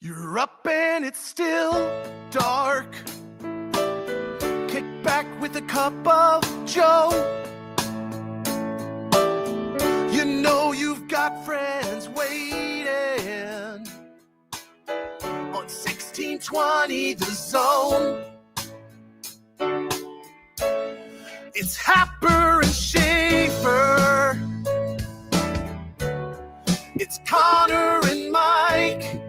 You're up and it's still dark. Kick back with a cup of joe. You know you've got friends waiting on 1620 The Zone. It's Happer and Schaefer. It's Connor and Mike.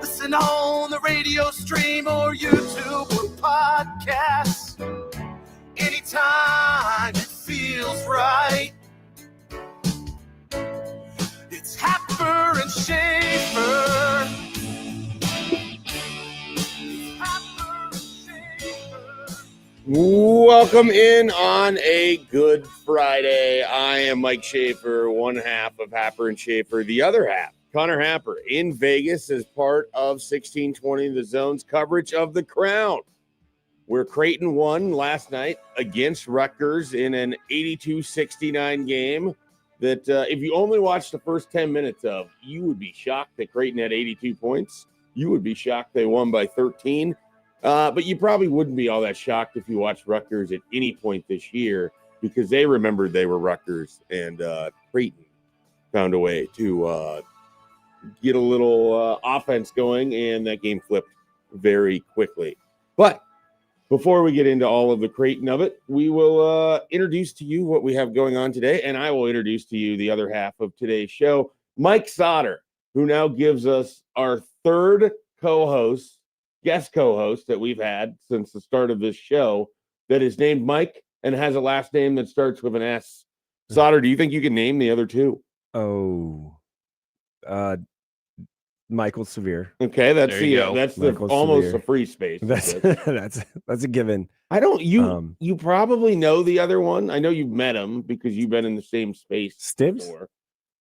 Listen on the radio stream or YouTube or podcasts. Anytime it feels right. It's Happer and Schaefer. Happer and Schaefer. Welcome in on a good Friday. I am Mike Schaefer, one half of Happer and Schaefer. The other half, Connor Happer, in Vegas as part of 1620 The Zone's coverage of the Crown, where Creighton won last night against Rutgers in an 82-69 game that if you only watched the first 10 minutes of, you would be shocked that Creighton had 82 points. You would be shocked they won by 13. But you probably wouldn't be all that shocked if you watched Rutgers at any point this year because they remembered they were Rutgers, and Creighton found a way to get a little offense going, and that game flipped very quickly. But before we get into all of the Creighton of it, we will introduce to you what we have going on today, and I will introduce to you the other half of today's show, Mike Sautter, who now gives us our third guest co-host that we've had since the start of this show that is named Mike and has a last name that starts with an S. Sautter, do you think you can name the other two? Michael Severe. Okay, that's Michael almost Severe. a free space. That's a given. You probably know the other one. I know you've met him because you've been in the same space. Stibbs? Before.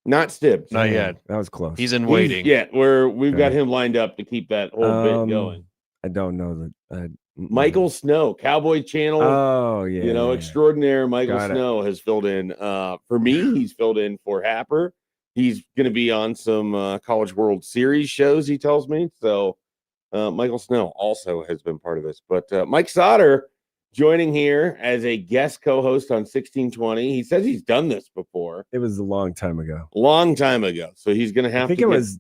Not Stibbs. Not yet. That was close. He's in waiting. We've got him lined up to keep that whole bit going. I don't know that. Michael Snow, Cowboy Channel. Oh yeah, extraordinaire. Michael Got it. Snow has filled in for me. He's filled in for Happer. He's going to be on some College World Series shows, he tells me. So Michael Snow also has been part of this. But Mike Sautter joining here as a guest co-host on 1620. He says he's done this before. It was a long time ago. So he's going to have I think it was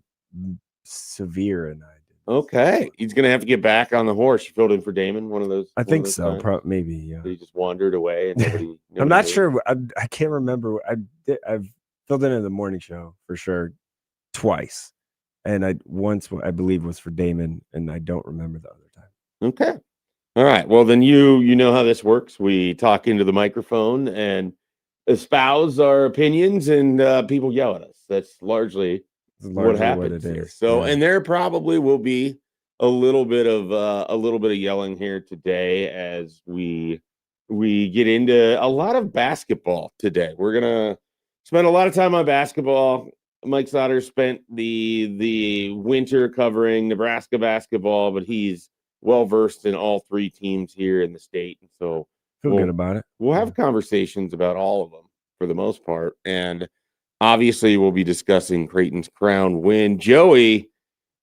Severe and I did. Okay. He's going to have to get back on the horse. You filled in for Damon, one of those. I think so. Maybe, yeah. He just wandered away. And nobody I'm not knew. sure. I can't remember. I've filled in the morning show for sure twice. And I believe was for Damon, and I don't remember the other time. Okay. All right. Well, then you know how this works. We talk into the microphone and espouse our opinions, and people yell at us. That's largely what happens here. So, yeah. and there probably will be a little bit of yelling here today as we get into a lot of basketball today. We're gonna spend a lot of time on basketball. Mike Sautter spent the winter covering Nebraska basketball, but he's well versed in all three teams here in the state, and so Feel good about it. We'll have conversations about all of them for the most part, and obviously we'll be discussing Creighton's Crown win. Joey,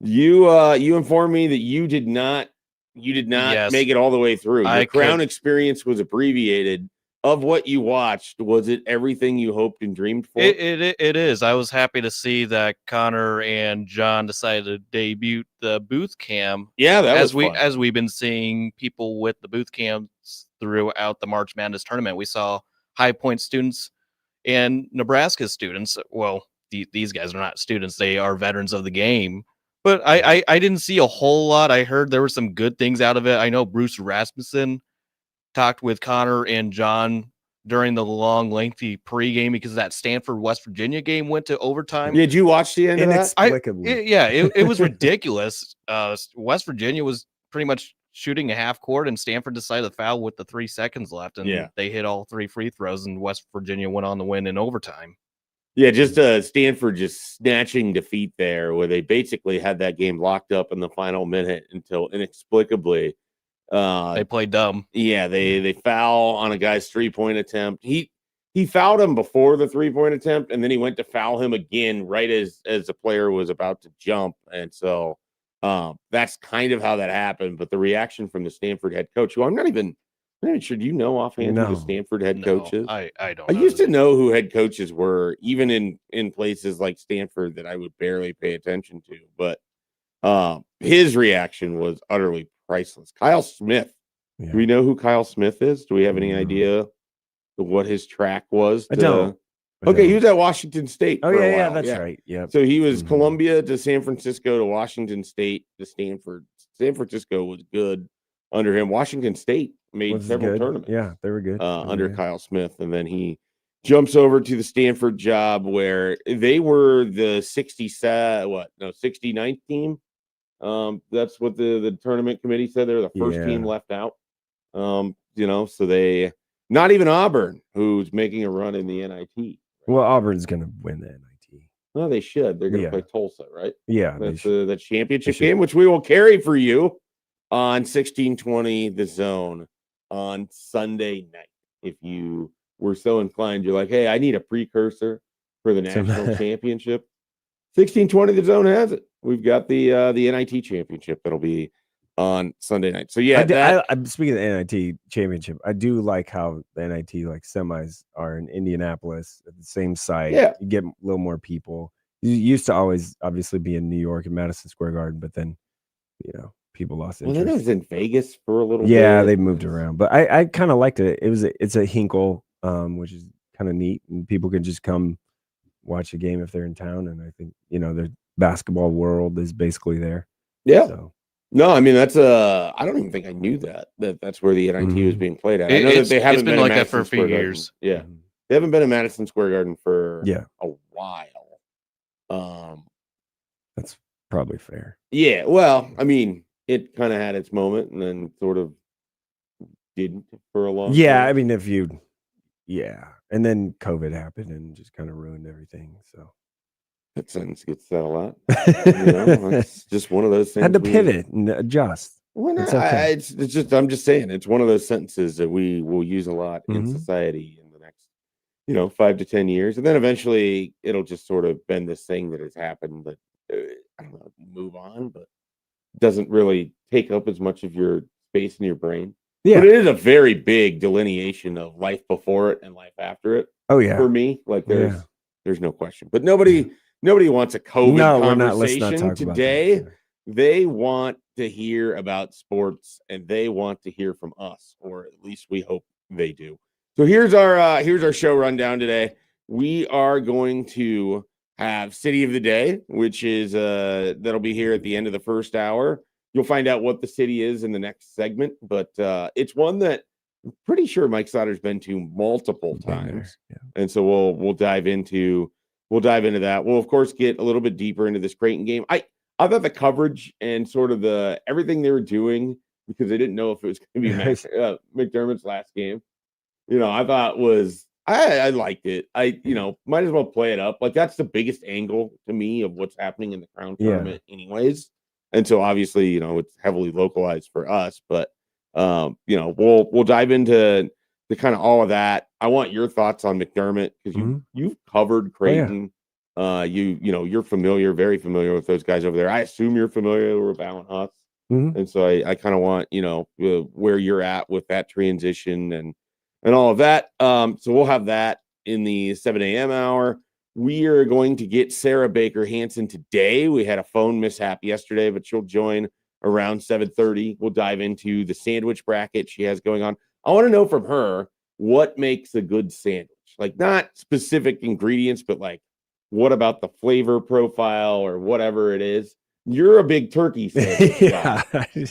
you informed me that you did not Yes. make it all the way through. Your Crown could- experience was abbreviated. Of what you watched, was it everything you hoped and dreamed for? It is. I was happy to see that Connor and John decided to debut the booth cam. Yeah, that was fun. As we've been seeing people with the booth cams throughout the March Madness tournament. We saw High Point students and Nebraska students. Well, these guys are not students; they are veterans of the game. But I didn't see a whole lot. I heard there were some good things out of it. I know Bruce Rasmussen talked with Connor and John during the long, lengthy pregame because that Stanford West Virginia game went to overtime. Did you watch the end of that? Inexplicably. It was ridiculous. West Virginia was pretty much shooting a half court, and Stanford decided to foul with the 3 seconds left, and they hit all 3 free throws, and West Virginia went on to win in overtime. Yeah, just Stanford just snatching defeat there, where they basically had that game locked up in the final minute until inexplicably They played dumb. Yeah, they foul on a guy's 3-point attempt. He he fouled him before the 3-point attempt, and then he went to foul him again right as the player was about to jump. And so that's kind of how that happened. But the reaction from the Stanford head coach, who I'm not even sure, do you know offhand who the Stanford head coach is? I don't I know. used to know who head coaches were, even in places like Stanford that I would barely pay attention to. But his reaction was utterly priceless. Kyle Smith. Yeah. Do we know who Kyle Smith is? Do we have any idea of what his track was? I don't. Okay, he was at Washington State. Oh, for a yeah, while. that's right. Yeah. So he was Columbia to San Francisco to Washington State to Stanford. San Francisco was good under him. Washington State made several tournaments. Yeah, they were good under Kyle Smith, and then he jumps over to the Stanford job where they were the 69th team. That's what the tournament committee said. They're the first team left out. So they not even Auburn, who's making a run in the NIT. Well, Auburn's going to win the NIT. Well, they should. They're going to play Tulsa, right? Yeah. That's the championship game, which we will carry for you on 1620 The Zone on Sunday night. If you were so inclined, you're like, hey, I need a precursor for the national championship. 1620 The Zone has it. We've got the NIT championship that'll be on Sunday night. So I'm speaking of the NIT championship. I do like how the NIT semis are in Indianapolis at the same site. Yeah, you get a little more people. You used to always obviously be in New York and Madison Square Garden, but then people lost interest. Well, then it was in Vegas for a little bit. Yeah, they moved around, but I kind of liked it. It's a Hinkle, which is kind of neat, and people can just come watch a game if they're in town. And I think the basketball world is basically there. Yeah. So. No, I mean that's I don't even think I knew that's where the NIT was being played at. I know that they haven't been like that for a few years. Yeah, they haven't been in Madison Square Garden for a while. That's probably fair. Yeah, well, I mean, it kind of had its moment and then sort of didn't for a long time. I mean, and then COVID happened and just kind of ruined everything. So. That sentence gets said a lot. It's just one of those things. Had to pivot and adjust. Well, it's okay. It's just I'm just saying it's one of those sentences that we will use a lot in society in the next 5 to 10 years, and then eventually it'll just sort of been this thing that has happened that I don't know, move on, but doesn't really take up as much of your space in your brain. Yeah, but it is a very big delineation of life before it and life after it. Oh yeah, for me, there's no question, but nobody wants a COVID conversation today. They want to hear about sports, and they want to hear from us, or at least we hope they do. So here's our show rundown today. We are going to have City of the Day, which is that'll be here at the end of the first hour. You'll find out what the city is in the next segment, but it's one that I'm pretty sure Mike Sautter's been to multiple times, and so we'll dive into. We'll dive into that. We'll, of course, get a little bit deeper into this Creighton game. I thought the coverage and sort of everything they were doing, because they didn't know if it was going to be McDermott's last game. I thought I liked it. I might as well play it up. Like that's the biggest angle to me of what's happening in the Crown tournament, anyways. And so obviously, it's heavily localized for us, but we'll dive into the kind of all of that. I want your thoughts on McDermott because you've covered Creighton. Oh, yeah. You're very familiar with those guys over there. I assume you're familiar with Alan Huss. And so I kind of want, where you're at with that transition and all of that. So we'll have that in the 7 a.m. hour. We are going to get Sarah Baker Hansen today. We had a phone mishap yesterday, but she'll join around 7:30. We'll dive into the sandwich bracket she has going on. I want to know from her what makes a good sandwich, like not specific ingredients, but like what about the flavor profile or whatever it is. You're a big turkey sandwich guy.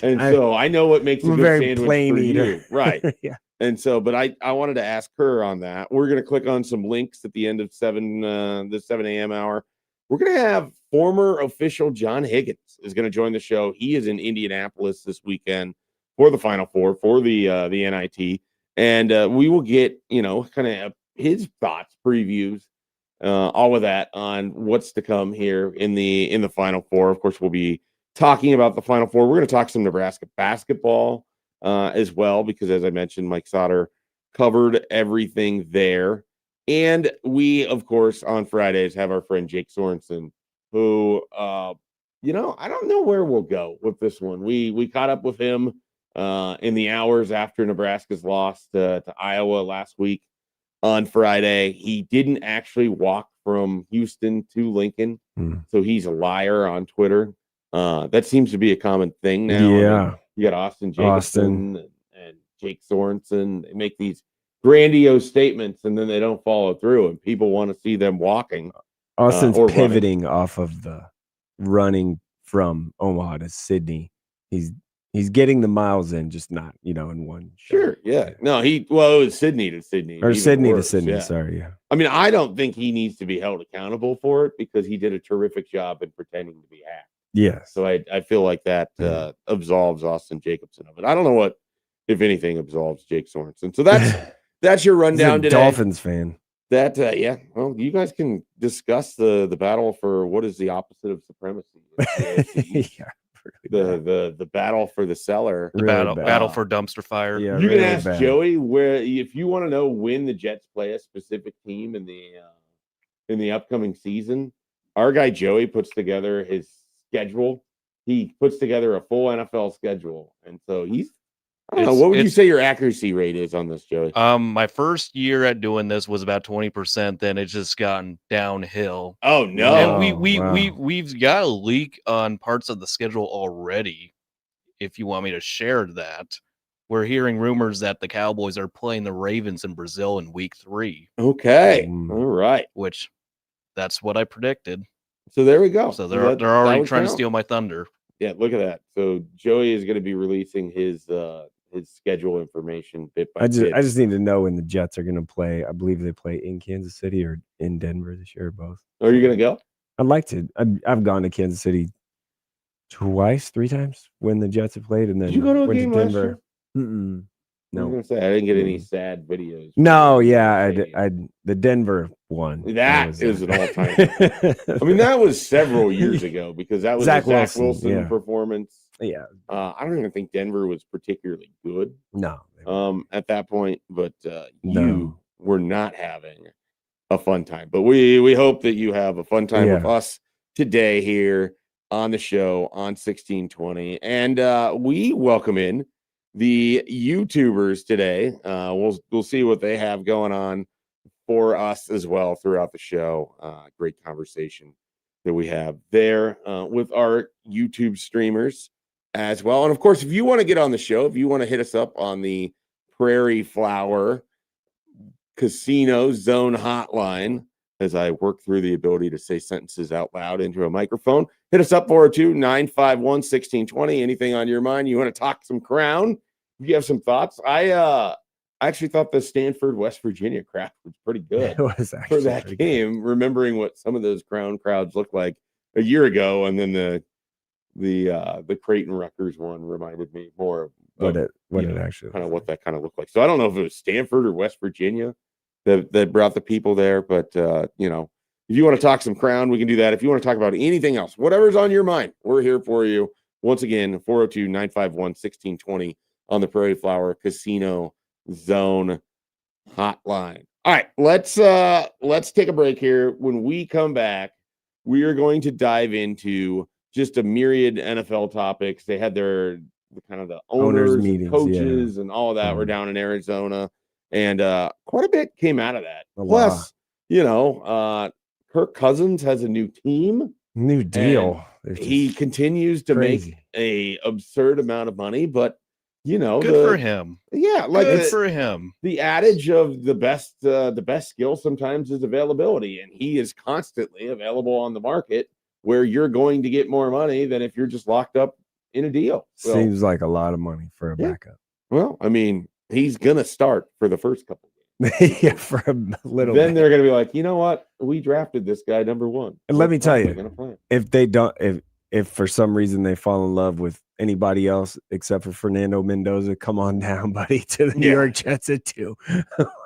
And so I know what makes a good sandwich for you. Right. Yeah. And so, but I wanted to ask her on that. We're going to click on some links at the end of the 7 a.m. hour. We're going to have former official John Higgins is going to join the show. He is in Indianapolis this weekend for the Final Four for the NIT, and we will get kind of his thoughts, previews, all of that on what's to come here in the Final Four. Of course, we'll be talking about the Final Four. We're going to talk some Nebraska basketball as well, because as I mentioned, Mike Sautter covered everything there. And we, of course, on Fridays have our friend Jake Sorensen, who, you know, I don't know where we'll go with this one. We caught up with him in the hours after Nebraska's loss to Iowa last week on Friday. He didn't actually walk from Houston to Lincoln, so he's a liar on Twitter. That seems to be a common thing now. Yeah. I mean, you got Austin Jacobson and Jake Sorensen. They make these grandiose statements and then they don't follow through, and people want to see them walking. Austin's or pivoting off of the running from Omaha to Sydney. He's getting the miles in, just not, you know, in one shot. Sure, yeah. No, it was Sydney to Sydney. Or even Sydney worse, to Sydney, yeah. sorry, yeah. I mean, I don't think he needs to be held accountable for it because he did a terrific job in pretending to be hacked. Yes. So I feel like that absolves Austin Jacobson of it. I don't know what, if anything, absolves Jake Sorensen. So that's your rundown He's a today. Dolphins fan. That yeah. Well, you guys can discuss the battle for what is the opposite of supremacy. Yeah. The battle for the cellar. The Really battle for dumpster fire. Yeah, You can really ask bad. Joey where if you want to know when the Jets play a specific team in the upcoming season. Our guy Joey puts together his schedule. He puts together a full NFL schedule, and so he's. I don't know. What would you say your accuracy rate is on this, Joey? My first year at doing this was about 20%. Then it's just gotten downhill. Oh no! And Wow. we've got a leak on parts of the schedule already. If you want me to share that, we're hearing rumors that the Cowboys are playing the Ravens in Brazil in week 3. Okay, all right. Which that's what I predicted. So there we go. So they're already trying to steal my thunder. Yeah, look at that. So Joey is going to be releasing his schedule information bit by bit. I just need to know when the Jets are going to play. I believe they play in Kansas City or in Denver this year, both. Are you going to go? I'd like to. I've gone to Kansas City twice, 3 times when the Jets have played, and then Did you go to a went game to last Denver. year? I was No, going to say I didn't get any sad videos. no, yeah, the Denver one. That is an all-time. I mean, that was several years ago because that was Zach a Zach Wilson yeah. performance. Yeah. I don't even think Denver was particularly good. No. At that point, but No. you were not having a fun time. But we hope that you have a fun time with us today here on the show on 1620, and we welcome in the YouTubers today. We'll see what they have going on for us as well throughout the show. Great conversation that we have there with our YouTube streamers as well. And of course, if you want to get on the show, if you want to hit us up on the Prairie Flower Casino Zone hotline, as I work through the ability to say sentences out loud into a microphone, hit us up 402-951-1620. Anything on your mind? You want to talk some Crown? If you have some thoughts, I actually thought the Stanford, West Virginia crowd was pretty good It was for that game, remembering what some of those Crown crowds looked like a year ago, and then the Creighton Rutgers one reminded me more of what it actually kind of what that kind of looked like. So I don't know if it was Stanford or West Virginia that brought the people there, but you know, if you want to talk some Crown, we can do that. If you want to talk about anything else, whatever's on your mind, we're here for you. Once again, 402-951-1620 on the Prairie Flower Casino Zone hotline. All right, let's take a break here. When we come back, we are going to dive into just a myriad NFL topics. They had their kind of the owners meetings, coaches, and all of that were down in Arizona, and quite a bit came out of that. Plus, you know, Kirk Cousins has a new team, new deal. He continues to make a absurd amount of money, but you know, good for him. Yeah, like good for him. The adage of the best skill sometimes is availability, and he is constantly available on the market where you're going to get more money than if you're just locked up in a deal. So, seems like a lot of money for a backup. Well, I mean, he's gonna start for the first couple of games. Yeah, for a little then bit. They're gonna be like, you know what? We drafted this guy number 1. And let me tell you, if they don't, if for some reason they fall in love with anybody else except for Fernando Mendoza, come on down, buddy, to the New York Jets at 2.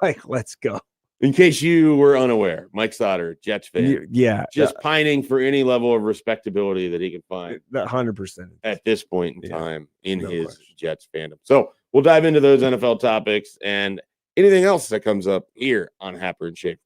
Like, let's go. In case you were unaware, Mike Sautter, Jets fan, just pining for any level of respectability that he can find. 100% at this point in time in his Jets fandom. So we'll dive into those NFL topics and anything else that comes up here on Happer and Schaefer.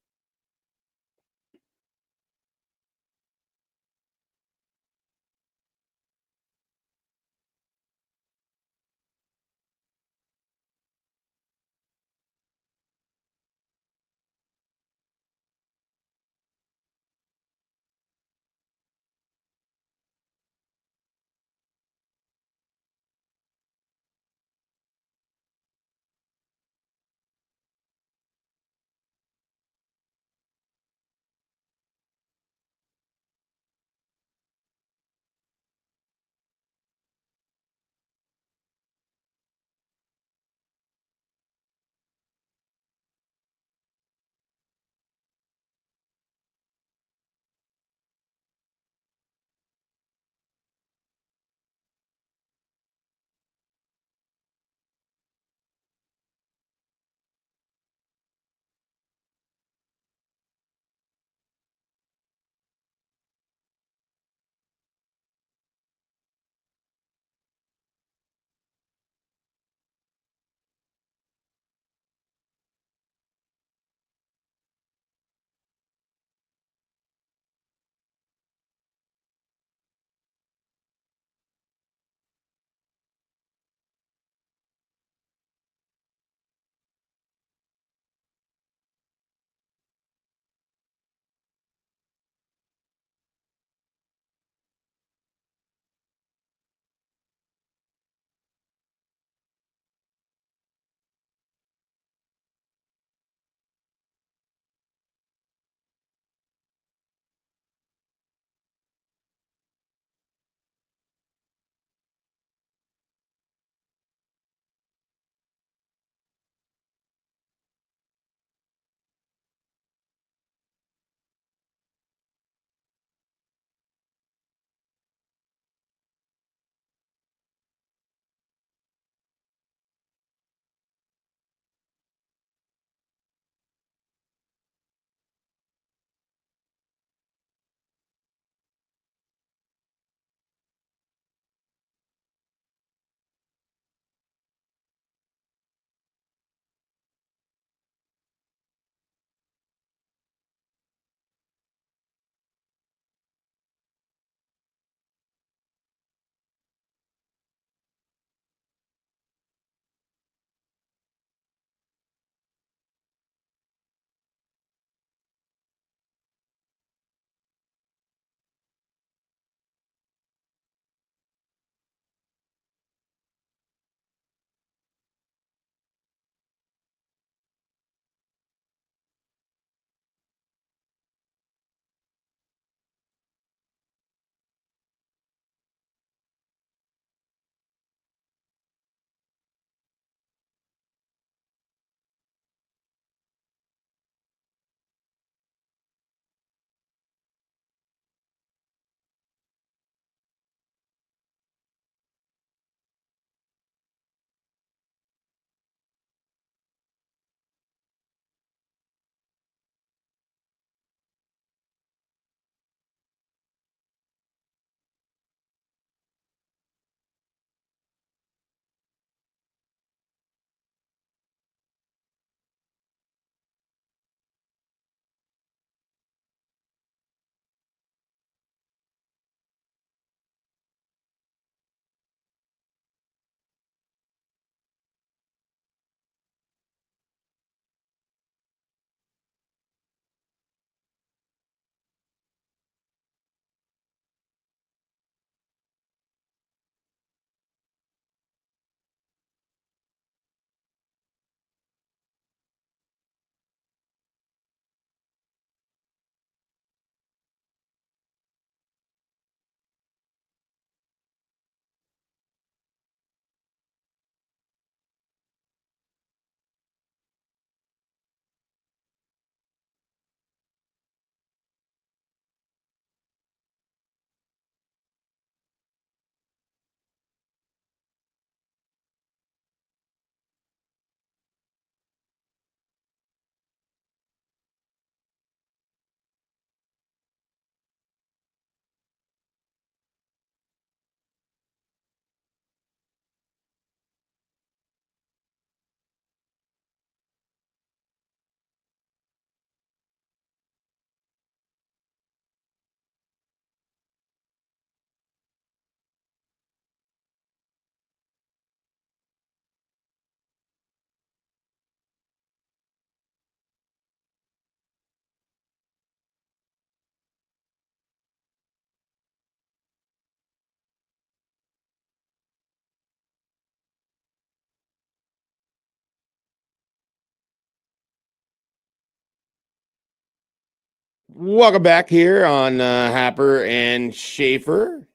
Welcome back here on Happer and Schaefer.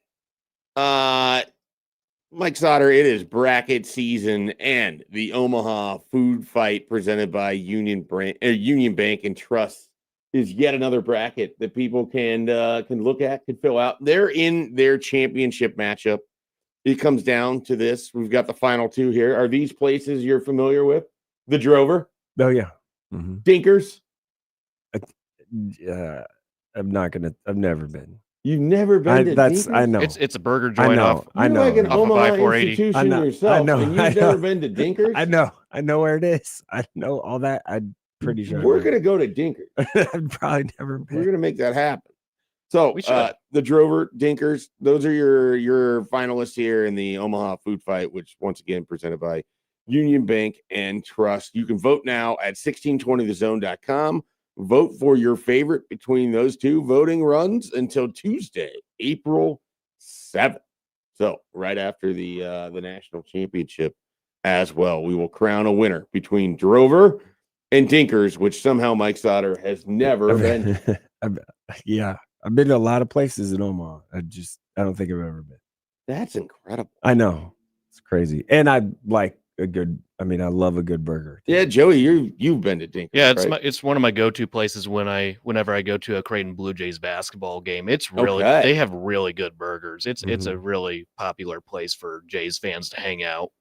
Mike Sautter, it is bracket season, and the Omaha food fight presented by Union Bank and Trust is yet another bracket that people can look at, can fill out. They're in their championship matchup. It comes down to this. We've got the final two here. Are these places you're familiar with? The Drover? Oh yeah. Dinkers? I've never been. You've never been to Dinkers? I know. It's a burger I joint know. off. I You're know. like an Off of Omaha I-480. institution I yourself, know. and you've I know. never been to Dinkers? I know where it is. I know all that. I'm pretty sure. We're going to go to Dinkers. I've probably never been. We're going to make that happen. So We should. the Drover, Dinkers, those are your finalists here in the Omaha food fight, which once again presented by Union Bank and Trust. You can vote now at 1620thezone.com. Vote for your favorite between those two. Voting runs until Tuesday, April 7th. So right after the national championship as well, we will crown a winner between Drover and Dinkers, which somehow Mike Sautter has never been. Yeah, I've been to a lot of places in Omaha. I don't think I've ever been. That's incredible. I know, it's crazy, and I like a good. I mean, I love a good burger. Yeah, Joey, you've been to Dinkers. Yeah, right? it's one of my go-to places whenever I go to a Creighton Blue Jays basketball game. It's really Okay. they have really good burgers. It's a Mhm. really popular place for Jays fans to hang out.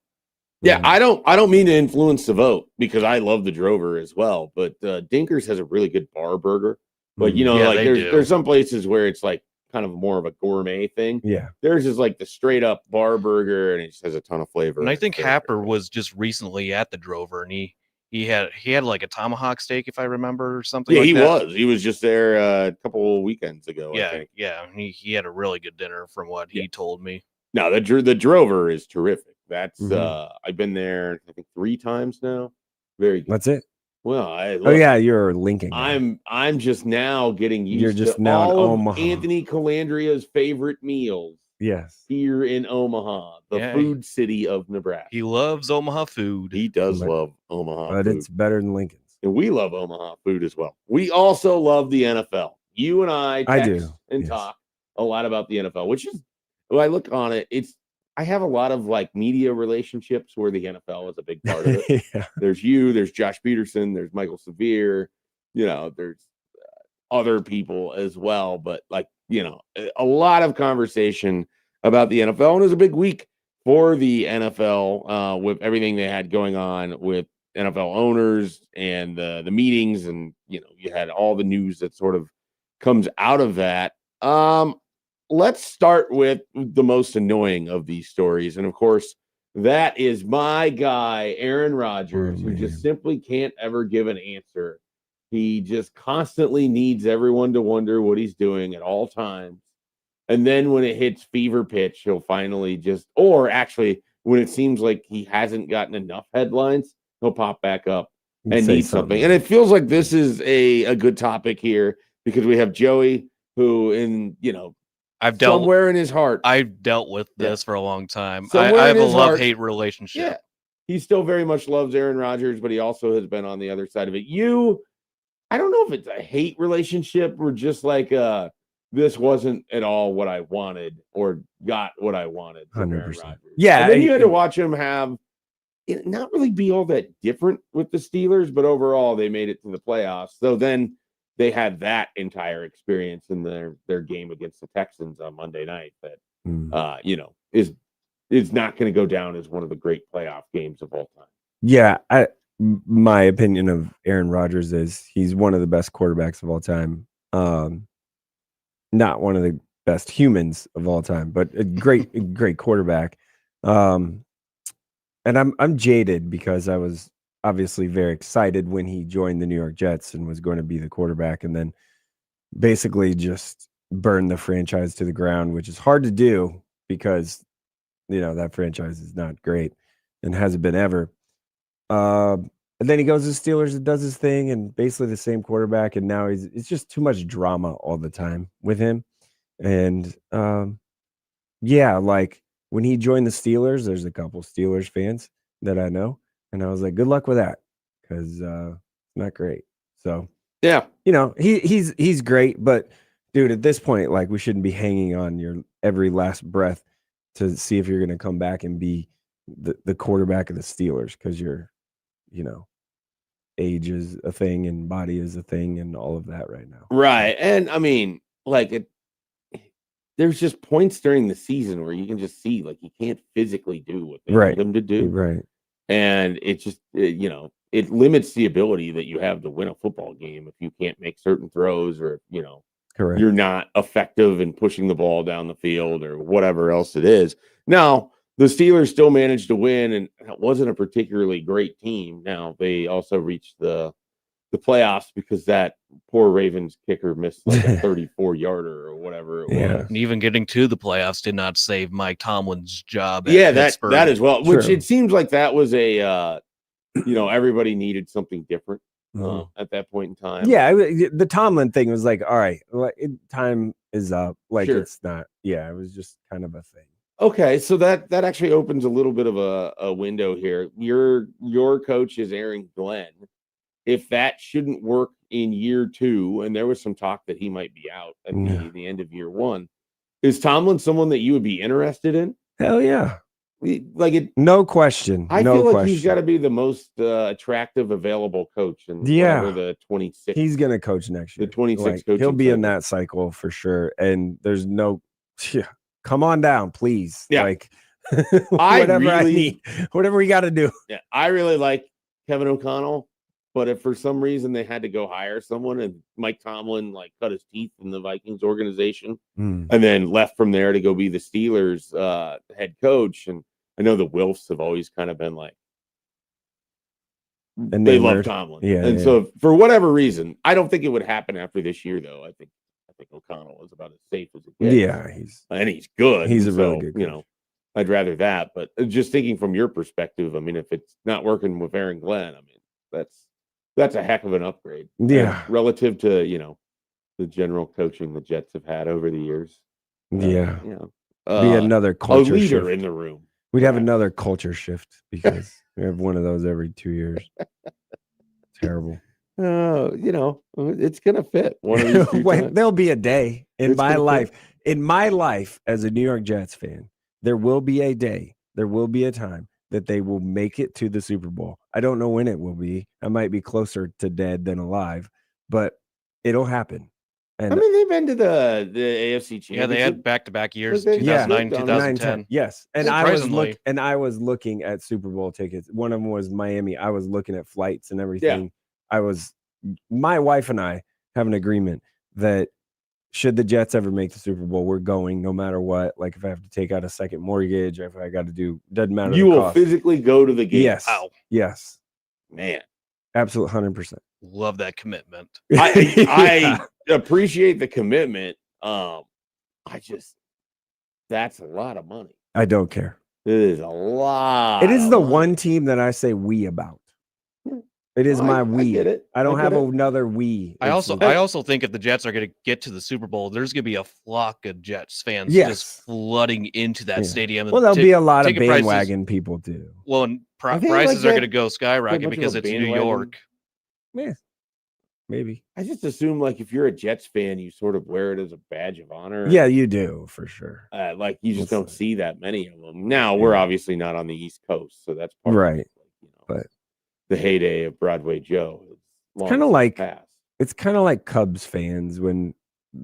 Yeah, I don't mean to influence the vote because I love the Drover as well, but Dinkers has a really good bar burger. But you know, Yeah, like they do. there's some places where it's like kind of more of a gourmet thing. Yeah, Theirs is like the straight up bar burger, and it just has a ton of flavor. And I think So- Happer was just recently at the Drover, and he had like a tomahawk steak, if I remember, or something. Yeah, like he that. was. He was just there a couple of weekends ago. I Yeah, think. yeah. and He had a really good dinner from what he told me. No, the Drover is terrific. That's Mhm. I've been there I think 3 times now. Very good. That's it. Well, Oh yeah, you're linking. I'm just now getting used You're just to now in all of Omaha. Anthony Calandria's favorite meals Yes. here in Omaha, the Yeah. food city of Nebraska. He loves Omaha food. He does But- love Omaha But food. it's better than Lincoln's. And we love Omaha food as well. We also love the NFL. You and I I text do, and yes. talk a lot about the NFL, which is when I look on it, I have a lot of like media relationships where the NFL is a big part of it. Yeah. There's you, there's Josh Peterson, there's Michael Severe, there's other people as well. But like, a lot of conversation about the NFL. And it was a big week for the NFL with everything they had going on with NFL owners and the meetings. And, you had all the news that sort of comes out of that. Let's start with the most annoying of these stories. And of course, that is my guy, Aaron Rodgers, who just simply can't ever give an answer. He just constantly needs everyone to wonder what he's doing at all times. And then when it hits fever pitch, he'll finally or actually, when it seems like he hasn't gotten enough headlines, he'll pop back up and Say need something. And it feels like this is a good topic here because we have Joey, who somewhere in his heart. I've dealt with this for a long time. Somewhere I in have a his heart- love-hate relationship. Yeah. He still very much loves Aaron Rodgers, but he also has been on the other side of it. I don't know if it's a hate relationship or just like this wasn't at all what I wanted or got what I wanted from Aaron 100%. Rodgers. Yeah, And then you had to watch him have it not really be all that different with the Steelers, but overall they made it to the playoffs. So then they had that entire experience in their game against the Texans on Monday night that is not going to go down as one of the great playoff games of all time. Yeah, my opinion of Aaron Rodgers is he's one of the best quarterbacks of all time. Not one of the best humans of all time, but a great quarterback. And I'm jaded because I was obviously very excited when he joined the New York Jets and was going to be the quarterback, and then basically just burn the franchise to the ground, which is hard to do because that franchise is not great and hasn't been ever. And then he goes to the Steelers and does his thing, and basically the same quarterback. And now it's just too much drama all the time with him. And like when he joined the Steelers, there's a couple Steelers fans that I know, and I was like, good luck with that because it's not great. So Yeah. You know, he's great, but dude, at this point, like we shouldn't be hanging on your every last breath to see if you're going to come back and be the quarterback of the Steelers because you know, age is a thing and body is a thing and all of that right now. Right. And I mean, like there's just points during the season where you can just see like he can't physically do what they Right. need him to do. Right. And it just, you know, it limits the ability that you have to win a football game if you can't make certain throws or, you know, Correct. you're not effective in pushing the ball down the field or whatever else it is. Now, the Steelers still managed to win, and it wasn't a particularly great team. Now, they also reached the playoffs because that poor Ravens kicker missed like a 34-yarder or whatever it Yeah. was. And even getting to the playoffs did not save Mike Tomlin's job. Yeah, At that Pittsburgh. as well. Which True. it seems like that was a you know, everybody needed something different at that point in time. Yeah, the Tomlin thing was like, all right, time is up. Like Sure. it's not. Yeah, it was just kind of a thing. Okay, so that actually opens a little bit of a window here. Your coach is Aaron Glenn. If that shouldn't work in year 2, and there was some talk that he might be out at the end of year 1, is Tomlin someone that you would be interested in? Hell yeah. Like it, no question. I feel like he's got to be the most attractive available coach in the 26. He's gonna coach next year. The 26 coach. He'll be in that cycle for sure. And there's no come on down, please. Yeah. Like whatever I need, whatever we got to do. Yeah, I really like Kevin O'Connell, but if for some reason they had to go hire someone and Mike Tomlin like cut his teeth in the Vikings organization and then left from there to go be the Steelers head coach, and I know the Wilfs have always kind of been like, and they love Tomlin. Yeah. And so for whatever reason, I don't think it would happen after this year, though. I think O'Connell is about as safe as it gets. Yeah, he's good. He's a really good coach. You know, I'd rather that. But just thinking from your perspective, I mean, if it's not working with Aaron Glenn, I mean, that's a heck of an upgrade. Yeah. Relative to, you know, the general coaching the Jets have had over the years. Yeah. You know, be another culture a leader shift in the room. We'd have another culture shift because we have one of those every 2 years. Terrible. You know, it's gonna fit. One of these Wait, there'll be a day in my life. In my life as a New York Jets fan, there will be a day. There will be a time that they will make it to the Super Bowl. I don't know when it will be. I might be closer to dead than alive, but it'll happen. And I mean, they've been to the AFC Championship. Yeah, they had back-to-back years, Yeah. 2009, 2010. Yes, and Surprisingly. I was looking at Super Bowl tickets. One of them was Miami. I was looking at flights and everything. Yeah. My wife and I have an agreement that should the Jets ever make the Super Bowl, we're going no matter what. Like if I have to take out a second mortgage, or if I got to do, doesn't matter. You will physically go to the game. Yes. Wow. Yes. Man. Absolute 100%. Love that commitment. I appreciate the commitment. That's a lot of money. I don't care. It is a lot. It is the one team that I say we about. It is my we. I get it. I don't have another we. I also think if the Jets are going to get to the Super Bowl, there's going to be a flock of Jets fans just flooding into that stadium. Well, there'll be a lot of bandwagon people too. Well, and prices are going to go skyrocket because it's New York. Yeah, maybe. I just assume like if you're a Jets fan, you sort of wear it as a badge of honor. Yeah, you do for sure. Like you just don't see that many of them. Now we're obviously not on the East Coast, so that's part right. of it, you know, but the heyday of Broadway Joe. It's kind of like it's kind of like Cubs fans when,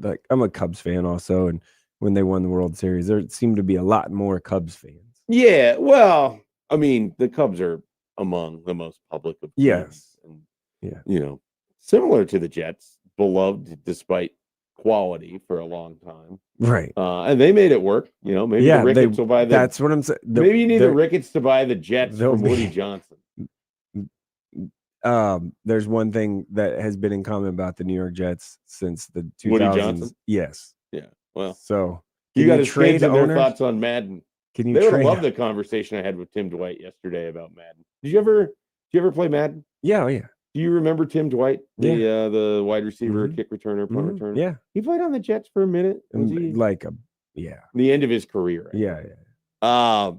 like, I'm a Cubs fan also, and when they won the World Series, there seemed to be a lot more Cubs fans. Yeah, well, I mean, the Cubs are among the most public of teams. Yes, and yeah, you know, similar to the Jets, beloved despite quality for a long time. Right, and they made it work. You know, maybe the Ricketts will buy the. That's what I'm saying. Maybe you need the Ricketts to buy the Jets from Woody Johnson. There's one thing that has been in common about the New York Jets since the 2000s. Woody Johnson? Yes. Yeah. Well, so you got his kids and their thoughts on Madden. Can you? They would have loved the conversation I had with Tim Dwight yesterday about Madden. Did you ever play Madden? Yeah. Oh, yeah. Do you remember Tim Dwight, the wide receiver, kick returner, punt returner? Yeah. He played on the Jets for a minute. The end of his career. Yeah. Yeah.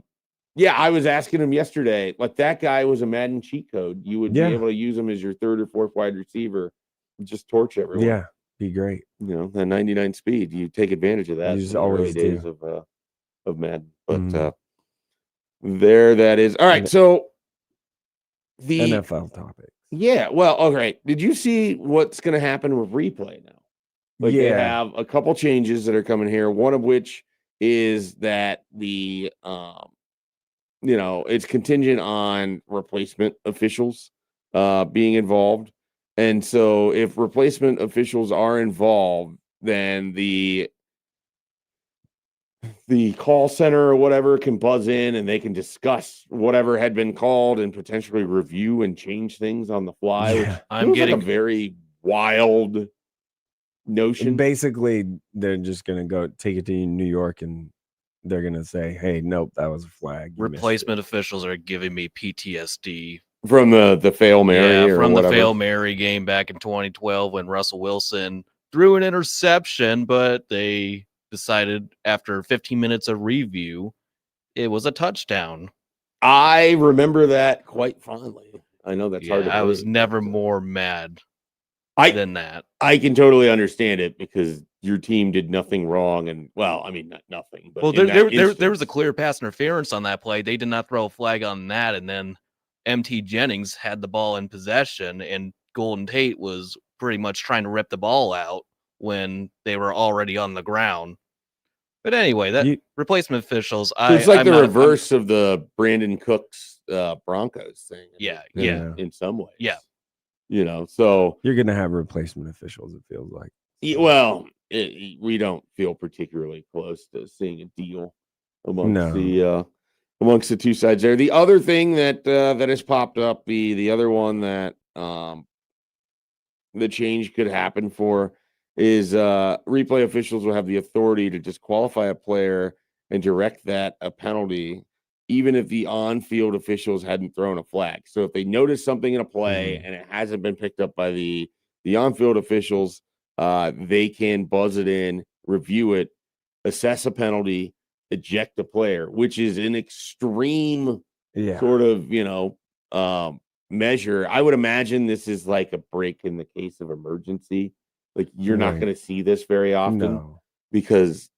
Yeah, I was asking him yesterday, like that guy was a Madden cheat code. You would be able to use him as your third or fourth wide receiver just torch everyone. Yeah, be great. You know, the 99 speed. You take advantage of that. You just in the early always days do. of Madden. But Mhm. there that is. All right, And so the NFL topic. yeah, well, okay. Did you see what's going to happen with replay now? Like they Yeah. have a couple changes that are coming here. One of which is that the it's contingent on replacement officials being involved. And so if replacement officials are involved, then the call center or whatever can buzz in and they can discuss whatever had been called and potentially review and change things on the fly, which Yeah. I'm feels like a getting very wild And notion. basically, they're just gonna go take it to New York, and they're gonna say, "Hey, nope, that was a flag. You missed it." replacement officials are giving me PTSD. From the fail Mary or from whatever. the fail Mary game back in 2012 when Russell Wilson threw an interception, but they decided after 15 minutes of review it was a touchdown. I remember that quite fondly. I know that's hard to I was believe, never but, more mad I than that. I can totally understand it because your team did nothing wrong, and well, I mean not nothing, but Well, in that there was a instance- clear pass interference on that play. They did not throw a flag on that, and then MT Jennings had the ball in possession, and Golden Tate was pretty much trying to rip the ball out when they were already on the ground. But anyway, that You- replacement officials, So it's like I'm the not- reverse of the Brandon Cooks Broncos thing. Yeah, in some ways. Yeah. So You're gonna have replacement officials. It feels like. well, we don't feel particularly close to seeing a deal amongst No. amongst the two sides there. The other thing that has popped up, the other one that the change could happen for is replay officials will have the authority to disqualify a player and direct that a penalty, even if the on-field officials hadn't thrown a flag. So if they notice something in a play and it hasn't been picked up by the on-field officials, they can buzz it in, review it, assess a penalty, eject a player, which is an extreme Yeah. sort of measure. I would imagine this is like a break in the case of emergency. Like you're not Right. going to see this very often No. because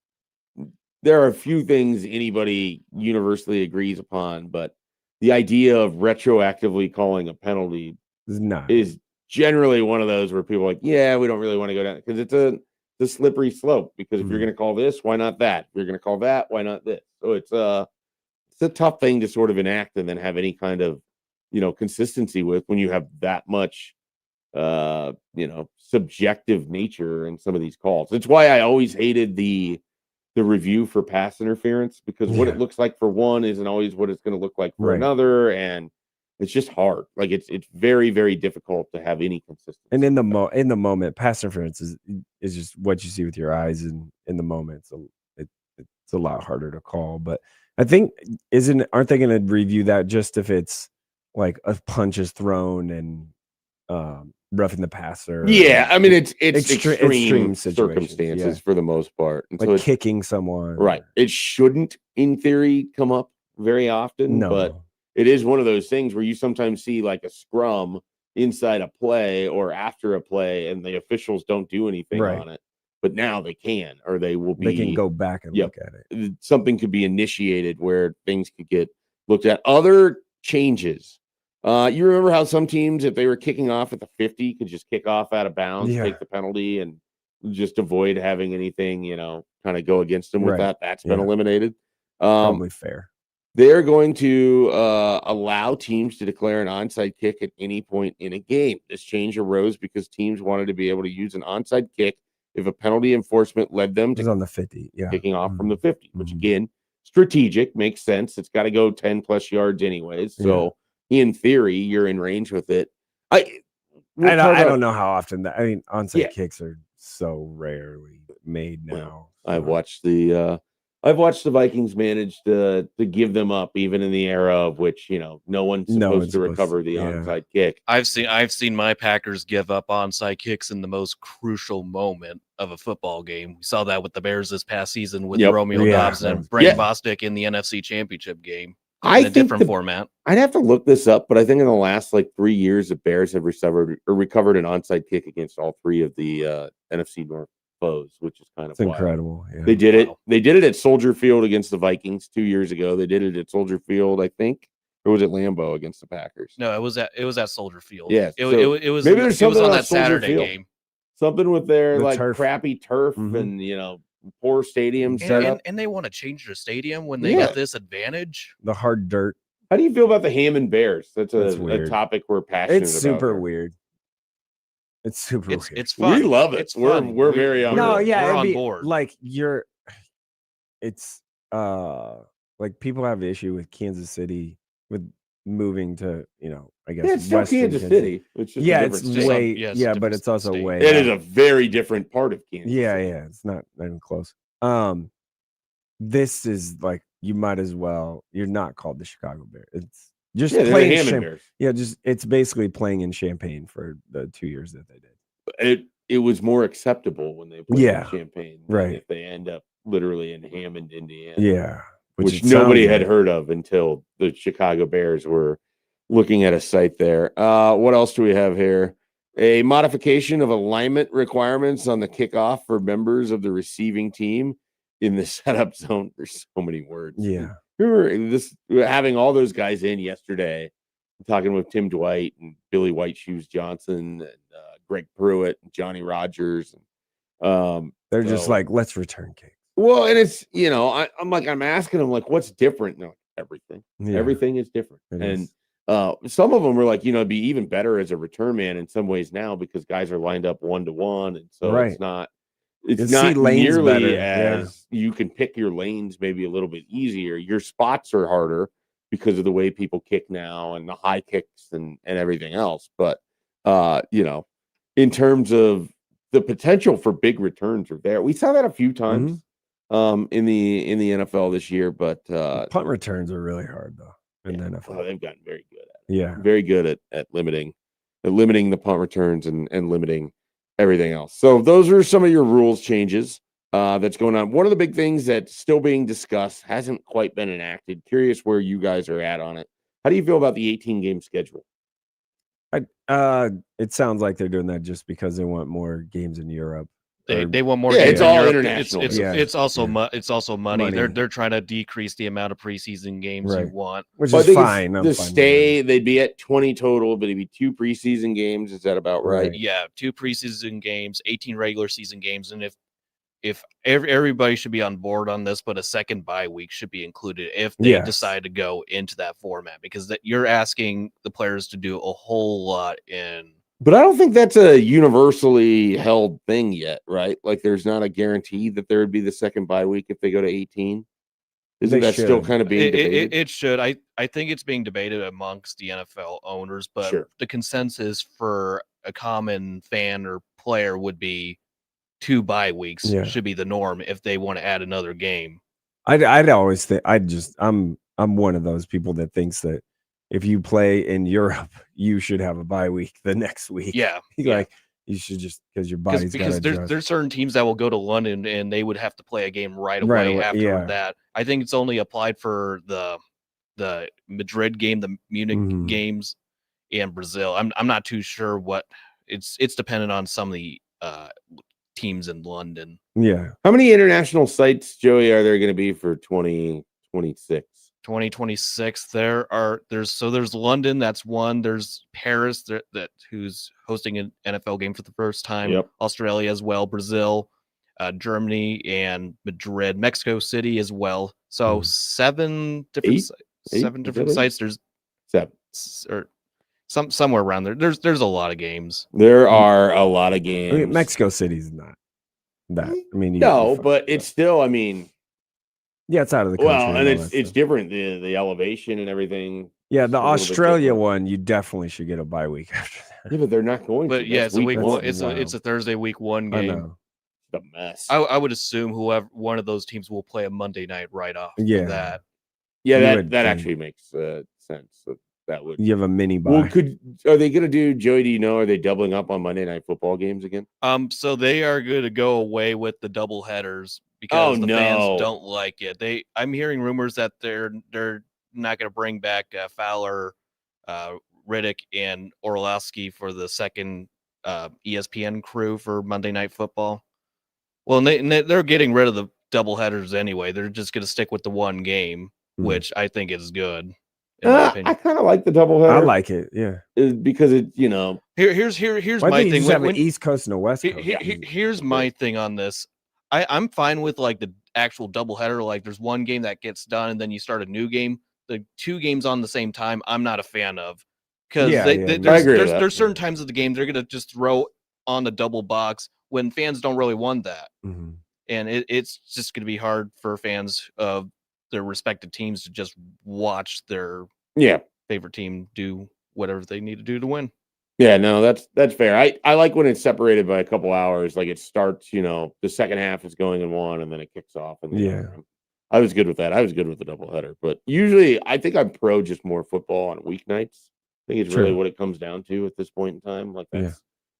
there are a few things anybody universally agrees upon, but the idea of retroactively calling a penalty It's not. is generally one of those where people are like, yeah, we don't really want to go down because it's a slippery slope. Because if you're going to call this, why not that? If you're going to call that, why not this? So it's a tough thing to sort of enact and then have any kind of consistency with when you have that much subjective nature in some of these calls. It's why I always hated the review for pass interference, because what it looks like for one isn't always what it's going to look like for another, and it's just hard. Like it's very, very difficult to have any consistency. And in the moment, pass interference is just what you see with your eyes, and in the moment, so it's a lot harder to call. But I think aren't they going to review that just if it's like a punch is thrown and roughing the passer? Yeah, I mean it's extreme circumstances for the most part, and like so kicking someone, right? It shouldn't, in theory, come up very often, but it is one of those things where you sometimes see like a scrum inside a play or after a play, and the officials don't do anything on it. But now they can, or they can go back and look at it. Something could be initiated where things could get looked at. Other changes. You remember how some teams, if they were kicking off at the 50, could just kick off out of bounds, take the penalty, and just avoid having anything, kind of go against them with that. That's been eliminated. Probably fair. They're going to allow teams to declare an onside kick at any point in a game. This change arose because teams wanted to be able to use an onside kick if a penalty enforcement led them to on the 50, kicking off from the 50, which again, strategic, makes sense. It's got to go 10 plus yards anyways. So in theory, you're in range with it. I don't know how often that. I mean, onside kicks are so rarely made now. I've watched the Vikings manage to give them up even in the era of which no one's supposed to recover the onside kick. I've seen my Packers give up onside kicks in the most crucial moment of a football game. We saw that with the Bears this past season with Romeo Dobbs and Brandon Bostic in the NFC Championship game. I in a think different format. I'd have to look this up, but I think in the last 3 years, the Bears have recovered an onside kick against all 3 of the NFC North foes, which is kind of It's wild. incredible. Yeah. They did it. Wow. They did it at Soldier Field against the Vikings 2 years ago. They did it at Soldier Field, I think, or was it Lambeau against the Packers? No, it was at Soldier Field. Yeah, it maybe was there's it was something on about that Soldier Saturday Field. game. Something with their The turf. crappy turf Mhm. and poor stadium setup. And they want to change their stadium when they Yeah. got this advantage. The hard dirt. How do you feel about the Hammond Bears? That's a weird. topic we're passionate It's about. super here. weird. It's super weird. It's fun. We love it. It's We're fun. very on No, board. yeah, we're it'd on be board. like it's like people have an issue with Kansas City with moving to, I guess Yeah, it's still Western Kansas City. It's just Yeah, a it's different state. way Yeah, it's a but different it's also state. way It is out. a very different part of Kansas Yeah, City. yeah, it's not even close. This is like you might as well. You're not called the Chicago Bears. It's just Yeah, they're the playing Hammond Bears. Yeah, it's basically playing in Champaign for the 2 years that they did. It was more acceptable when they played Yeah, in Champaign than right. if they end up literally in Hammond, Indiana. Yeah, Which it nobody sounds had like. heard of until the Chicago Bears were looking at a site there. What else do we have here? A modification of alignment requirements on the kickoff for members of the receiving team in the setup zone. There's so many words. Yeah. Remember this having all those guys in yesterday, talking with Tim Dwight and Billy White Shoes Johnson and Greg Pruitt and Johnny Rogers. And, They're just like, let's return kicks. well, and it's I'm asking them what's different? No, everything. Yeah, Everything is different. it And is. some of them were it'd be even better as a return man in some ways now because guys are lined up 1-to-1, and so Right. it's not You'll see lanes nearly better, yeah. as you can pick your lanes maybe a little bit easier. Your spots are harder because of the way people kick now and the high kicks and everything else. But in terms of the potential for big returns are there. We saw that a few times in the NFL this year, but Punt returns are really hard though in the NFL. they've gotten very good at it. Yeah. Very good at limiting the punt returns and limiting everything else. So those are some of your rules changes that's going on. One of the big things that's still being discussed hasn't quite been enacted. Curious where you guys are at on it. How do you feel about the 18-game schedule? It sounds like they're doing that just because they want more games in Europe. They want more. Yeah, games it's in all Europe. international. It's also Yeah. it's also money. Money. They're trying to decrease the amount of preseason games you Right. want. Which Well, I is think fine. I'm the fine with stay, they'd be at 20 total, but it'd be 2 preseason games. Is that about right? Right. Yeah, 2 preseason games, 18 regular season games, and if everybody should be on board on this, but a second bye week should be included if they Yes. decide to go into that format because you're asking the players to do a whole lot in. But I don't think that's a universally held thing yet, right? There's not a guarantee that there would be the second bye week if they go to 18. Isn't They that still should. kind of being debated? It should. I think it's being debated amongst the NFL owners, but Sure. the consensus for a common fan or player would be 2 bye weeks Yeah. should be the norm if they want to add another game. I'd always think I'm one of those people that thinks that if you play in Europe, you should have a bye week the next week. Yeah, Like you should just because your body's got to because adjust. there's certain teams that will go to London and they would have to play a game right Right away away, after yeah. that. I think it's only applied for the Madrid game, the Munich Mhm. games, and Brazil. I'm not too sure what it's dependent on some of the teams in London. Yeah. How many international sites, Joey, are there going to be for 2026? 2026 there's London, that's one. There's Paris that who's hosting an NFL game for the first time. Yep. Australia as well, Brazil, Germany, and Madrid, Mexico City as well. So 7 different Eight? seven Is different that eight? sites. There's 7. or somewhere around there. There's a lot of games. There are a lot of games. I mean, Mexico City's not that. I mean, No, but it's still, yeah, it's out of the country. well, and all it's that stuff. different, the elevation and everything. Yeah, the a little bit Australia different. one, you definitely should get a bye week after that. Yeah, but they're not going But to. yeah, That's it's a week That's one. wild. It's a Thursday week 1 I game. know. It's a mess. I would assume whoever one of those teams will play a Monday night right off. Yeah. That. Yeah, You that would that think. actually makes sense. That would. You have a mini bye. Well, are they going to do, Joey? Do you know? Are they doubling up on Monday Night Football games again? So they are going to go away with the double headers Oh, because the no. fans don't like it. I'm hearing rumors that they're not going to bring back Fowler, Riddick, and Orlowski for the second ESPN crew for Monday Night Football. Well, they're getting rid of the doubleheaders anyway. They're just going to stick with the one game, which I think is good. In my opinion. I kind of like the doubleheader. I like it, yeah, because it, here's well, my you thing. just have an East Coast and a West Coast. Here's my thing on this. I'm fine with like the actual doubleheader. Like there's one game that gets done and then you start a new game. The two games on the same time, I'm not a fan of, because there's certain times of the game they're gonna just throw on the double box when fans don't really want that, and it's just gonna be hard for fans of their respective teams to just watch their favorite team do whatever they need to do to win. Yeah, no, that's fair. I like when it's separated by a couple hours. Like it starts, the second half is going in one, and then it kicks off. And I was good with that. I was good with the doubleheader. But usually, I think I'm pro just more football on weeknights. I think it's really what it comes down to at this point in time. Like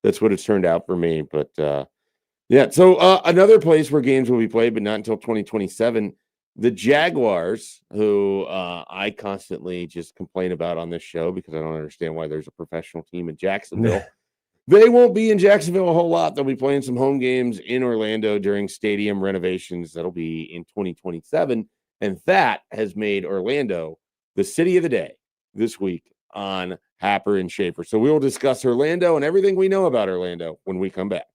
that's what it's turned out for me. But so another place where games will be played, but not until 2027. The Jaguars, who I constantly just complain about on this show because I don't understand why there's a professional team in Jacksonville. They won't be in Jacksonville a whole lot. They'll be playing some home games in Orlando during stadium renovations. That'll be in 2027. And that has made Orlando the city of the day this week on Happer and Schaefer. So we will discuss Orlando and everything we know about Orlando when we come back.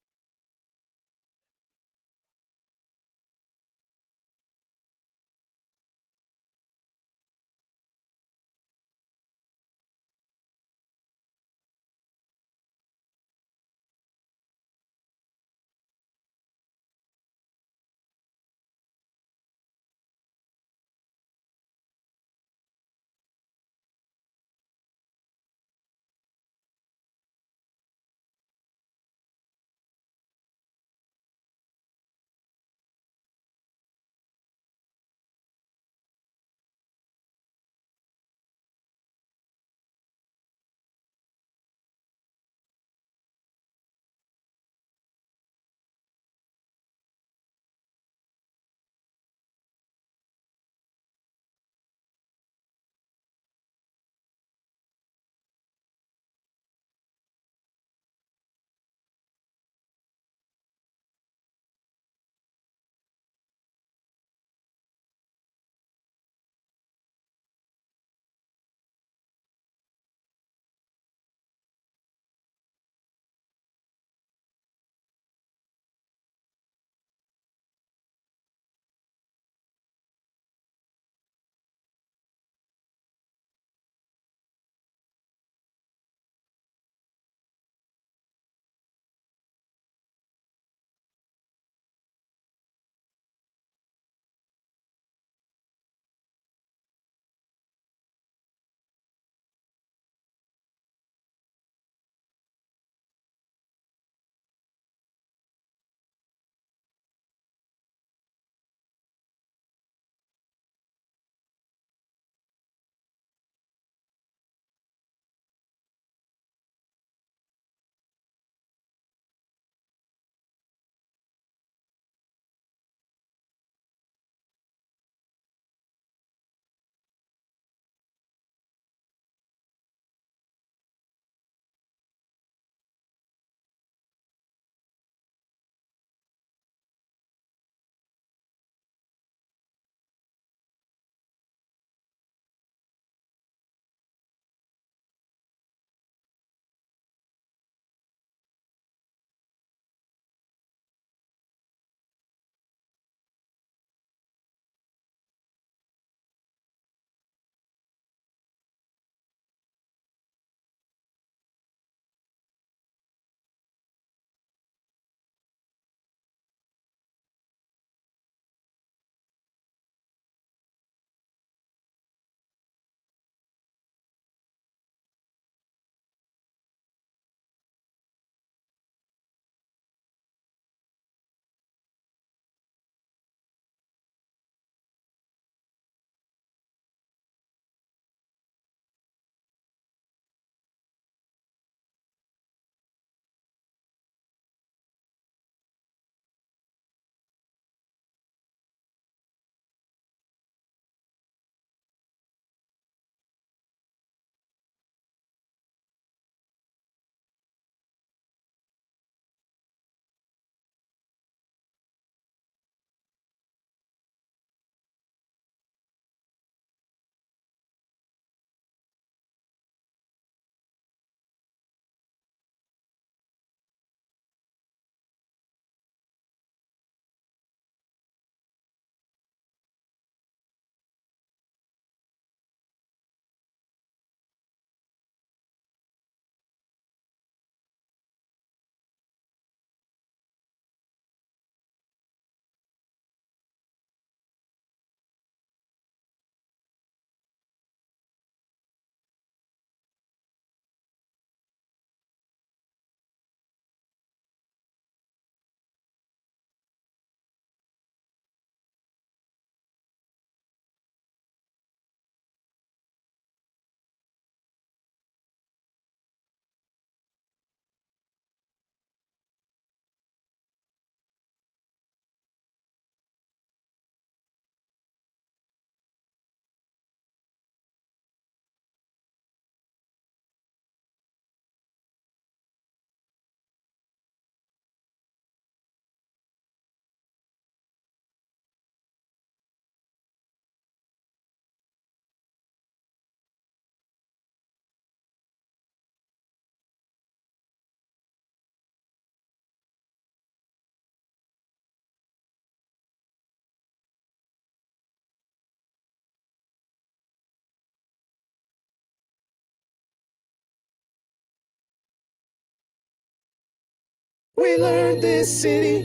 We learned this city.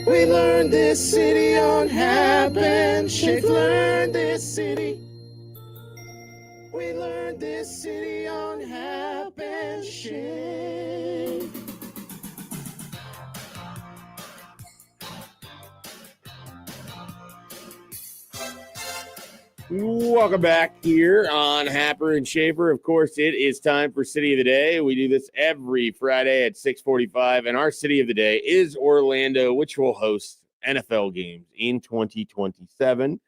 We learned this city on Happen. Schaefer learned this city. We learned this city on Happen. Schaefer. Welcome back here on Happer and Schaefer. Of course, it is time for City of the Day. We do this every Friday at 6:45, and our City of the Day is Orlando, which will host NFL games in 2027.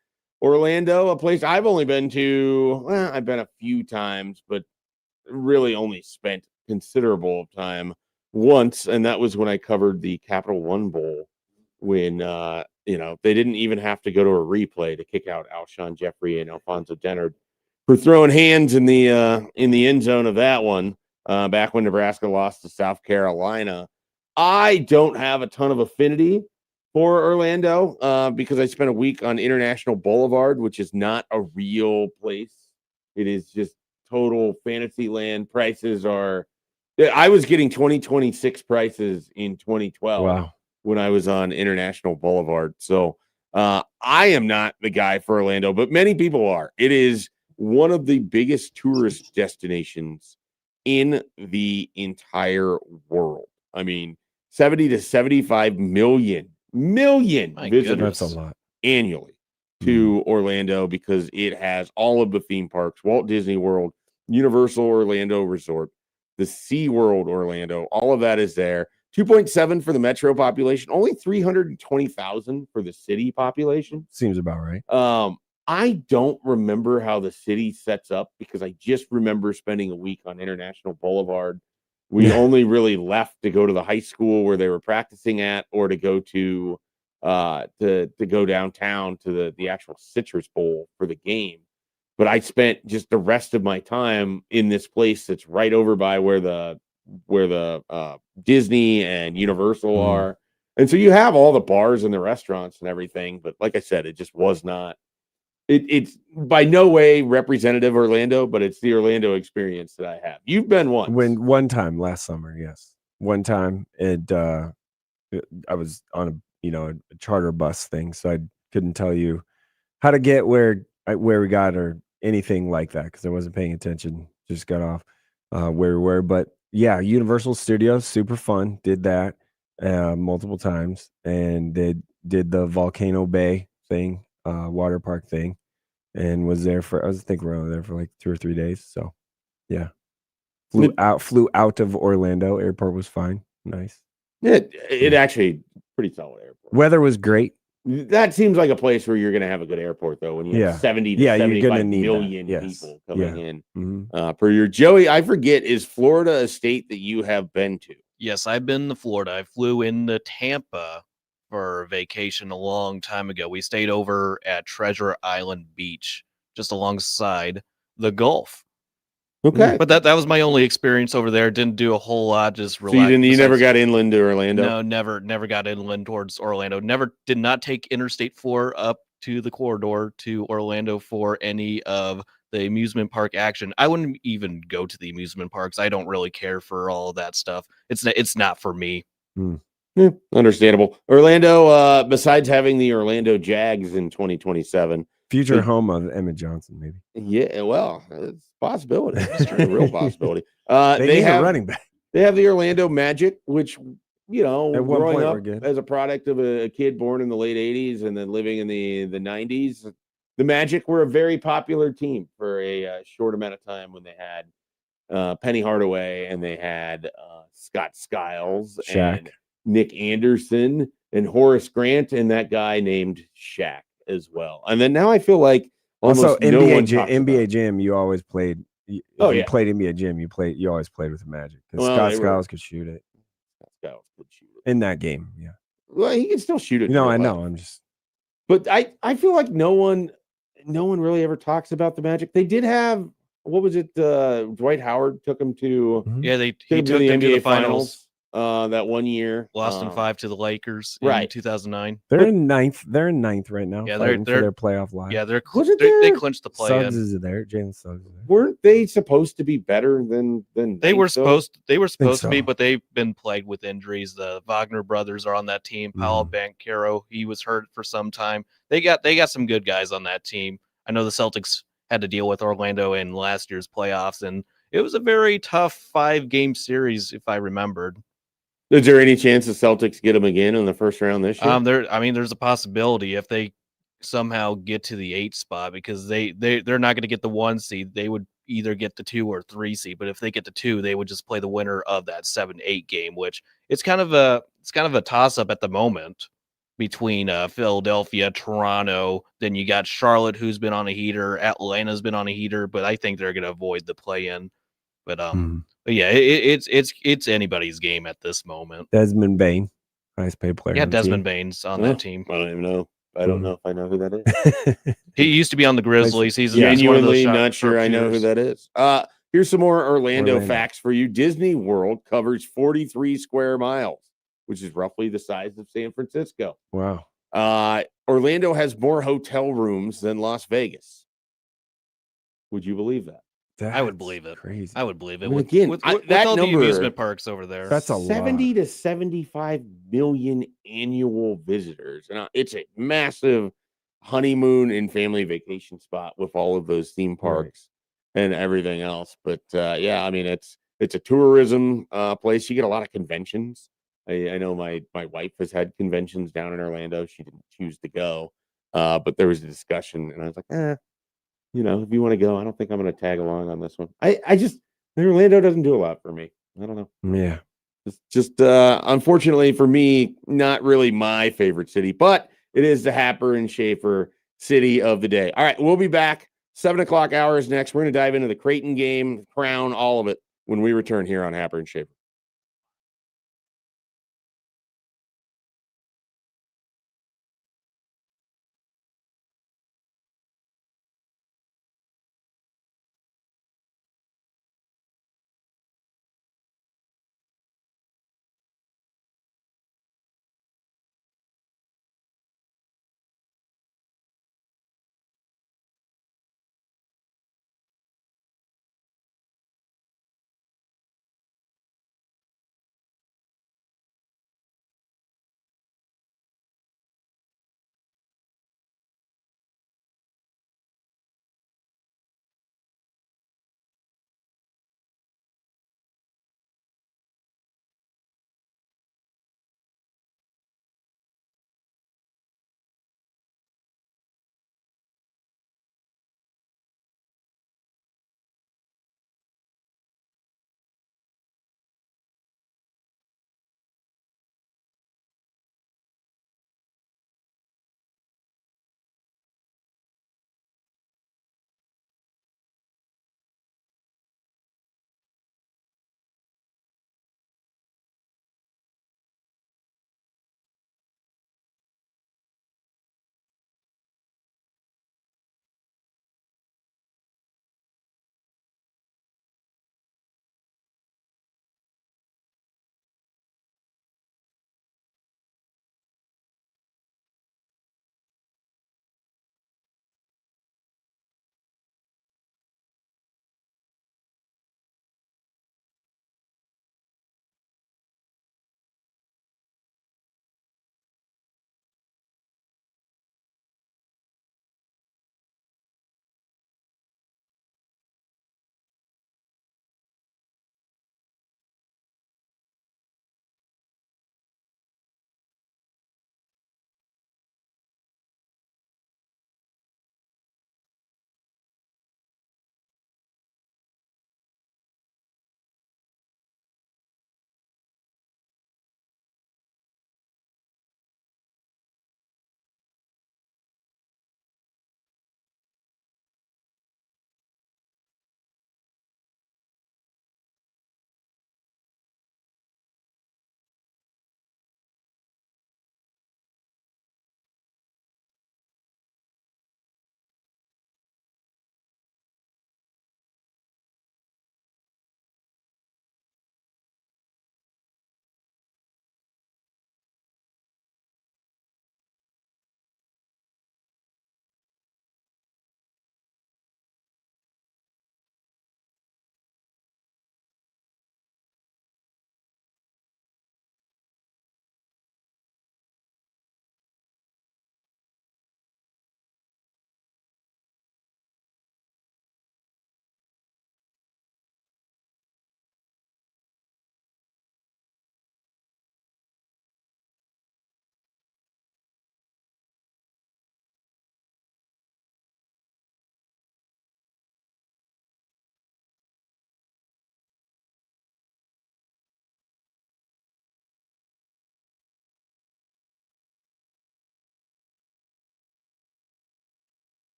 Orlando, a place I've only been to, well, I've been a few times, but really only spent considerable time once, and that was when I covered the Capital One Bowl when they didn't even have to go to a replay to kick out Alshon Jeffrey and Alfonso Dennard for throwing hands in the end zone of that one back when Nebraska lost to South Carolina. I don't have a ton of affinity for Orlando because I spent a week on International Boulevard, which is not a real place. It is just total fantasy land. Prices are – I was getting 2026 prices in 2012. Wow. When I was on International Boulevard. So I am not the guy for Orlando, but many people are. It is one of the biggest tourist destinations in the entire world. I mean, 70 to 75 million visitors That's a lot. annually to Orlando because it has all of the theme parks, Walt Disney World, Universal Orlando Resort, the SeaWorld Orlando, all of that is there. 2.7 for the metro population, only 320,000 for the city population. Seems about right. I don't remember how the city sets up because I just remember spending a week on International Boulevard. We only really left to go to the high school where they were practicing at, or to go to go downtown to the actual Citrus Bowl for the game. But I spent just the rest of my time in this place that's right over by where the Disney and Universal are. And so you have all the bars and the restaurants and everything. But like I said, it just was not, it's by no way representative Orlando, but it's the Orlando experience that I have. You've been once. One time last summer. Yes. One time. I was on a charter bus thing. So I couldn't tell you how to get where we got or anything like that. Cause I wasn't paying attention. Just got off where we were, but yeah, Universal Studios, super fun. Did that multiple times, and did the Volcano Bay thing, water park thing, and was there for. I think we're only there for like 2 or 3 days. So, yeah, flew out of Orlando. Airport was fine, nice. It actually pretty solid airport. Weather was great. That seems like a place where you're going to have a good airport, though, when you have 70 to 75 million people coming in per year. Joey, I forget, is Florida a state that you have been to? Yes, I've been to Florida. I flew into Tampa for vacation a long time ago. We stayed over at Treasure Island Beach, just alongside the Gulf. Okay. But that was my only experience over there. Didn't do a whole lot, just relaxed. So you never got inland to Orlando? No, never got inland towards Orlando. Did not take Interstate 4 up to the corridor to Orlando for any of the amusement park action. I wouldn't even go to the amusement parks. I don't really care for all of that stuff. It's not for me. Yeah, understandable. Orlando, besides having the Orlando Jags in 2027. Future home of Emmett Johnson, maybe. Yeah, well, it's a possibility. It's a real possibility. They have a running back. They have the Orlando Magic, which, growing up good. as a product of a kid born in the late 80s and then living in the 90s, the Magic were a very popular team for a short amount of time when they had Penny Hardaway and they had Scott Skiles and Nick Anderson and Horace Grant and that guy named Shaq as well. And then now I feel like also NBA Jam, you always played. You played NBA Jam, you always played with the Magic. Because Scott Skiles could shoot it. Scott Skiles could shoot it. In that game, yeah. Well, he can still shoot it. No, I know. I'm just. But I feel like no one really ever talks about the Magic. They did have, what was it? Dwight Howard took him to. Yeah, he took them to the finals. that one year. Lost in 5 to the Lakers in right. 2009. They're in ninth. They're in ninth right now. Yeah, fighting they're for their playoff life. Yeah, they there- clinched the play Suggs in. is there. Jalen Suggs is there. Weren't they supposed to be better than They were ninth, though? supposed to be, so. but they've been plagued with injuries. The Wagner brothers are on that team. Paolo Banchero, he was hurt for some time. They got some good guys on that team. I know the Celtics had to deal with Orlando in last year's playoffs, and it was a very tough 5-game series, if I remembered. Is there any chance the Celtics get them again in the first round this year? There's a possibility if they somehow get to the 8 spot, because they're not going to get the 1 seed. They would either get the 2 or 3 seed, but if they get the 2, they would just play the winner of that 7-8 game, which it's kind of a toss up at the moment between Philadelphia, Toronto. Then you got Charlotte, who's been on a heater. Atlanta's been on a heater, but I think they're going to avoid the play in. But yeah, it's anybody's game at this moment. Desmond Bain, highest paid player. Yeah, on the Desmond team. Bain's on that team. I don't even know. I don't know if I know who that is. He used to be on the Grizzlies. He's Genuinely one of those not sure I know who that is. Here's some more Orlando facts for you. Disney World covers 43 square miles, which is roughly the size of San Francisco. Wow. Orlando has more hotel rooms than Las Vegas. Would you believe that? I would believe it. Crazy. I would believe it. I mean, with again, with that all number, the amusement parks over there. That's a 70 lot. to 75 million annual visitors. And it's a massive honeymoon and family vacation spot with all of those theme parks and everything else. But yeah, I mean, it's a tourism place. You get a lot of conventions. I know my wife has had conventions down in Orlando. She didn't choose to go, but there was a discussion, and I was like, if you want to go, I don't think I'm going to tag along on this one. I just Orlando doesn't do a lot for me. I don't know. Yeah. It's just unfortunately for me, not really my favorite city, but it is the Happer and Schaefer city of the day. All right, we'll be back. 7:00 hour is next. We're going to dive into the Creighton game, Crown, all of it when we return here on Happer and Schaefer.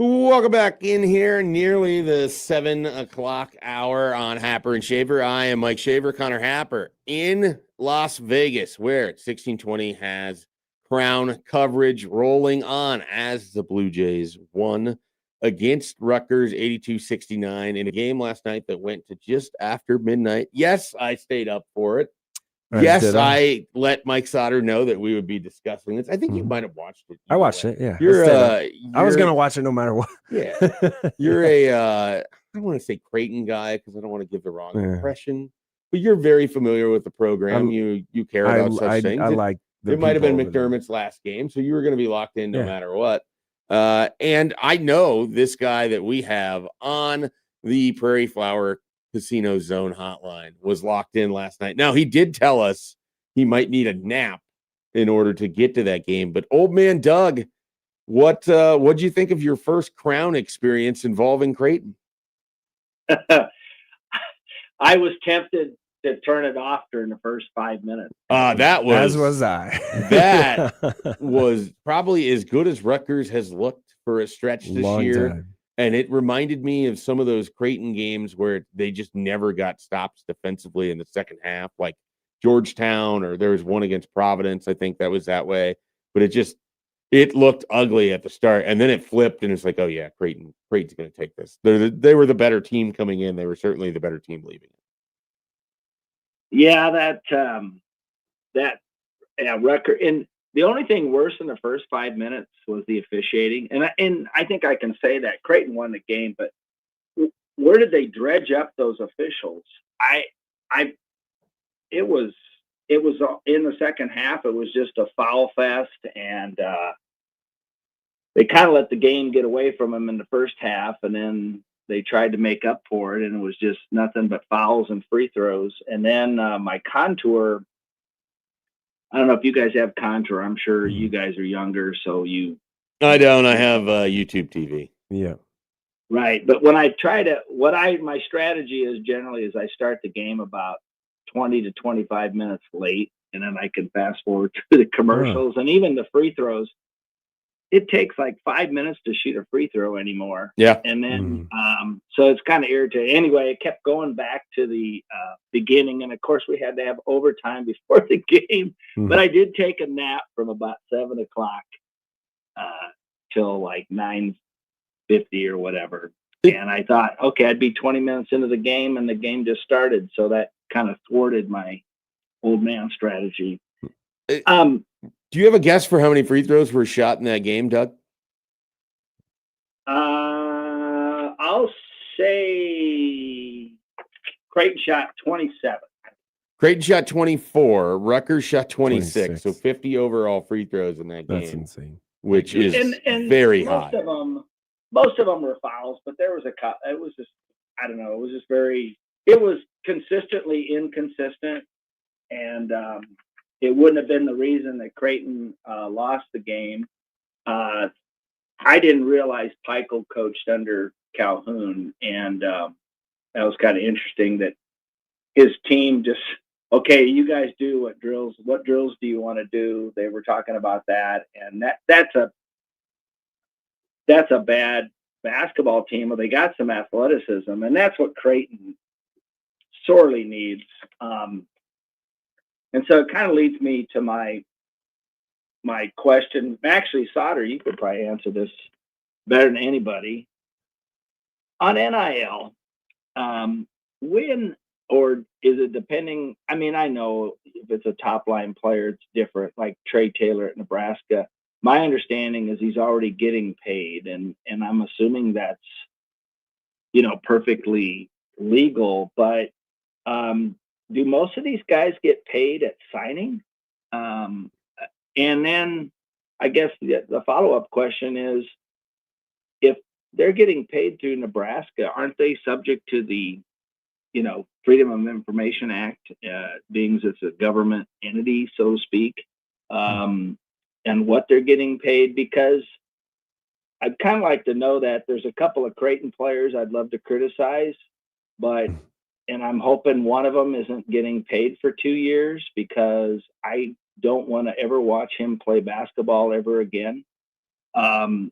Welcome back in here, nearly the 7 o'clock hour on Happer and Schaefer. I am Mike Schaefer, Connor Happer in Las Vegas, where 1620 has crown coverage rolling on as the Blue Jays won against Rutgers 82-69 in a game last night that went to just after midnight. Yes, I stayed up for it. Yes, I let Mike Sautter know that we would be discussing this. I think you might have watched it. I watched it. Yeah, I was gonna watch it no matter what. Yeah, you're I don't want to say Creighton guy because I don't want to give the wrong impression, but you're very familiar with the program. You care about such things. I like. It might have been McDermott's last game, so you were going to be locked in no matter what. And I know this guy that we have on the Prairie Flower Casino Zone hotline was locked in last night. Now, he did tell us he might need a nap in order to get to that game. But old man Doug, what'd you think of your first Crown experience involving Creighton? I was tempted to turn it off during the first 5 minutes. That was, as was I. That was probably as good as Rutgers has looked for a stretch this year. Time. And it reminded me of some of those Creighton games where they just never got stops defensively in the second half, like Georgetown, or there was one against Providence. I think that was that way. But it looked ugly at the start, and then it flipped, and it's like, oh yeah, Creighton's going to take this. They were the better team coming in. They were certainly the better team leaving. Yeah, Rutgers. And the only thing worse in the first 5 minutes was the officiating, and I think I can say that Creighton won the game, but where did they dredge up those officials? It was in the second half. It was just a foul fest, and they kind of let the game get away from them in the first half, and then they tried to make up for it, and it was just nothing but fouls and free throws. And then my Contour, I don't know if you guys have Contour. I'm sure you guys are younger, so you. I don't. I have YouTube TV. Yeah. Right, but when I try to, my strategy is generally I start the game about 20 to 25 minutes late, and then I can fast forward through the commercials and even the free throws. It takes like 5 minutes to shoot a free throw anymore. Yeah. And then, so it's kind of irritating. Anyway, it kept going back to the beginning. And of course we had to have overtime before the game, but I did take a nap from about 7 o'clock till like 9:50 or whatever. And I thought, okay, I'd be 20 minutes into the game, and the game just started. So that kind of thwarted my old man strategy. Do you have a guess for how many free throws were shot in that game, Doug? I'll say Creighton shot 27. Creighton shot 24. Rutgers shot 26. So 50 overall free throws in that game. That's insane. Which is and very most high. Most of them were fouls, but there was it was just, I don't know. It was consistently inconsistent, and it wouldn't have been the reason that Creighton lost the game. I didn't realize Peichel coached under Calhoun, and that was kind of interesting that his team just, okay, you guys do what drills do you want to do? They were talking about that, and that's a bad basketball team. Well, they got some athleticism, and that's what Creighton sorely needs. And so it kind of leads me to my question. Actually, Sautter, you could probably answer this better than anybody. On NIL, when, or is it depending? I mean, I know if it's a top line player, it's different, like Trey Taylor at Nebraska. My understanding is he's already getting paid, and I'm assuming that's, perfectly legal, but do most of these guys get paid at signing? And then I guess the follow-up question is, if they're getting paid through Nebraska, aren't they subject to the, Freedom of Information Act, being it's a government entity, so to speak, and what they're getting paid? Because I'd kind of like to know that. There's a couple of Creighton players I'd love to criticize, and I'm hoping one of them isn't getting paid for 2 years, because I don't want to ever watch him play basketball ever again. And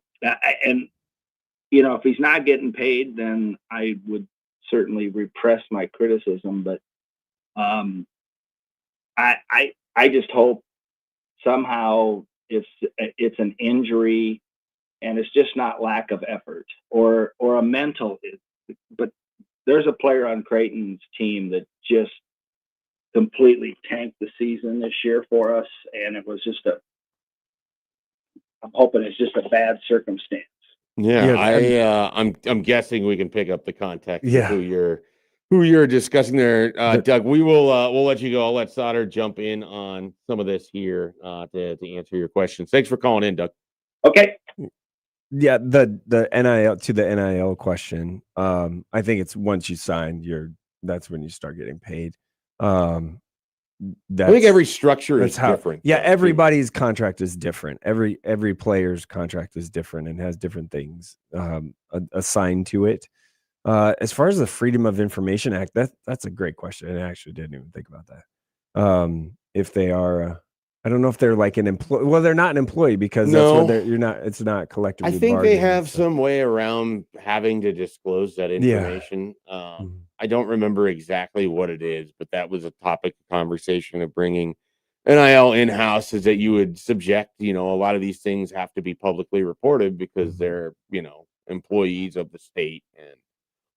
if he's not getting paid, then I would certainly repress my criticism. But I just hope somehow it's an injury and it's just not lack of effort or a mental. But there's a player on Creighton's team that just completely tanked the season this year for us, and it was just I'm hoping it's just a bad circumstance. Yeah, I'm guessing we can pick up the context Yeah. of who you're discussing there, Doug. We'll let you go. I'll let Sautter jump in on some of this here to answer your questions. Thanks for calling in, Doug. Okay. Yeah, the NIL question. I think it's once you sign, that's when you start getting paid. I think every structure is different. Yeah, everybody's contract is different. Every player's contract is different and has different things assigned to it. As far as the Freedom of Information Act, that's a great question. I actually didn't even think about that. If they are, I don't know if they're like an employee. Well, they're not an employee because that's what you're not. It's not collectively. I think they have some way around having to disclose that information. Yeah. I don't remember exactly what it is, but that was a topic of conversation of bringing NIL in-house, is that you would subject, a lot of these things have to be publicly reported because they're, employees of the state and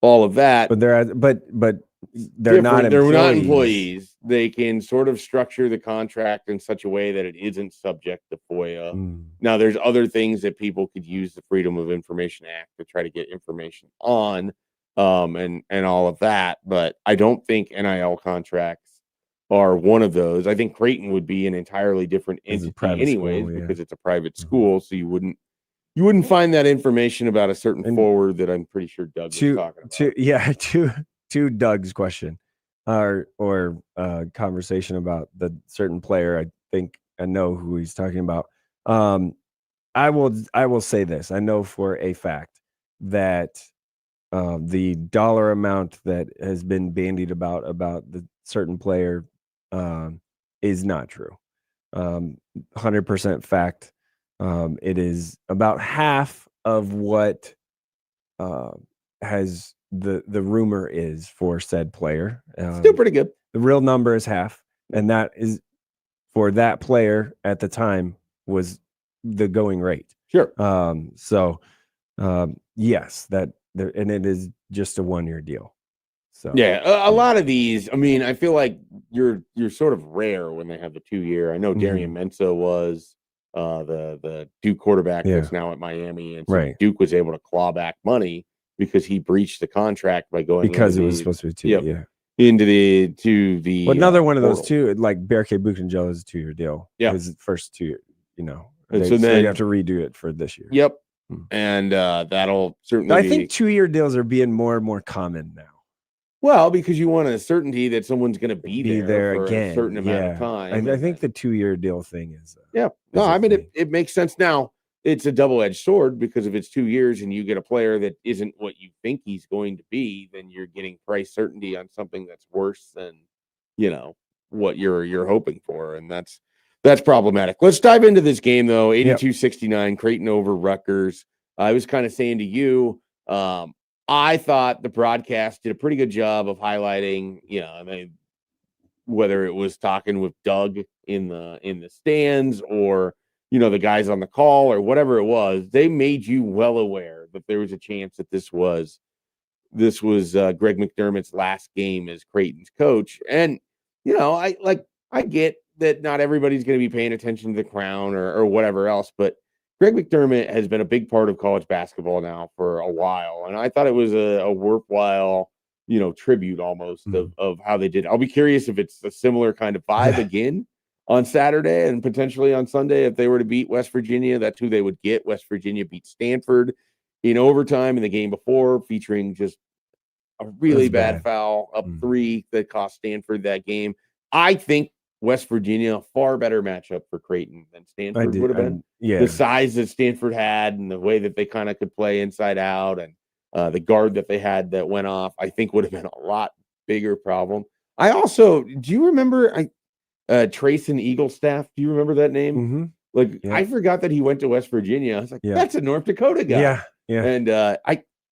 all of that. But they're not employees. They're not employees. They can sort of structure the contract in such a way that it isn't subject to FOIA. Now, there's other things that people could use the Freedom of Information Act to try to get information on, and all of that. But I don't think NIL contracts are one of those. I think Creighton would be an entirely different entity anyways, because it's a private school. So you wouldn't find that information about a certain forward that I'm pretty sure Doug was talking about. To Doug's question or conversation about the certain player, I think I know who he's talking about. I will say this. I know for a fact that the dollar amount that has been bandied about the certain player is not true. 100% fact. It is about half of what has the rumor is for said player. Still pretty good. The real number is half, and that is for that player at the time was the going rate. Sure. Yes, and it is just a 1-year deal. So yeah, a lot of these. I mean, I feel like you're sort of rare when they have the 2-year. I know Darian Mensah was the Duke quarterback that's now at Miami, and so Duke was able to claw back money because he breached the contract by going because it was supposed to be 2. Into the well, another one of those too, like Bearcade Buchanjo is a 2-year deal. His first 2 year, so then you have to redo it for this year. Yep. And that'll certainly. I think 2-year deals are being more and more common now. Well, because you want a certainty that someone's going to be there for again. a certain amount of time. I think the 2-year deal thing is. I mean, it makes sense now. It's a double-edged sword because if it's 2 years and you get a player that isn't what you think he's going to be, then you're getting price certainty on something that's worse than, what you're hoping for, and that's problematic. Let's dive into this game though. 82-69, Creighton over Rutgers. I was kind of saying to you, I thought the broadcast did a pretty good job of highlighting, whether it was talking with Doug in the stands or, the guys on the call or whatever it was, they made you well aware that there was a chance that this was Greg McDermott's last game as Creighton's coach. And, I get that not everybody's going to be paying attention to the crown or whatever else, but Greg McDermott has been a big part of college basketball now for a while. And I thought it was a worthwhile, tribute almost of how they did. I'll be curious if it's a similar kind of vibe again on Saturday and potentially on Sunday. If they were to beat West Virginia, that's who they would get. West Virginia beat Stanford in overtime in the game before, featuring just a really bad foul up 3 that cost Stanford that game. I think West Virginia, a far better matchup for Creighton than Stanford would have been. The size that Stanford had and the way that they kind of could play inside out and the guard that they had that went off, I think would have been a lot bigger problem. Do you remember Trayson Eaglestaff? Do you remember that name? I forgot that he went to West Virginia. I was like, that's a North Dakota guy. Yeah. And was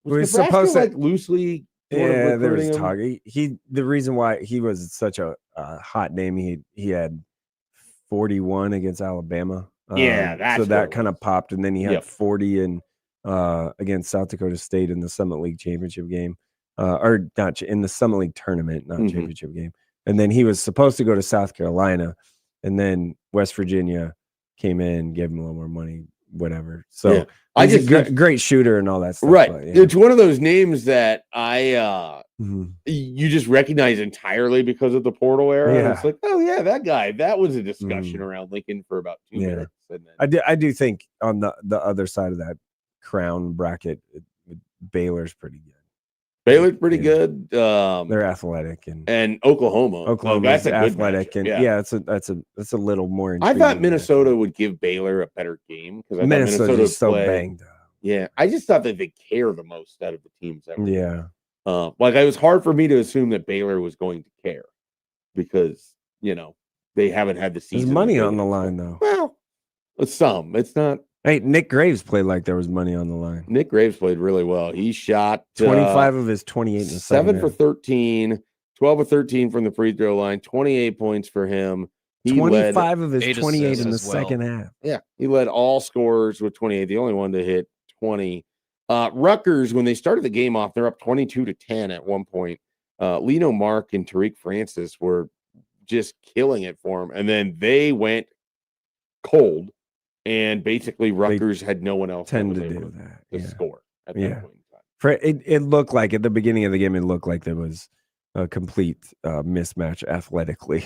Was Nebraska, supposed to- like loosely sort of Yeah, there was recruiting him? talk. He the reason why he was such a hot name. He had 41 against Alabama. Yeah, that's so what that it kind was. of popped, and then he had Yep. 40 against South Dakota State in the Summit League championship game, or not in the Summit League tournament, not Mhm. championship game. And then he was supposed to go to South Carolina, and then West Virginia came in, gave him a little more money, whatever. So Yeah. I he's just a great shooter and all that stuff. right. But, yeah. It's one of those names that Mhm. you just recognize entirely because of the portal era. And it's Yeah. like, oh yeah, that guy. That was a discussion Mm. around Lincoln for about 2 Yeah. minutes. And then I do think on the other side of that crown bracket, Baylor's pretty good. Baylor's pretty Yeah. good. They're athletic and Oklahoma. Oklahoma's that's a good athletic matchup, and yeah. that's a little more. I thought intriguing Minnesota would give Baylor a better game because I thought Minnesota would Minnesota's so play. banged up. Yeah, I just thought that they care the most out of the teams. That were Yeah, like it was hard for me to assume that Baylor was going to care because they haven't had the season. there's money that on the they- line though. Well, some. It's not. Hey, Nick Graves played like there was money on the line. Nick Graves played really well. He shot 25 of his 28 in the 7 second for half. 13, 12 of 13 from the free throw line, 28 points for him. He 25 of his 8 28 assists in the as well. second half. he led all scorers with 28. The only one to hit 20. Rutgers, when they started the game off, they're up 22-10 at one point. Lino Mark and Tariq Francis were just killing it for him, and then they went cold. And basically, Rutgers had no one else that Tend was to able do that. to Yeah. score at that Yeah. point in time. It looked like at the beginning of the game, it looked like there was a complete mismatch athletically,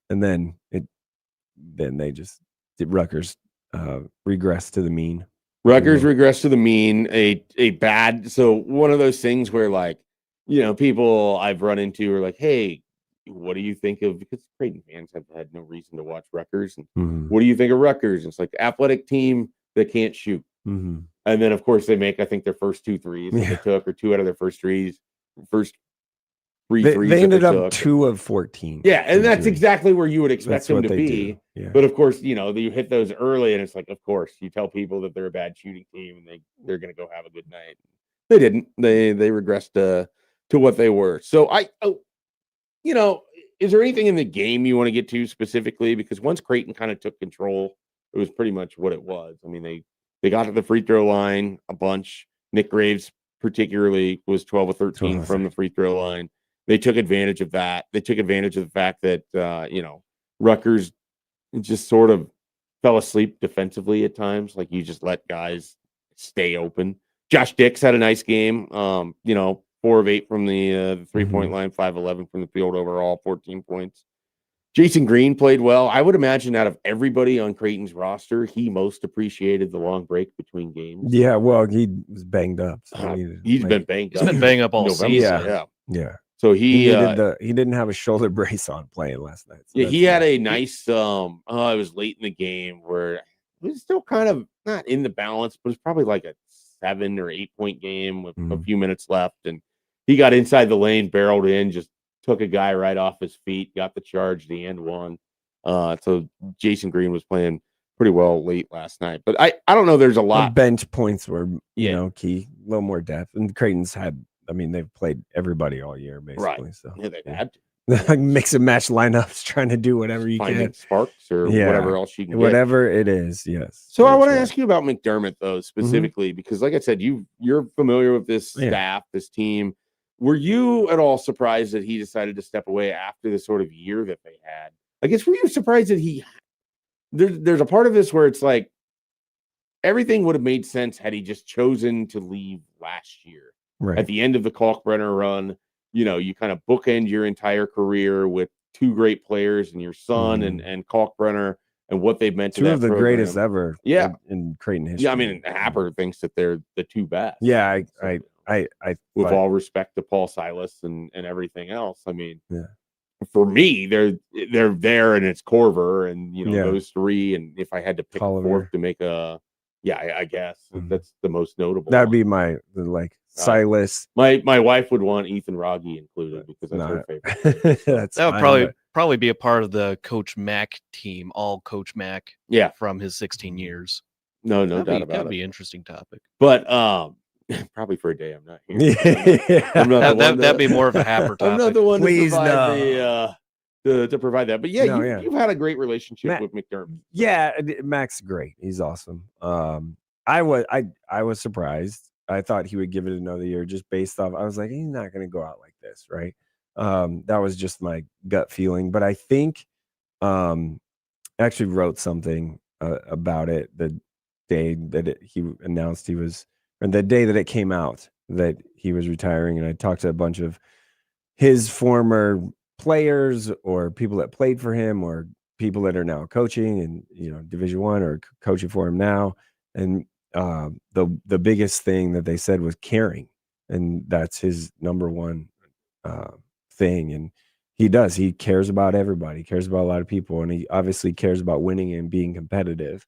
and then Rutgers regressed to the mean. Rutgers regressed to the mean. A bad. So one of those things where people I've run into are like, hey, what do you think of, because Creighton fans have had no reason to watch Rutgers, and Mhm. what do you think of Rutgers? And it's like athletic team that can't shoot. Mhm. And then of course they make, I think, their first 2 threes that they took, or 2 out of their first three threes. They that ended up took. 2 of 14. Yeah, and that's three. exactly where you would expect That's them what to they be. do. Yeah. But of course, you hit those early, and it's like, of course, you tell people that they're a bad shooting team, and they're going to go have a good night. They didn't. They regressed to what they were. So is there anything in the game you want to get to specifically? Because once Creighton kind of took control, it was pretty much what it was. I mean, they got to the free throw line a bunch. Nick Graves particularly was 12 of 13 from the free throw line. They took advantage of that. They took advantage of the fact that Rutgers just sort of fell asleep defensively at times. Like, you just let guys stay open. Josh Dix had a nice game. 4 of 8 from the 3-point line, 5-11 from the field overall, 14 points. Jason Green played well. I would imagine out of everybody on Creighton's roster, he most appreciated the long break between games. Yeah, well, he was banged up. So He's been banged up. He's been banged up all November. season. Yeah. So He didn't have a shoulder brace on playing last night. So he had a nice it was late in the game where it was still kind of not in the balance, but it was probably like a 7 or 8 point game with a few minutes left, and he got inside the lane, barreled in, just took a guy right off his feet, got the charge, the end one. So Jason Green was playing pretty well late last night, but I don't know. There's a lot. The bench points were key, a little more depth, and Creighton's had. I mean, they've played everybody all year basically. Right. So Yeah, they've had to. Mix and match lineups, trying to do whatever you Finding can, sparks or whatever else you can get. Whatever it is. Yes. So I want to ask you about McDermott though, specifically, because like I said, you're familiar with this staff, this team. Were you at all surprised that he decided to step away after the sort of year that they had? I guess, were you surprised that there's a part of this where it's like everything would have made sense had he just chosen to leave last year. Right. At the end of the Kalkbrenner run, you kind of bookend your entire career with 2 great players and your son and Kalkbrenner and what they've meant to 2 that of the program. greatest ever in Creighton history. Yeah, I mean, Happer thinks that they're the 2 best. Yeah, I with all respect to Paul Silas and everything else. I mean, yeah. For me, they're there, and it's Corver and those 3. And if I had to pick a 4th to make I guess that's the most notable. That'd one. be my Silas. My wife would want Ethan Rogge included because that's her favorite. That would probably be a part of the Coach Mack team, all Coach Mack. Yeah, from his 16 years. No That'd doubt be, about that'd it. be an interesting topic. But probably for a day I'm not here. I'm not the one That'd be more of a Happer I'm not topic. the one to Please, provide to provide that. But yeah, No, yeah. you've had a great relationship Matt- with McDermott. Yeah, Mac's great. He's awesome. I was surprised. I thought he would give it another year just based off. I was like, he's not going to go out like this, right? That was just my gut feeling. But I think, I actually wrote something about it the day that he announced he was, or the day that it came out that he was retiring, and I talked to a bunch of his former players or people that played for him or people that are now coaching and Division I or coaching for him now, and the biggest thing that they said was caring, and that's his number one thing. And he cares about everybody, cares about a lot of people, and he obviously cares about winning and being competitive.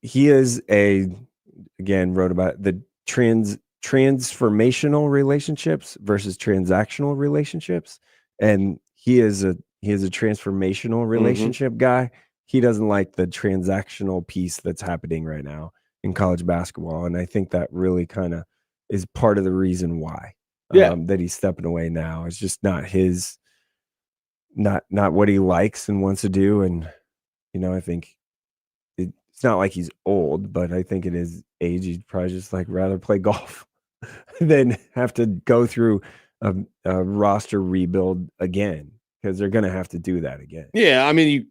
He is again wrote about the transformational relationships versus transactional relationships, and he is a transformational relationship guy. He doesn't like the transactional piece that's happening right now in college basketball, and I think that really kind of is part of the reason why that he's stepping away now. It's just not what he likes and wants to do. And I think it's not like he's old, but I think at his age, he'd probably just rather play golf than have to go through a roster rebuild again, because they're going to have to do that again. Yeah, I mean,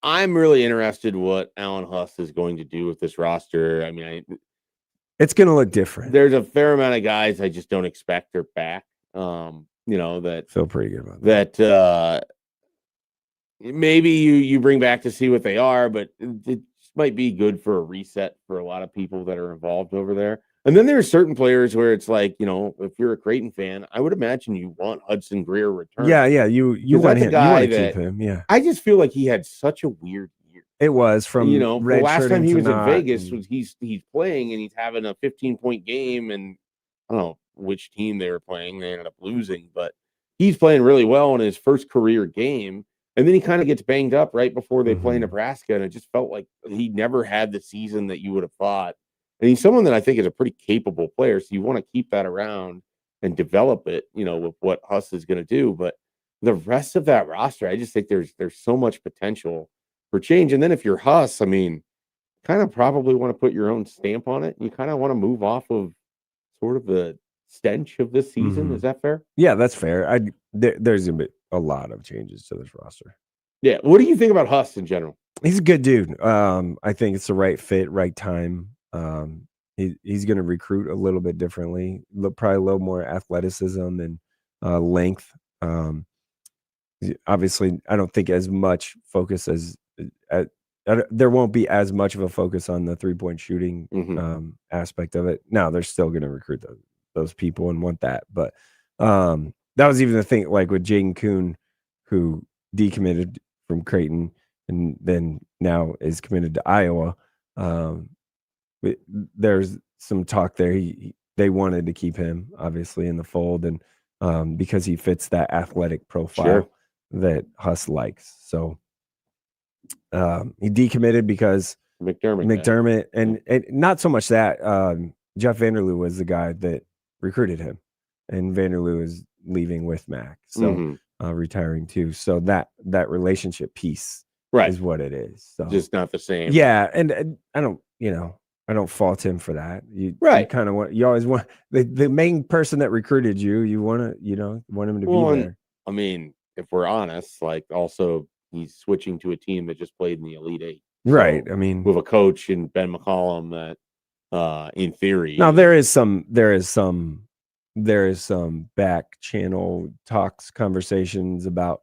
I'm really interested what Alan Huss is going to do with this roster. I mean, it's going to look different. There's a fair amount of guys I just don't expect are back. That feel pretty good about that. Maybe you bring back to see what they are, but it might be good for a reset for a lot of people that are involved over there. And then there are certain players where it's like, if you're a Creighton fan, I would imagine you want Hudson Greer return. Yeah, you want him. You want to keep him. Yeah, I just feel like he had such a weird year. It was from the last time he was in Vegas and was he's playing and he's having a 15-point game, and I don't know which team they were playing. They ended up losing, but he's playing really well in his first career game. And then he kind of gets banged up right before they play Nebraska, and it just felt like he never had the season that you would have thought. And he's someone that I think is a pretty capable player, so you want to keep that around and develop it, with what Huss is going to do. But the rest of that roster, I just think there's so much potential for change. And then if you're Huss, I mean, kind of probably want to put your own stamp on it. You kind of want to move off of sort of the stench of this season. Is that fair? Yeah, that's fair. There's a lot of changes to this roster. Yeah. What do you think about Huss in general? He's a good dude. I think it's the right fit, right time. He's going to recruit a little bit differently, probably a little more athleticism and length. Obviously, I don't think as much focus there won't be as much of a focus on the 3-point shooting aspect of it. Now they're still going to recruit those people and want that, but that was even the thing, like with Jaden Kuhn, who decommitted from Creighton and then now is committed to Iowa. There's some talk there. They wanted to keep him obviously in the fold, and because he fits that athletic profile that Huss likes. So he decommitted because McDermott and not so much that Jeff Vanderloo was the guy that recruited him, and Vanderloo is leaving with Mac, so retiring too. So that relationship piece is what it is. So just not the same. Yeah, and I don't fault him for that. You kind of you always want the main person that recruited you. You want him to be there. I mean, if we're honest, also he's switching to a team that just played in the Elite Eight, right? I mean, with a coach in Ben McCollum that, in theory, now there is some back channel talks, conversations about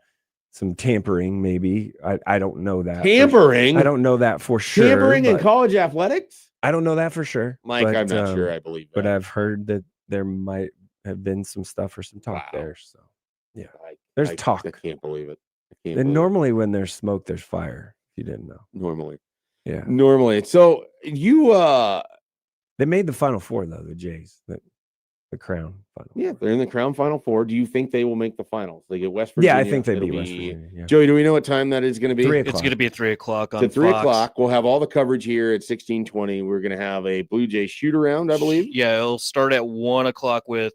some tampering. Maybe I don't know that tampering. I don't know that for sure. Tampering in college athletics. I don't know that for sure, Mike. I'm not sure. I believe that. But I've heard that there might have been some stuff or some talk there. So yeah, there's talk. I can't believe it. And normally when there's smoke, there's fire. If you didn't know. Normally. So you they made the Final Four though, the Jays. the Crown final. Yeah, they're in the Crown Final Four. Do you think they will make the finals? They get West Virginia. Yeah, I think they It'll beat West be- Virginia. Yeah. Joey, do we know what time that is going to be? 3 It's o'clock. going to be at 3:00 on It's at 3 Fox. o'clock. We'll have all the coverage here at 1620. We're going to have a Blue Jay shoot around, I believe. Yeah, it'll start at 1:00 with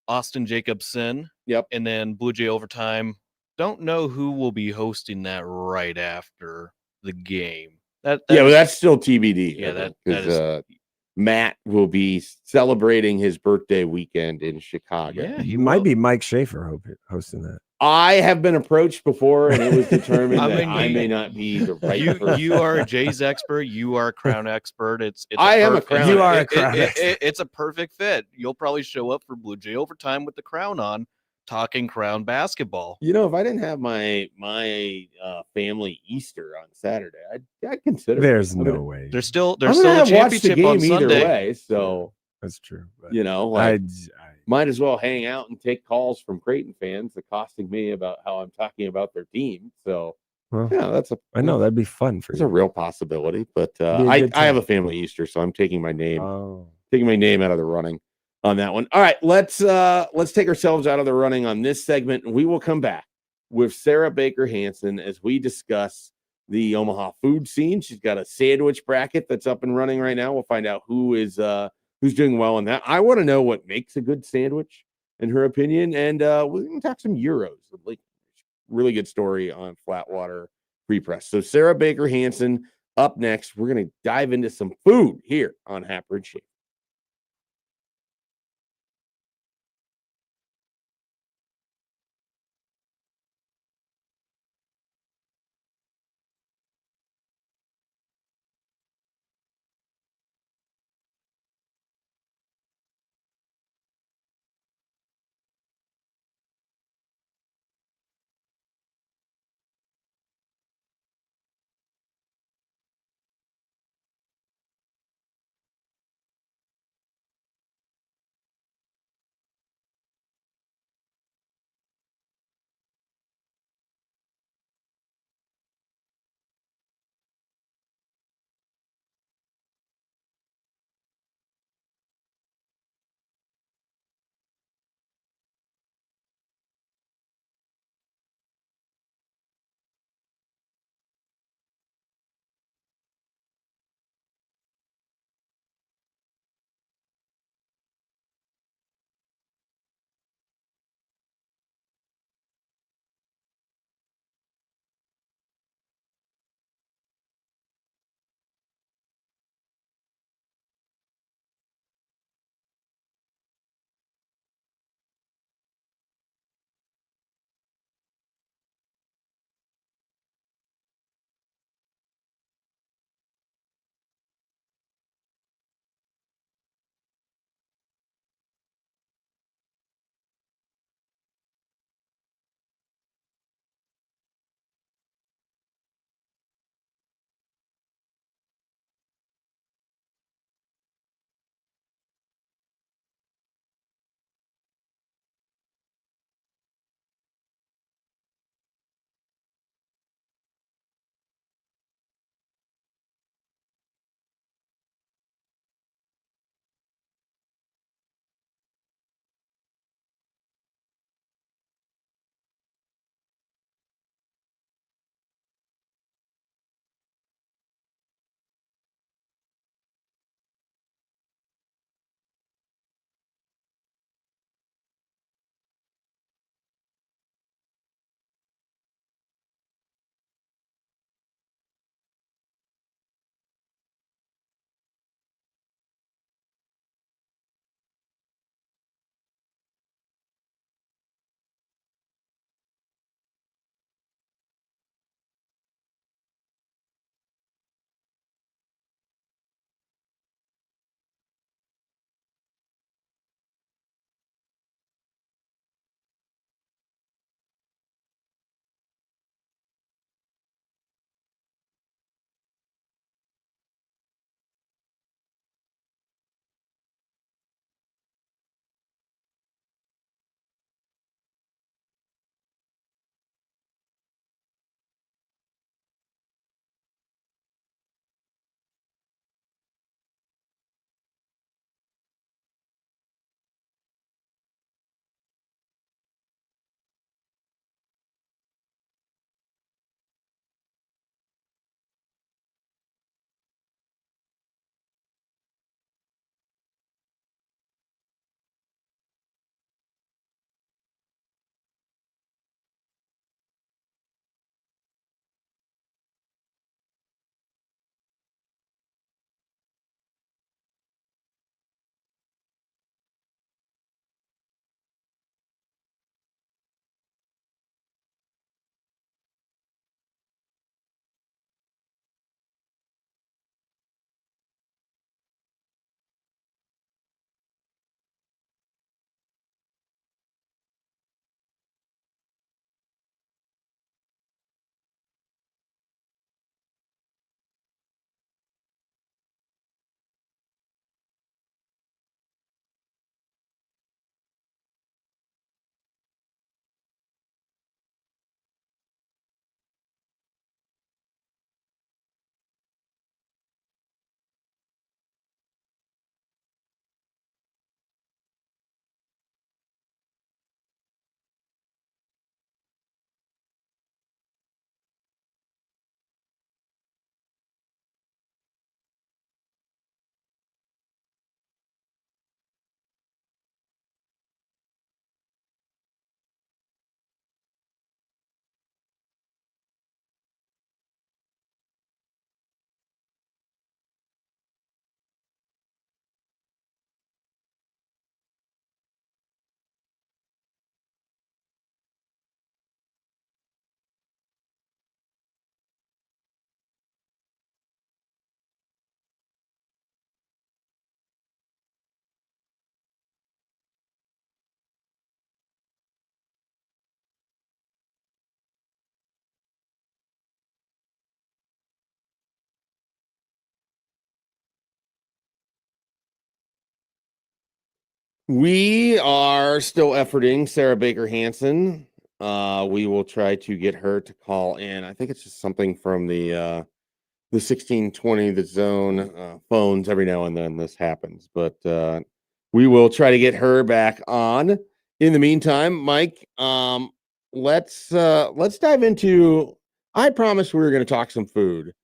Austin Jacobson. Yep. And then Blue Jay overtime. Don't know who will be hosting that right after the game. Yeah, but that's still TBD. Yeah, I think, that 'cause, is- Matt will be celebrating his birthday weekend in Chicago. Yeah, he might will. be Mike Schaefer hosting that. I have been approached before, and it was determined I that mean, I may not be the right You person. are a Jays expert. You are a Crown expert. It's I am a Crown You are a it- Crown it- expert. it's a perfect fit. You'll probably show up for Blue Jay overtime with the Crown on, talking Crown basketball. You know, if I didn't have my family Easter on Saturday, I'd consider. There's I'm no gonna- way. There's still I'm a gonna have watched the championship on game either Sunday. way, so That's true. But you know, like, I might as well hang out and take calls from Creighton fans accosting me about how I'm talking about their team. So well, yeah, I know that'd be fun for It's a you. real possibility, but Be a I good have time. a family Easter, so I'm taking my name Oh, out of the running on that one. All right, let's take ourselves out of the running on this segment, and we will come back with Sarah Baker Hansen as we discuss the Omaha food scene. She's got a sandwich bracket that's up and running right now. We'll find out who's doing well in that. I want to know what makes a good sandwich, in her opinion, and we're going to talk some Euros. Like, really good story on Flatwater Free Press. So Sarah Baker Hansen up next. We're going to dive into some food here on Happer and Schaefer. We are still efforting Sarah Baker Hansen. We will try to get her to call in. I think it's just something from the 1620, the zone phones. Every now and then this happens, but we will try to get her back on. In the meantime, Mike, let's dive into. I promised we were going to talk some food.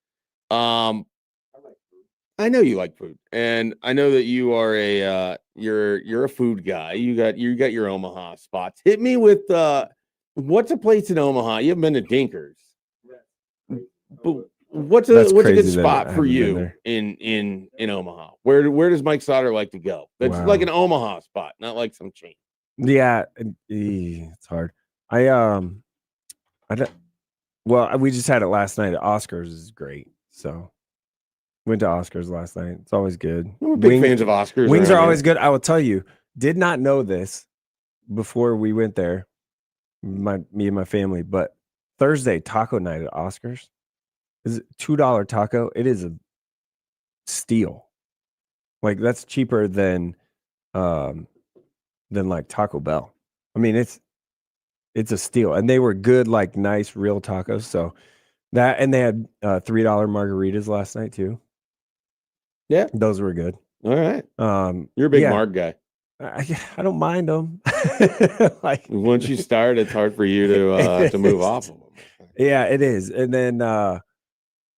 I know you like food, and I know that you are you're a food guy. You got your Omaha spots. Hit me with what's a place in Omaha? You haven't been to Dinkers, but what's a good spot for you in Omaha? Where does Mike Sautter like to go? That's like an Omaha spot, not like some chain. Yeah, it's hard. I don't. Well, we just had it last night. Oscars is great, so went to Oscars last night. It's always good. We're big fans of Oscars. Wings are always good. I will tell you. Did not know this before we went there. Me and my family, but Thursday taco night at Oscars is $2 taco. It is a steal. Like that's cheaper than like Taco Bell. I mean, it's a steal, and they were good, like nice real tacos. So that, and they had $3 margaritas last night too. Yeah, those were good. All right. You're a big Marg guy. I don't mind them. Like once you start, it's hard for you to move off of them. Yeah, it is. And then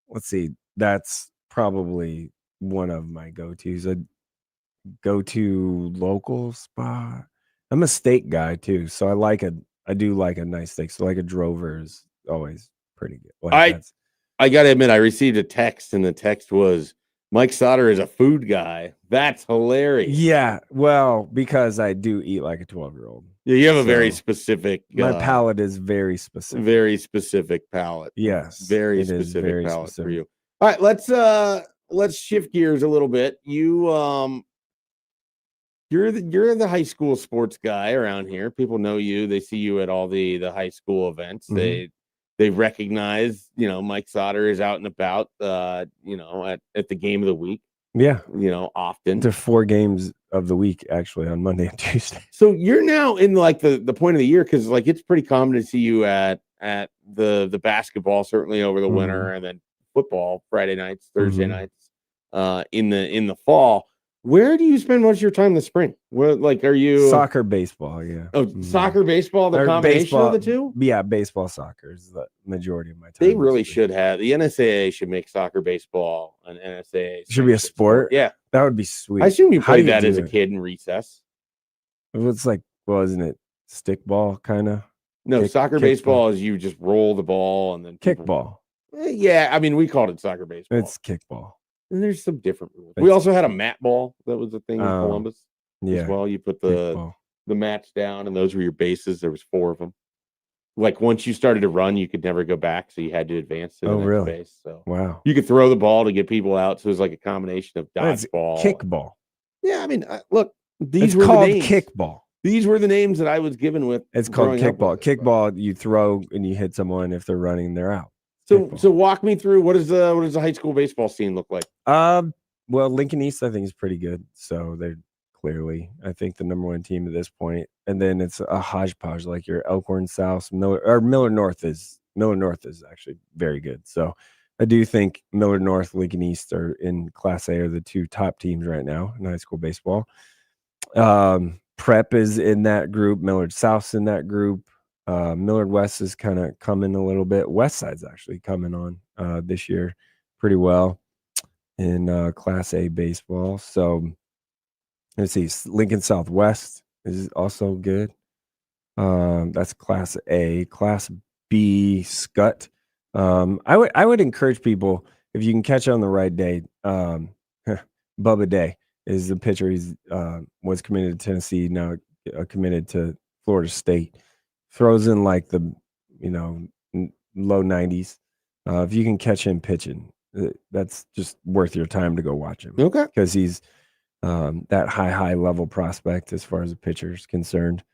let's see, that's probably one of my go-tos. A go-to local spot. I'm a steak guy too, so I do like a nice steak. So like a Drover is always pretty good. Like I gotta admit, I received a text, and the text was, Mike Sautter is a food guy. That's hilarious. Yeah, well, because I do eat like a 12-year-old. Yeah, you have a very specific. My palate is very specific. Very specific palate. Yes, very specific palate for you. All right, let's shift gears a little bit. You're the high school sports guy around here. People know you. They see you at all the high school events. Mm-hmm. They recognize, Mike Sautter is out and about, at the game of the week. Yeah. Often. To 4 games of the week, actually, on Monday and Tuesday. So you're now in like the point of the year, because like it's pretty common to see you at the basketball, certainly over the winter, and then football Friday nights, Thursday nights, in the fall. Where do you spend most of your time in the spring? Where, like, are you soccer, baseball? Yeah. Oh, soccer, baseball, the combination of the two? Yeah, baseball, soccer is the majority of my time. They really should have. The NSAA should make soccer, baseball, and NSAA should be a sport. Yeah, that would be sweet. I assume you played that as a kid in recess. It's like, well, isn't it stickball kind of? No, soccer, baseball is you just roll the ball and then kickball. Yeah, I mean, we called it soccer, baseball. It's kickball. And there's some different rules. We also had a mat ball. That was a thing in Columbus as well. You put the mats down, and those were your bases. There was 4 of them. Like once you started to run, you could never go back, so you had to advance to the next base. So wow, you could throw the ball to get people out. So it was like a combination of dodgeball, kickball. Yeah, I mean, look, these were called the names. Kickball. These were the names that I was given with. It's called kickball. Kickball, you throw and you hit someone. If they're running, they're out. So walk me through what does the high school baseball scene look like? Well, Lincoln East, I think, is pretty good. So they're clearly, I think, the number 1 team at this point. And then it's a hodgepodge, like your Elkhorn South, Miller North is actually very good. So I do think Miller North, Lincoln East are in Class A, are the 2 top teams right now in high school baseball. Prep is in that group. Millard South's in that group. Millard West is kind of coming a little bit. West Side's actually coming on this year pretty well in Class A baseball. So let's see, Lincoln Southwest is also good. That's Class A. Class B, Scut. I would encourage people, if you can catch it on the right day. Bubba Day is the pitcher. He's was committed to Tennessee, now committed to Florida State. Throws in like the low 90s. If you can catch him pitching, that's just worth your time to go watch him. Okay, because he's that high level prospect as far as a pitcher is concerned.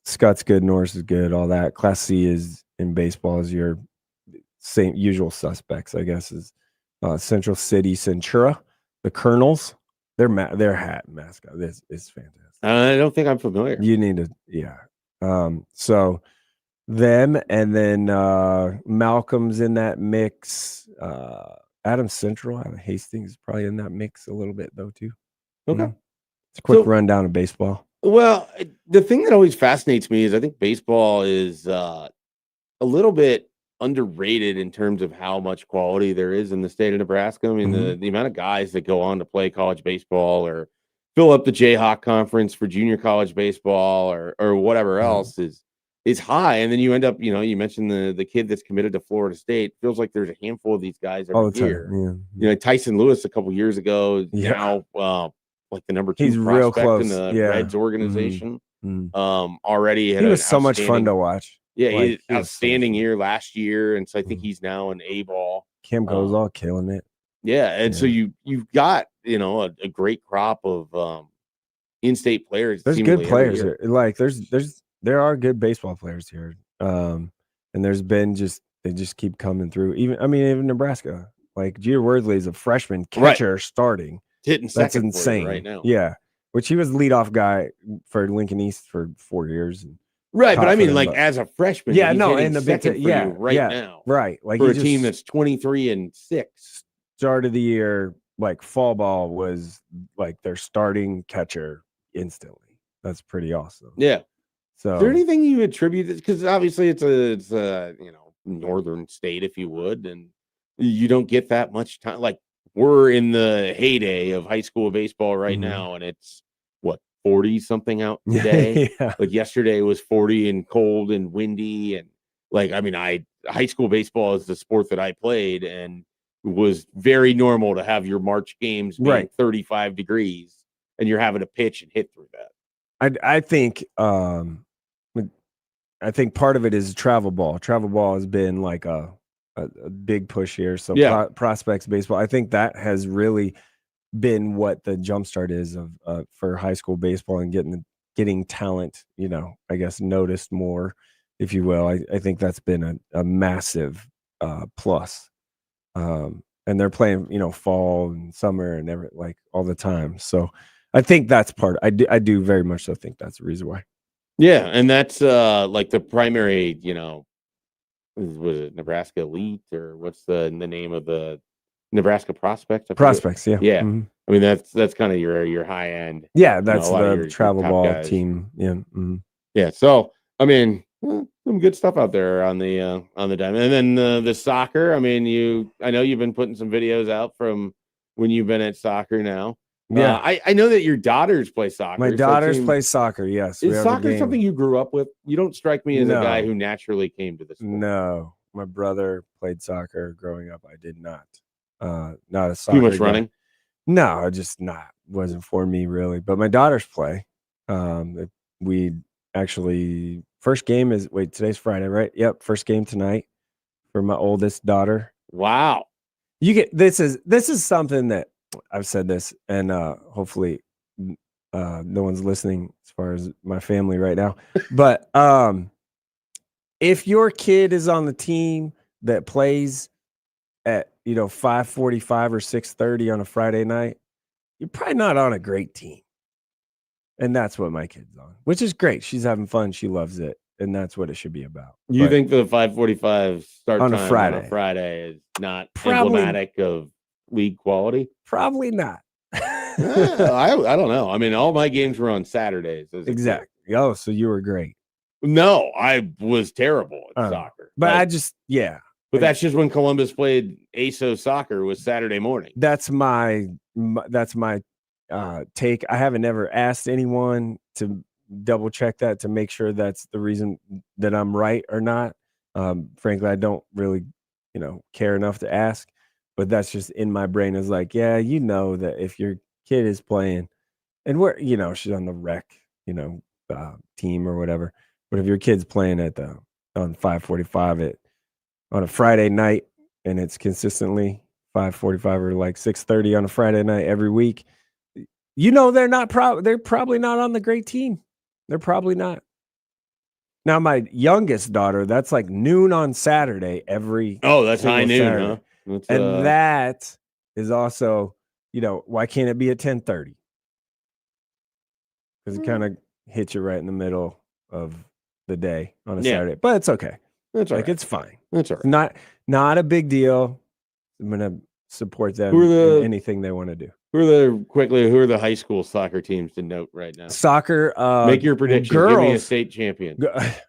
Scott's good, Norris is good, all that. Class C is in baseball is your same usual suspects, I guess, is Central City, Centura, the Colonels. Their hat mascot is fantastic. I don't think I'm familiar. You need to, yeah. So them, and then Malcolm's in that mix. Adams Central out of Hastings is probably in that mix a little bit though too. Okay. It's a quick So- rundown of baseball. Well, the thing that always fascinates me is I think baseball is a little bit underrated in terms of how much quality there is in the state of Nebraska. I mean, the amount of guys that go on to play college baseball or fill up the Jayhawk conference for junior college baseball or whatever else is high. And then you end up, you mentioned the kid that's committed to Florida State. Feels like there's a handful of these guys All every the year. time. Yeah. Tyson Lewis a couple years ago, Yeah. now like the number 2 He's real prospect close. in the Yeah. Reds organization. Mhm. Already had He was so much fun to watch. Yeah, Like, he he was so outstanding fun. year last year, and so I think he's now an A-ball. Kim goes all killing it. Yeah, and so Yeah. you've got a great crop of in-state players. There's seemingly good every players year. here. Like there are good baseball players here. And there's been they just keep coming through. Even Nebraska. Like Jeter Worthley is a freshman catcher starting. Hitting That's second for you insane right now. Yeah. Which he was leadoff guy for Lincoln East for 4 years. Right, but I mean, Confident, like but- as a freshman, Yeah, he's no, hitting in the Big second Ten, for yeah, you right yeah, now right. Like for he a team just that's 23-6. started the year like fall ball was like their starting catcher instantly. That's pretty awesome. Yeah. So Is there anything you attribute? Because obviously it's a northern state, if you would, and you don't get that much time. Like we're in the heyday of high school baseball right now, and it's 40 something out today. yeah. Like yesterday was 40 and cold and windy, and high school baseball is the sport that I played, and it was very normal to have your March games being 35 degrees, and you're having to pitch and hit through that. I think part of it is travel ball. Travel ball has been like a big push here. So prospects baseball, I think that has really been what the jumpstart is of for high school baseball and getting talent, I guess noticed more, if you will. I think that's been a massive plus. And they're playing, fall and summer and like all the time. So I think that's part. I do very much so think that's the reason why. Yeah, and that's like the primary, was it Nebraska Elite or what's the name of the Nebraska Prospect? Prospects, yeah. Yeah. Mhm. I mean that's kind of your high end. Yeah, that's a lot of the your travel top ball guys. team. Yeah. Mhm. Yeah. So I mean, some good stuff out there on the diamond. And then the soccer. I mean, I know you've been putting some videos out from when you've been at soccer now. Yeah. I know that your daughters play soccer. My daughters play soccer, yes. Is soccer something you grew up with? You don't strike me as a guy No. who naturally came to this sport. No. My brother played soccer growing up. I did not. Not a soccer. Too much guy. running? No, just not. Wasn't for me really. But my daughters play. We actually first game is today's Friday, right? Yep, first game tonight for my oldest daughter. Wow. This is something that I've said this, and hopefully no one's listening as far as my family right now. But if your kid is on the team that plays at 5:45 or 6:30 on a Friday night, you're probably not on a great team. And that's what my kid's on, which is great. She's having fun. She loves it. And that's what it should be about. You think the 5:45 start on time a Friday. on a Friday is not Probably- emblematic of league quality? Probably not. I don't know. I mean, all my games were on Saturdays. as a kid. Exactly. Oh, so you were great. No, I was terrible at soccer. But Like, I just, but that's just when Columbus played ASO soccer was Saturday morning. that's my take. I haven't ever asked anyone to double check that to make sure that's the reason that I'm right or not. Frankly, I don't really, care enough to ask, but that's just in my brain is like, that if your kid is playing and she's on the rec, team or whatever, but if your kid's playing on 5:45 on a Friday night and it's consistently 5:45 or like 6:30 on a Friday night every week, they're probably not on the great team. They're probably not. Now, my youngest daughter, that's like noon on Saturday every. Oh, that's high single noon, Saturday. huh? That's, And that is also why can't it be at 10:30? Because it Mm. kind of hits you right in the middle of the day on a Yeah. Saturday. But it's okay. That's all Like right. it's fine. That's all It's right. not a big deal. I'm gonna support them Who are the- in anything they want to do. Who are the high school soccer teams to note right now? Soccer. Make your prediction. Girls, Give me a state champion.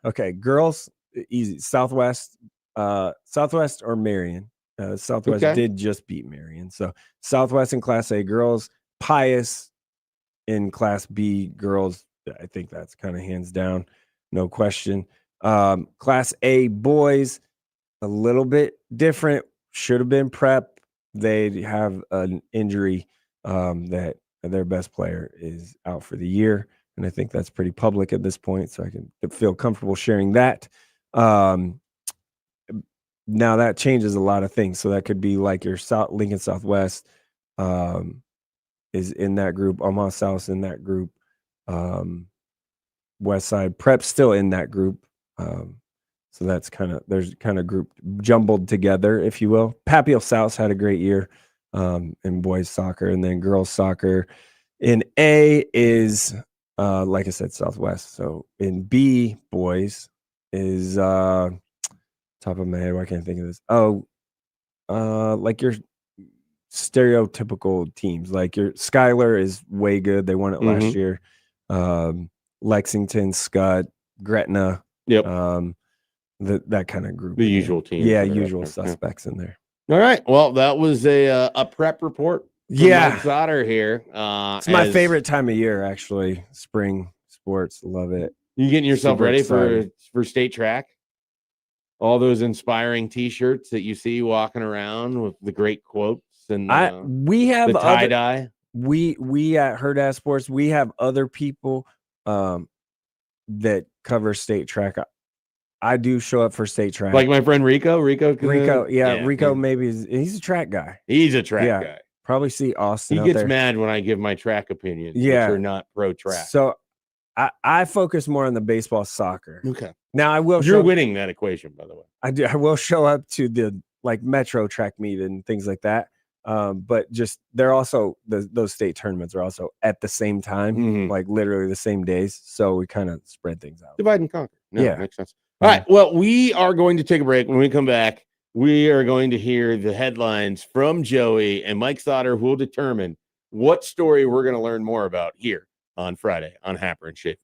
Okay, girls, easy. Southwest or Marion. Southwest Okay. did just beat Marion. So Southwest in Class A girls, Pius in Class B girls. I think that's kind of hands down, no question. Class A boys, a little bit different. Should have been prep. They have an injury that their best player is out for the year. And I think that's pretty public at this point. So I can feel comfortable sharing that. Now that changes a lot of things. So that could be like your Lincoln Southwest is in that group. Omaha South in that group. West Side Prep still in that group. So that's there's kind of group jumbled together, if you will. Papio South had a great year in boys soccer, and then girls soccer. In A is like I said, Southwest. So in B, boys is top of my head. Why can't I think of this? Oh, like your stereotypical teams. Like your Schuyler is way good. They won it last year. Lexington, Scott, Gretna. Yep. That kind of group. The usual teams. Yeah, usual suspects in there. All right. Well, that was a prep report. Yeah. Mike Sautter here. It's my favorite time of year, actually. Spring sports. Love it. You getting yourself Super ready excited. for state track? All those inspiring T-shirts that you see walking around with the great quotes and we have the tie-dye. We at Herd Ass Sports, we have other people that cover state track. I do show up for state track. Like my friend Rico. Rico, maybe he's a track guy. He's a track guy. Probably see Austin. He gets mad when I give my track opinions, which are not pro track. So I focus more on the baseball soccer. Okay. Now I will. You're winning that equation, by the way. I will show up to the metro track meet and things like that. But just they're also those state tournaments are also at the same time, like literally the same days. So we kind of spread things out. Divide and conquer. No, yeah, makes sense. All right. Well, we are going to take a break. When we come back, we are going to hear the headlines from Joey and Mike Sautter, who will determine what story we're going to learn more about here on Friday on Happer and Schaefer.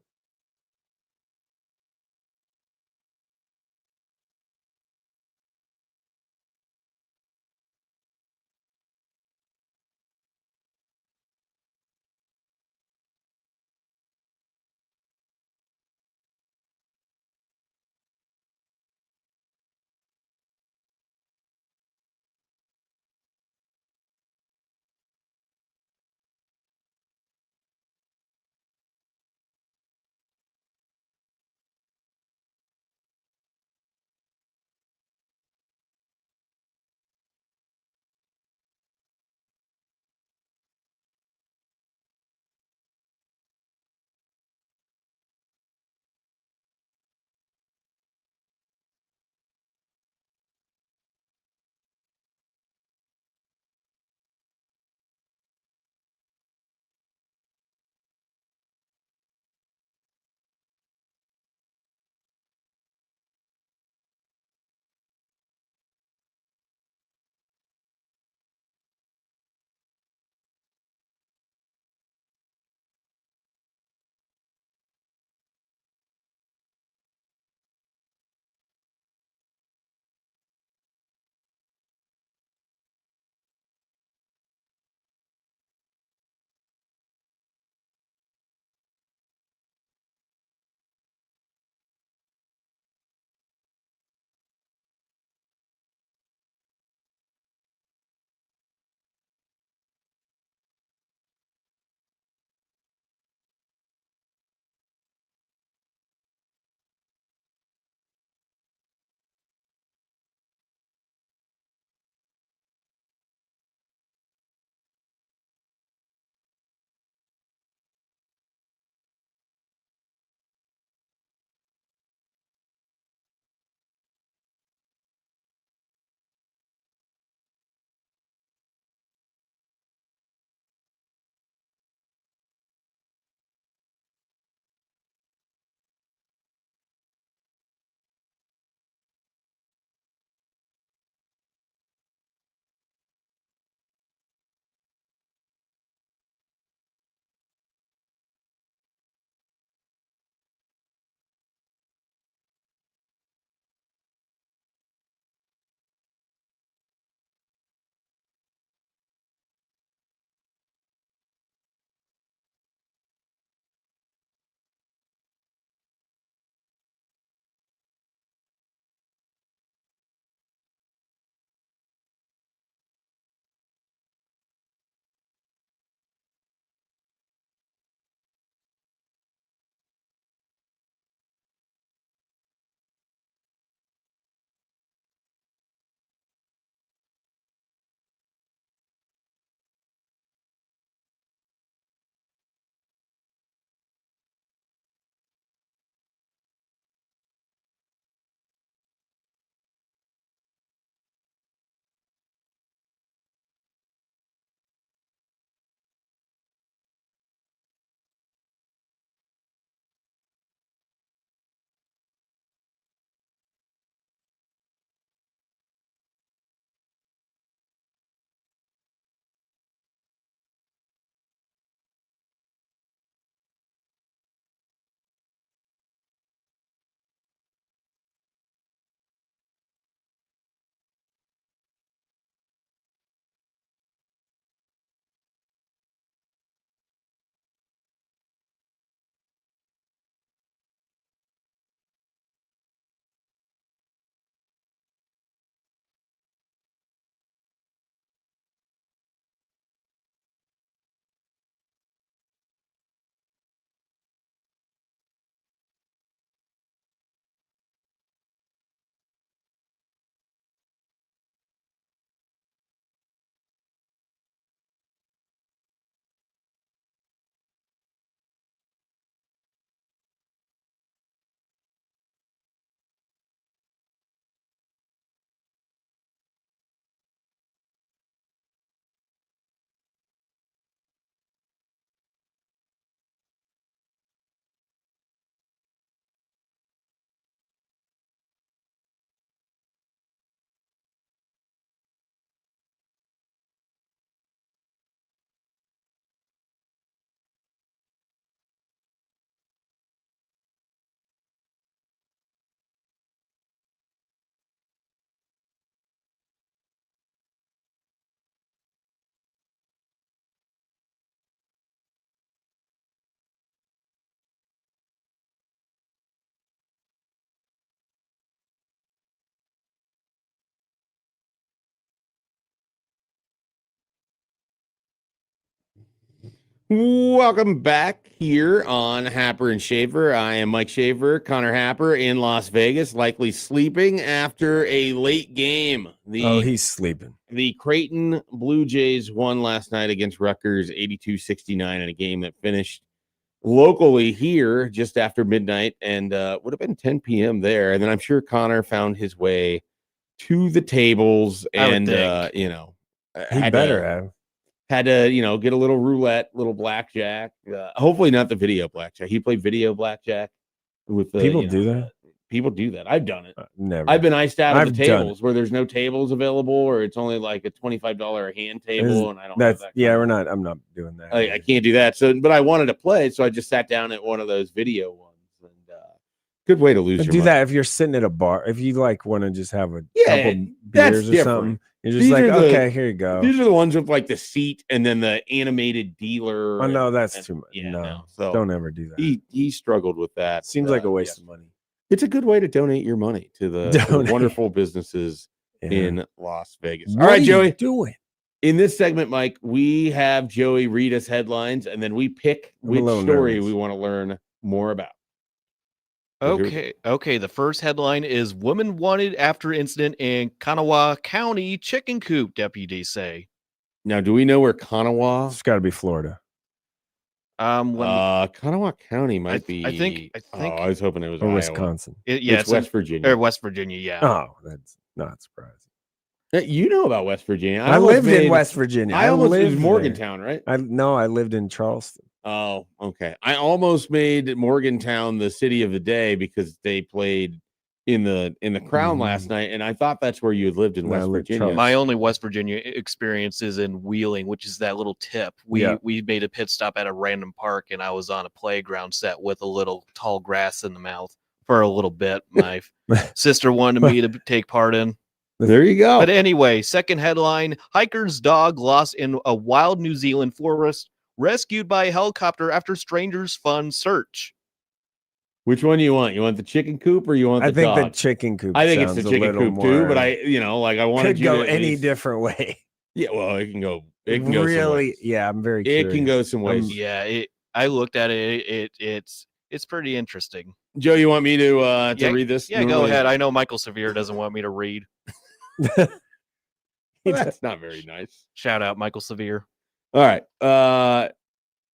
Welcome back here on Happer and Schaefer. I am Mike Schaefer, Connor Happer in Las Vegas, likely sleeping after a late game. He's sleeping. The Creighton Blue Jays won last night against Rutgers 82-69 in a game that finished locally here just after midnight and would have been 10 p.m. there. And then I'm sure Connor found his way to the tables and, He better have. had to, get a little roulette, little blackjack. Hopefully not the video blackjack. He played video blackjack with People do that. People do that. I've done it. Never. I've been iced out of I've the tables where there's no tables available, or it's only like a $25 a hand table, and I don't. Have that I'm not doing that. I can't do that. So, but I wanted to play, so I just sat down at one of those video ones. And good way to lose. Your do money. that if you're sitting at a bar. If you want to just have a couple that's beers or different. something, you're just okay, here you go. These are the ones with like the seat and then the animated dealer. Oh no, that's too much. Yeah, no, so don't ever do that. He struggled with that. Seems like a waste of money. It's a good way to donate your money to the wonderful businesses in Las Vegas. All right, Joey. Do it. In this segment, Mike, we have Joey read us headlines, and then we pick which story we want to learn more about. Okay. The first headline is woman wanted after incident in Kanawha County chicken coop, deputies say. Now, do we know where Kanawha? It's got to be Florida. Kanawha County might be. I think. I was hoping it was Wisconsin. It's West Virginia. Or West Virginia, yeah. Oh, that's not surprising. You know about West Virginia. I lived in West Virginia. I almost lived in there. Morgantown, right? I lived in Charleston. Oh, okay. I almost made Morgantown the city of the day because they played in the Crown last night, and I thought that's where you had lived in West Virginia. My only West Virginia experience is in Wheeling, which is that little tip. We made a pit stop at a random park, and I was on a playground set with a little tall grass in the mouth for a little bit. My sister wanted me to take part in. There you go. But anyway, second headline: hiker's dog lost in a wild New Zealand forest, rescued by a helicopter after strangers' fun search. Which one do you want? You want the chicken coop or you want the dog? I think the chicken coop. I think it's the chicken coop too, but I wanted could go any different way. Yeah, well, it can go. It can go really. Yeah, I'm very. It can go some ways. I looked at it. It's pretty interesting. Joe, you want me to read this? Yeah, go ahead. I know Michael Severe doesn't want me to read. That's not very nice. Shout out Michael Severe. All right.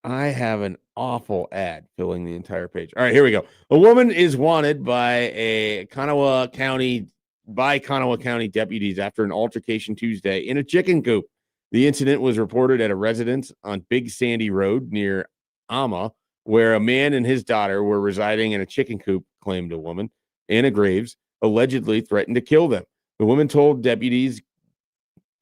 I have an awful ad filling the entire page. All right, here we go. A woman is wanted by Kanawha County deputies after an altercation Tuesday in a chicken coop. The incident was reported at a residence on Big Sandy Road near Omaha, where a man and his daughter were residing in a chicken coop, claimed a woman. Anna Graves allegedly threatened to kill them. The woman told deputies,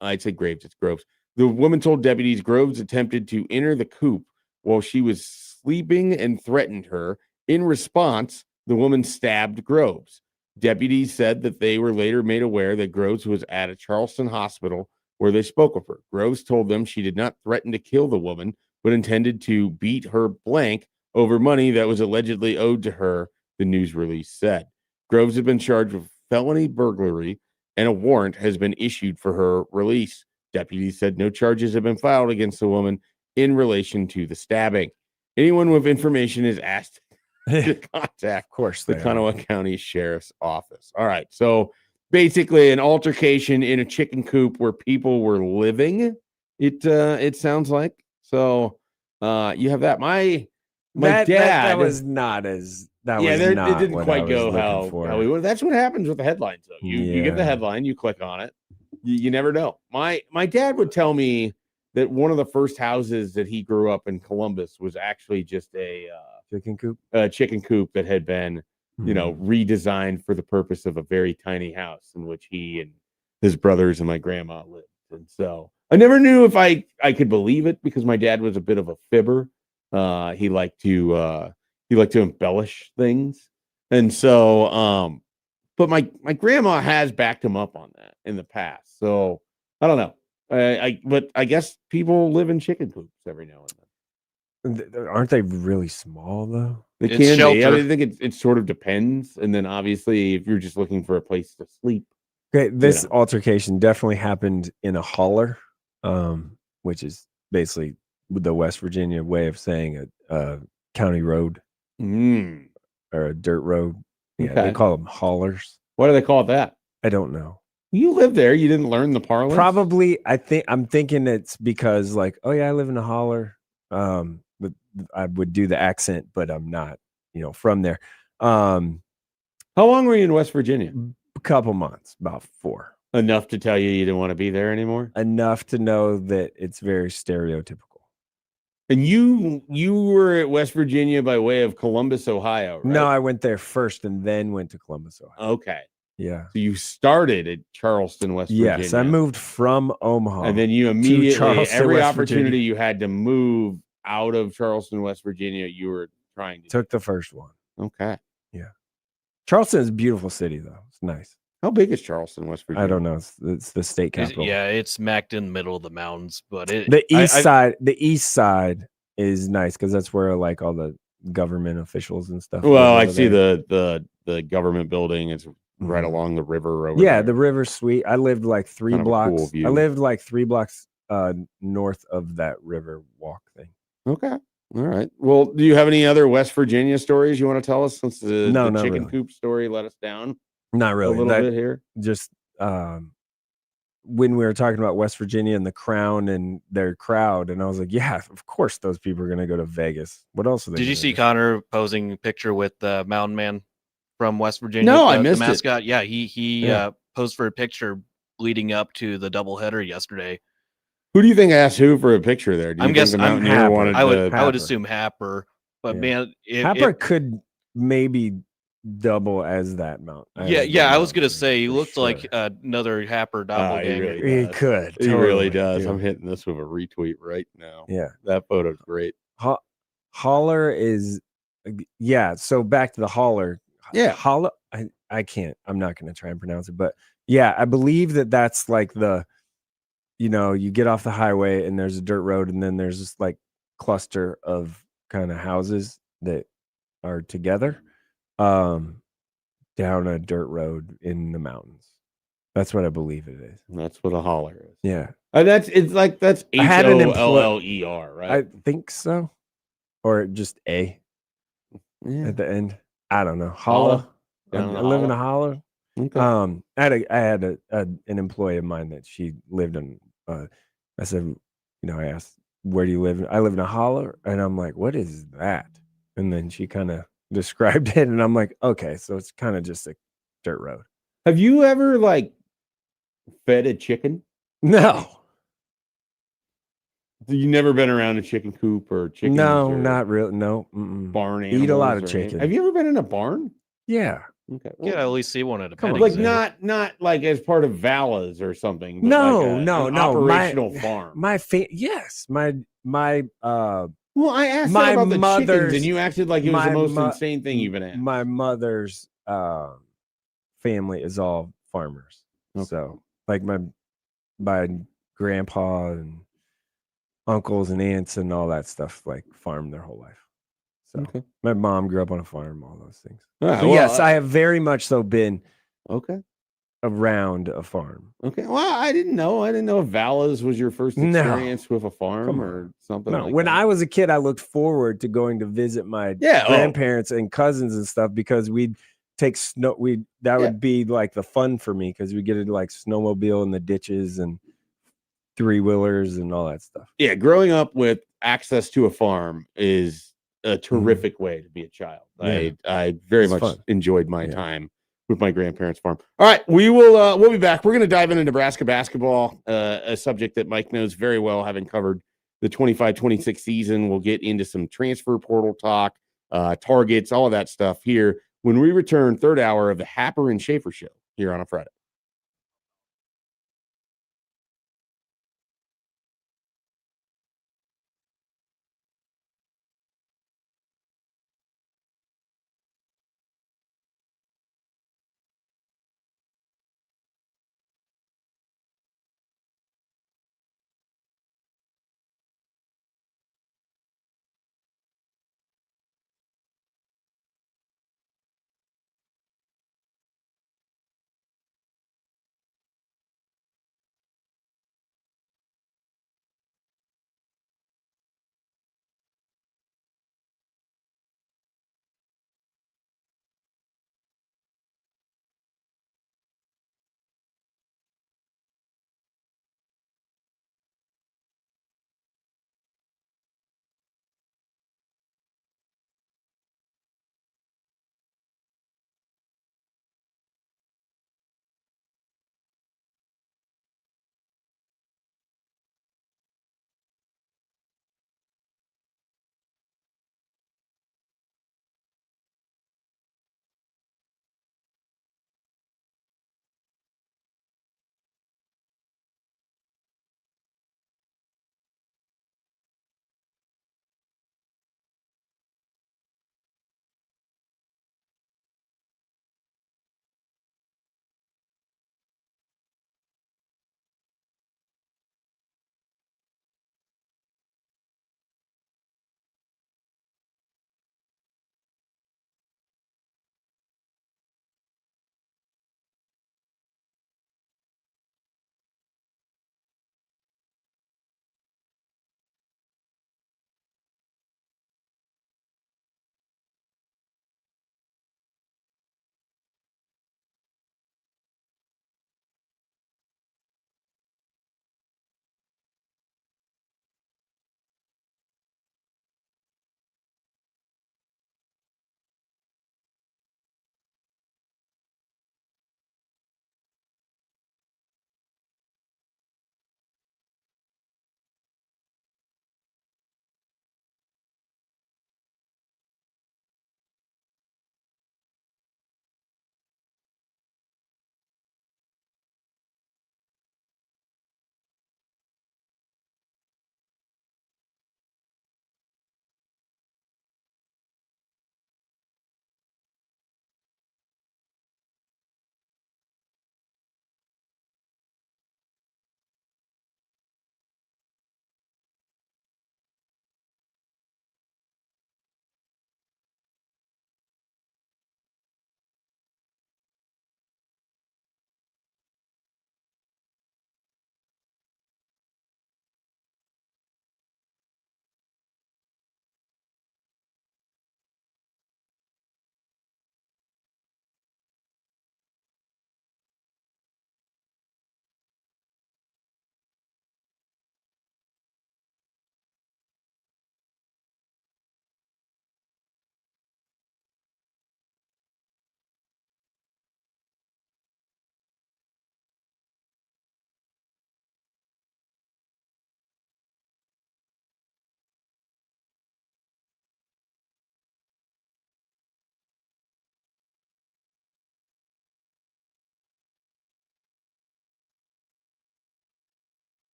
I'd say Graves, it's Groves. The woman told deputies Groves attempted to enter the coop while she was sleeping and threatened her. In response, the woman stabbed Groves. Deputies said that they were later made aware that Groves was at a Charleston hospital where they spoke with her. Groves told them she did not threaten to kill the woman, but intended to beat her blank over money that was allegedly owed to her, the news release said. Groves had been charged with felony burglary, and a warrant has been issued for her release. Deputies said no charges have been filed against the woman in relation to the stabbing. Anyone with information is asked to contact, of course, the Kanawha County Sheriff's Office. All right, so basically an altercation in a chicken coop where people were living. It sounds like so. You have that. My dad. That was not as. That was not it didn't what quite I was go how we wanted. That's what happens with the headlines, though. You get the headline, you click on it. You never know. My dad would tell me that one of the first houses that he grew up in Columbus was actually just a chicken coop. A chicken coop that had been, redesigned for the purpose of a very tiny house in which he and his brothers and my grandma lived. And so I never knew if I could believe it because my dad was a bit of a fibber. He liked to embellish things. And so but my grandma has backed him up on that in the past. So I don't know. But I guess people live in chicken coops every now and then. Aren't they really small though? They can be. I think it sort of depends. And then obviously if you're just looking for a place to sleep. Okay, this altercation definitely happened in a holler, which is basically the West Virginia way of saying a county road Mm. or a dirt road. Yeah, Okay. they call them haulers. What do they call that? I don't know. You live there. You didn't learn the parlance? Probably, I'm thinking it's because like, oh yeah, I live in a holler. But I would do the accent, but I'm not, from there. How long were you in West Virginia? A couple months, about 4. Enough to tell you didn't want to be there anymore? Enough to know that it's very stereotypical. And you were at West Virginia by way of Columbus, Ohio, right? No, I went there first and then went to Columbus, Ohio. Okay. Yeah. So you started at Charleston, West Virginia. Yes, I moved from Omaha. And then you immediately, Charleston, every West opportunity Virginia. you had to move out of Charleston, West Virginia, you were trying to. Took the first one. Okay. Yeah. Charleston is a beautiful city, though. It's nice. How big is Charleston, West Virginia? I don't know. It's the state capital. It's smacked in the middle of the mountains, but The east side is nice because that's where like all the government officials and stuff. Well, I see the government building. It's right along the river over there. The river's sweet. I lived like 3 blocks. Cool view. I lived like 3 blocks north of that river walk thing. Okay. All right. Well, do you have any other West Virginia stories you want to tell us since the chicken really. coop story let us down? Not really. A little bit here. Just when we were talking about West Virginia and the Crown and their crowd, and I was like, yeah, of course those people are going to go to Vegas. What else are they? Did you see Connor posing a picture with the Mountain Man from West Virginia? No, I missed the mascot. it. Yeah, he posed for a picture leading up to the doubleheader yesterday. Who do you think asked who for a picture there? I'm guessing Happer. I would assume Happer, but man, Happer could maybe double as that mount. I was gonna say he looked like another Happer doppelganger. He could. He really totally, does. dude. I'm hitting this with a retweet right now. Yeah, that photo's great. Holler is, so back to the holler. Yeah, holler. I can't. I'm not going to try and pronounce it, but yeah, I believe that's like the, you get off the highway and there's a dirt road, and then there's this like cluster of kind of houses that are together. Down a dirt road in the mountains. That's what I believe it is. That's what a holler is. Yeah. That's HOLLER, right? I think so. Or just A at the end. I don't know. Holla. I live in a holler. Okay. I had an employee of mine that she lived in. I said, I asked, where do you live? I live in a holler. And I'm like, what is that? And then she kind of described it, and I'm like, okay, so it's kind of just a dirt road. Have you ever like fed a chicken? No. You never been around a chicken coop or chicken? No, not really. No. Barn animals. Eat a lot of chicken. Have you ever been in a barn? Yeah. Okay. Yeah, at least see one at a Come on, petting like zoo. not like as part of Vala's or something. But No, like an operational farm. Yes, my Well, I asked my about the chickens, mother's- and you acted like it was the most insane thing you've been asked. My mother's family is all farmers. Okay. So like my grandpa and uncles and aunts and all that stuff like farmed their whole life. So my mom grew up on a farm, all those things. So yes, I have very much so been around a farm. Okay. Well, I didn't know if Vala's was your first experience with a farm or something like when that. I was a kid, I looked forward to going to visit my grandparents and cousins and stuff because we'd take snow. Would be like the fun for me because we get to like snowmobile in the ditches and 3-wheelers and all that stuff. Yeah, growing up with access to a farm is a terrific way to be a child. Yeah. I very much fun. enjoyed my time with my grandparents' farm. All right, we'll be back. We're going to dive into Nebraska basketball, a subject that Mike knows very well, having covered the 25-26 season. We'll get into some transfer portal talk, targets, all of that stuff here when we return, third hour of the Happer and Schaefer show here on a Friday.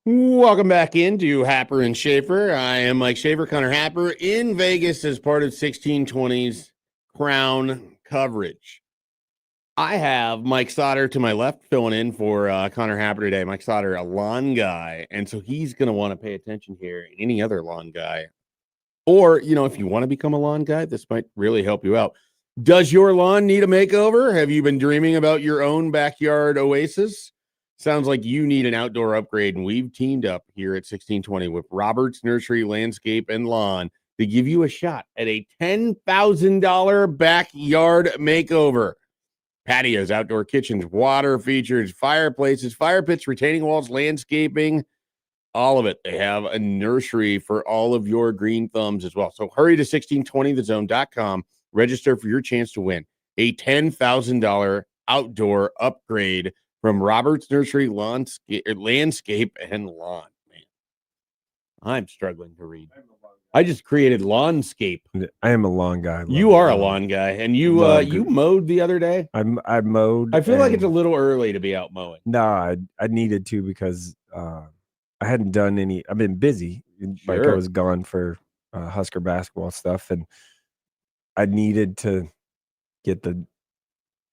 Welcome back into Happer and Schaefer. I am Mike Schaefer, Connor Happer in Vegas as part of 1620's Crown coverage. I have Mike Sautter to my left filling in for Connor Happer today. Mike Sautter, a lawn guy, and so he's going to want to pay attention here. And any other lawn guy, or, if you want to become a lawn guy, this might really help you out. Does your lawn need a makeover? Have you been dreaming about your own backyard oasis? Sounds like you need an outdoor upgrade, and we've teamed up here at 1620 with Roberts Nursery Landscape and Lawn to give you a shot at a $10,000 backyard makeover. Patios, outdoor kitchens, water features, fireplaces, fire pits, retaining walls, landscaping, all of it. They have a nursery for all of your green thumbs as well. So hurry to 1620thezone.com, register for your chance to win a $10,000 outdoor upgrade from Roberts Nursery Landscape and Lawn. Man, I'm struggling to read. I just created Lawnscape. I am a lawn guy. You are a lawn guy, and you mowed the other day. I mowed. I feel like it's a little early to be out mowing. No, I needed to because I hadn't done any. I've been busy. Like I was gone for Husker basketball stuff, and I needed to get the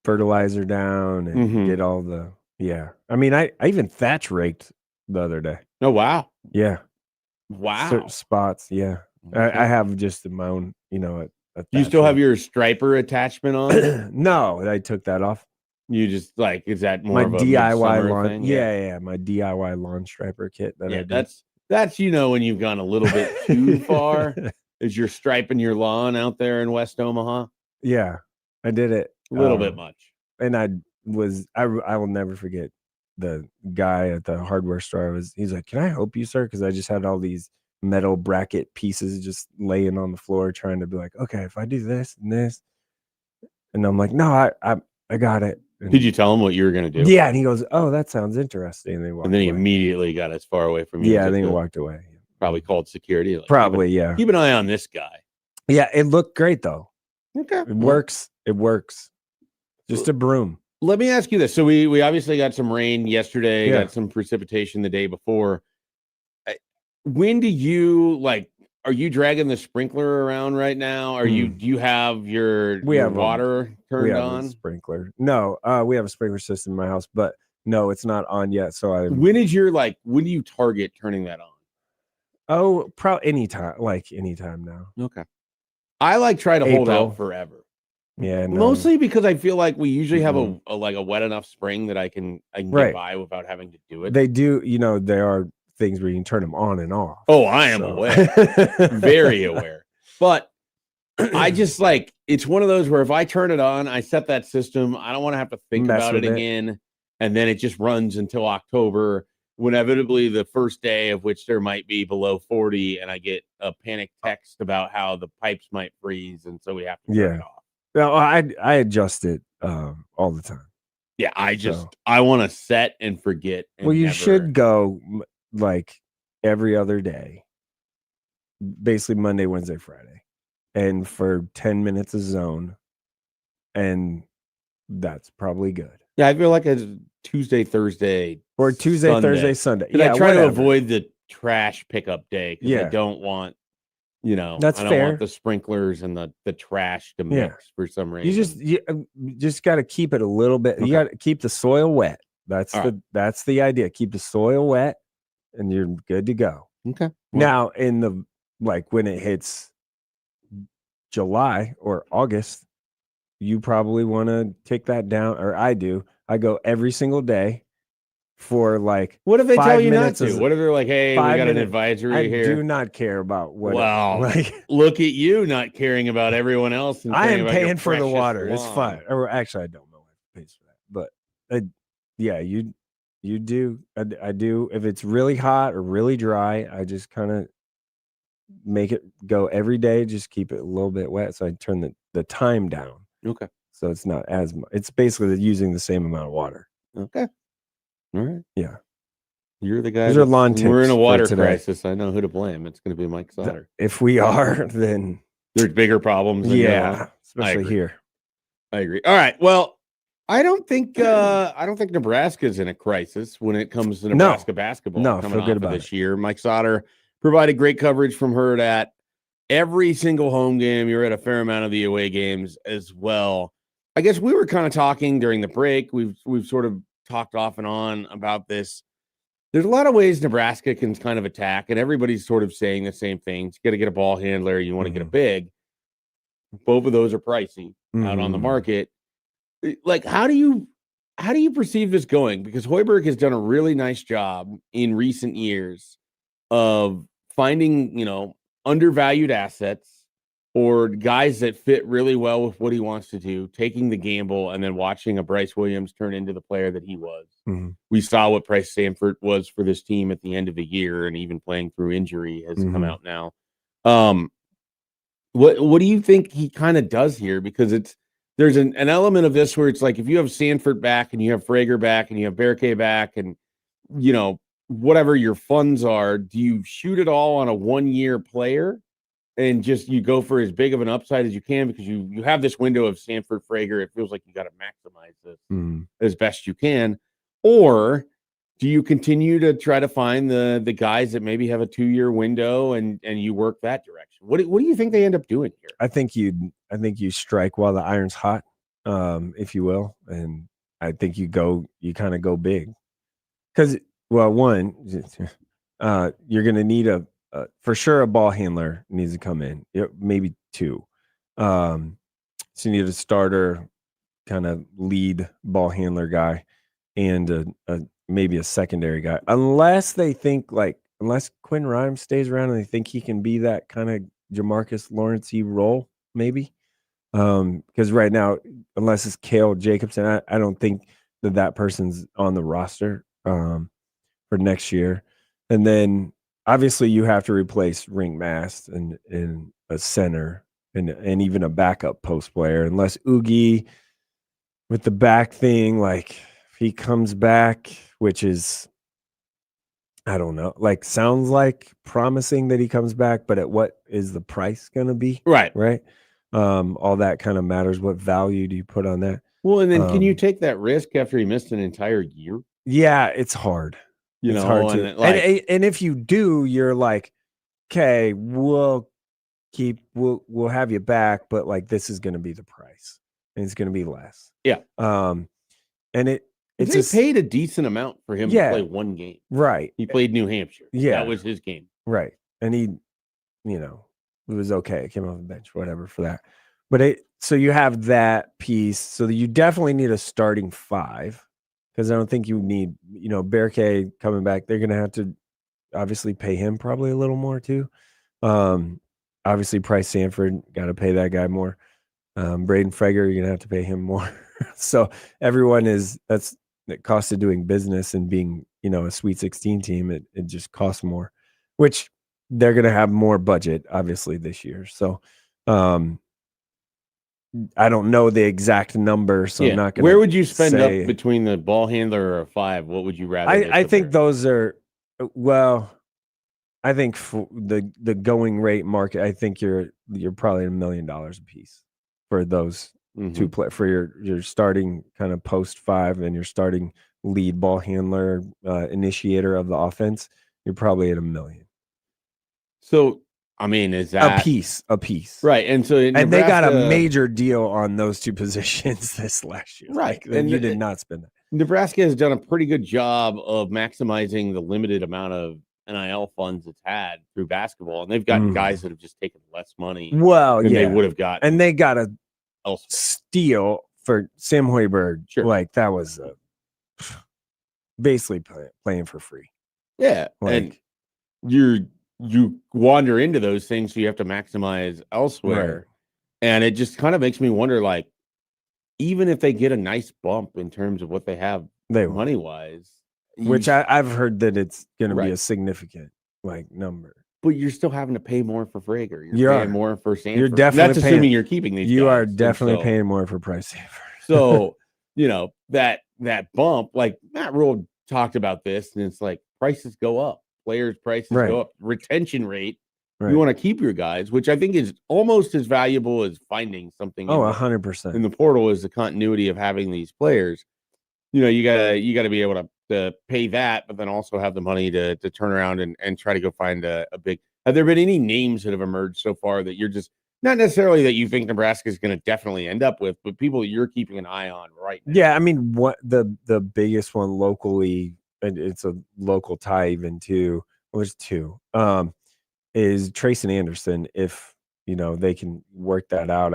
fertilizer down and get all the. Yeah, I mean, I even thatch raked the other day. Oh wow! Yeah, wow. Certain spots. Yeah, okay. I have just my own. Do you still have your striper attachment on? No, I took that off. You just is that more my of a DIY lawn thing? Yeah, my DIY lawn striper kit that I did. That's when you've gone a little bit too far is you're striping your lawn out there in West Omaha. Yeah, I did it a little bit much. And I will never forget the guy at the hardware store. He's like, "Can I help you, sir?" Because I just had all these metal bracket pieces just laying on the floor, trying to be like, okay, if I do this and this, and I'm like, no, I got it. And did you tell him what you were going to do? Yeah, and he goes, "Oh, that sounds interesting." And then he immediately got as far away from you. Yeah, then he walked away. Probably called security. Probably, yeah. Keep an eye on this guy. Yeah, it looked great though. Okay, it works. It works. Just a broom. Let me ask you this. So we obviously got some rain yesterday, got some precipitation the day before. When do you are you dragging the sprinkler around right now? Do you have your water turned on? Sprinkler. No, we have a sprinkler system in my house, but no, it's not on yet. So when do you target turning that on? Oh, probably anytime now. Okay. I try to hold out forever. Yeah, no. Mostly because I feel like we usually have a wet enough spring that I can get by without having to do it. They do, there are things where you can turn them on and off. Oh, I am aware. Very aware. But I just it's one of those where if I turn it on, I set that system, I don't want to have to think about it again. And then it just runs until October, when inevitably the first day of which there might be below 40, and I get a panic text about how the pipes might freeze, and so we have to turn it off. No, I adjust it all the time. Yeah, I want to set and forget. Well, you should go every other day, basically Monday, Wednesday, Friday, and for 10 minutes a zone, and that's probably good. Yeah, I feel like it's Tuesday, Thursday, or Tuesday, Sunday. Thursday, Sunday. Yeah, I try to avoid the trash pickup day because I don't want. That's I don't fair. want the sprinklers and the trash to mix for some reason. You just got to keep it a little bit. Okay. You got to keep the soil wet. That's the idea. Keep the soil wet, and you're good to go. Okay. Now, in the when it hits July or August, you probably want to take that down, or I do. I go every single day for what if they tell you not to? What if they're like, hey, we got an advisory here? I do not care about what. Wow, look at you not caring about everyone else. And I am paying for the water. It's fine. Or actually, I don't know who pays for that, but yeah, you do. I do. If it's really hot or really dry, I just kind of make it go every day. Just keep it a little bit wet, so I turn the time down. Okay. So it's not as much. It's basically using the same amount of water. Okay. All right. Yeah. You're the guy. These are lawn tips. We're in a water crisis. I know who to blame. It's going to be Mike Sautter. If we are, then there's bigger problems. Yeah, especially here. I agree. All right. Well, I don't think Nebraska's in a crisis when it comes to Nebraska basketball. No, coming feel good off of about this year. Mike Sautter provided great coverage from her at every single home game. You're at a fair amount of the away games as well. I guess we were kind of talking during the break. We've sort of talked off and on about this. There's a lot of ways Nebraska can kind of attack, and everybody's sort of saying the same things. You got to get a ball handler. You want to get a big. Both of those are pricey out on the market. Like, how do you perceive this going? Because Hoiberg has done a really nice job in recent years of finding, undervalued assets or guys that fit really well with what he wants to do, taking the gamble, and then watching a Bryce Williams turn into the player that he was. We saw what Bryce Sanford was for this team at the end of the year, and even playing through injury has come out now. What do you think he kind of does here? Because there's an element of this where it's like, if you have Sanford back and you have Frager back and you have Berkay back and, whatever your funds are, do you shoot it all on a 1-year player and just you go for as big of an upside as you can because you have this window of Sanford, Frager? It feels like you got to maximize this as best you can. Or do you continue to try to find the guys that maybe have a 2-year window and you work that direction? What do you think they end up doing here? I think you strike while the iron's hot, if you will, and I think you kind of go big because, well, one, you're going to need for sure a ball handler needs to come in, maybe 2. So you need a starter, kind of lead ball handler guy, and maybe a secondary guy, unless Quinn Rhymes stays around and they think he can be that kind of Jamarcus Lawrence-y role, maybe. Because right now, unless it's Cale Jacobson, I don't think that person's on the roster for next year. And then obviously you have to replace Ring Mast and a center and even a backup post player, unless Oogie with the back thing, like if he comes back, which is, I don't know, like sounds like promising that he comes back, but at what is the price going to be? Right. All that kind of matters. What value do you put on that? Well, and then can you take that risk after he missed an entire year? Yeah, it's hard. Hard to. And if you do, you're like, okay, we'll have you back, but like this is going to be the price, and it's going to be less. Yeah. And it's paid a decent amount for him to play one game. Right. He played New Hampshire. Yeah. That was his game. Right. And he, it was okay. It came off the bench, whatever for that. But so you have that piece. So you definitely need a starting 5 because I don't think you need, Berkay coming back. They're going to have to obviously pay him probably a little more too. Obviously Bryce Sanford, got to pay that guy more. Braden Frager, you're going to have to pay him more. So everyone that's the cost of doing business and being, a Sweet 16 team. It just costs more, which they're going to have more budget obviously this year. So, I don't know the exact number, so I'm not going to. Where would you spend up between the ball handler or a 5? What would you rather? I think those are, well, I think for the going rate market, I think you're probably $1 million a piece for those 2 play for your starting kind of post 5 and your starting lead ball handler, initiator of the offense. You're probably at $1 million. So, I mean, is that a piece, right? And so, and they got a major deal on those 2 positions this last year, right? And you did not spend that. Nebraska has done a pretty good job of maximizing the limited amount of NIL funds it's had through basketball, and they've gotten guys that have just taken less money. Well, than they would have gotten, and they got a steal for Sam Hoiberg. Sure. Like that was basically playing for free. Yeah, and you wander into those things, so you have to maximize elsewhere, right. And it just kind of makes me wonder, like, even if they get a nice bump in terms of what they have money wise, which I've heard that it's going to be a significant number. But you're still having to pay more for Frager. You're paying more for Sanford. You're definitely that's assuming you're keeping these. You guys. are definitely paying more for Bryce Sanford. So that bump, like Matt Rule talked about this, and it's like prices go up, players' prices go up, retention rate You want to keep your guys, which I think is almost as valuable as finding something. Oh, in 100%. the portal is the continuity of having these players. You gotta be able to pay that, but then also have the money to turn around and try to go find a big. Have there been any names that have emerged so far that you're just not necessarily that you think Nebraska is going to definitely end up with, but people you're keeping an eye on right now? Yeah, I mean, what the biggest one locally, and it's a local tie even too. Well, there's two. Is Trace and Anderson. If they can work that out,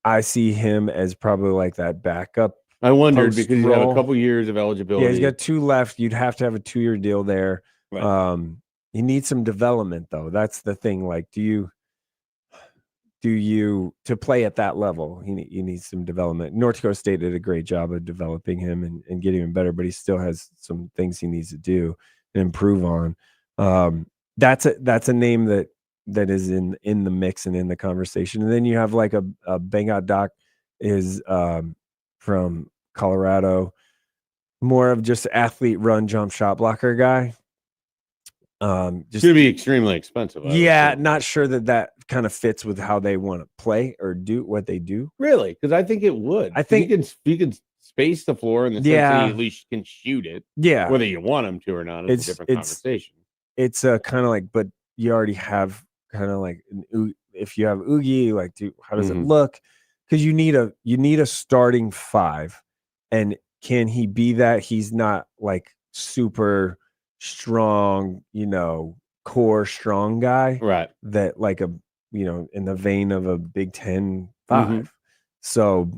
I see him as probably like that backup. I wondered because you have a couple years of eligibility. Yeah, he's got 2 left. You'd have to have a 2-year deal there. Right. You need some development though. That's the thing. Like, do you to play at that level? You need some development. North Dakota State did a great job of developing him and getting him better, but he still has some things he needs to do and improve on. That's a name that is in the mix and in the conversation. And then you have like a Bengat Doc is from Colorado, more of just athlete run jump shot blocker guy. Just gonna be extremely expensive. Yeah, not sure that kind of fits with how they want to play or do what they do. Really, because I think it would. I think you can space the floor in the sense that you at least can shoot it. Yeah, whether you want them to or not, it's a different conversation. It's a kind of like, but you already have kind of like if you have Oogie, like, how does it look? Because you need a starting 5, and can he be that? He's not like super strong, core strong guy, right? That like a in the vein of a Big Ten 5. So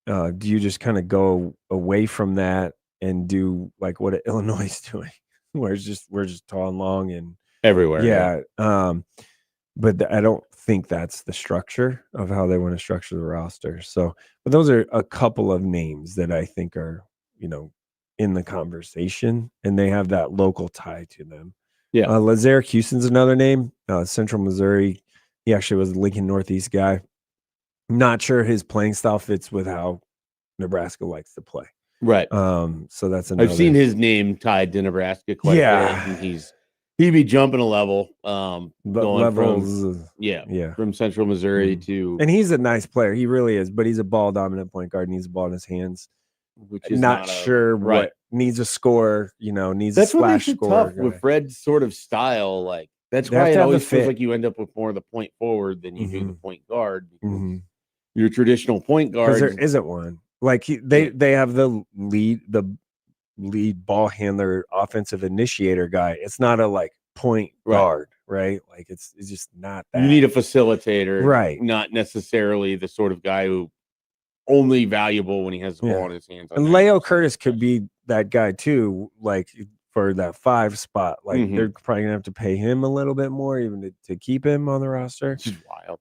do you just kind of go away from that and do like what Illinois is doing, where we're just tall and long and everywhere? Yeah. But I don't think that's the structure of how they want to structure the roster. So, but those are a couple of names that I think are, in the conversation, and they have that local tie to them. Yeah. Lazare Houston's another name, Central Missouri. He actually was a Lincoln Northeast guy. I'm not sure his playing style fits with how Nebraska likes to play. Right. So that's another. I've seen his name tied to Nebraska quite a bit. And he'd be jumping a level. Going levels, from Central Missouri to. And he's a nice player. He really is, but he's a ball dominant point guard. Needs the ball in his hands. Which is not sure what needs a score, needs that's a splash what score. Tough with Fred's sort of style. Like that's why it always feels like you end up with more of the point forward than you do the point guard. Because your traditional point guard, there isn't one. Like they have the lead ball handler, offensive initiator guy. It's not a like point guard, right? Like it's just not that. You need a facilitator, right? Not necessarily the sort of guy who only valuable when he has the ball in his hands. And Leo Curtis could be that guy too, like for that 5 spot. Like they're probably gonna have to pay him a little bit more even to keep him on the roster. It's wild.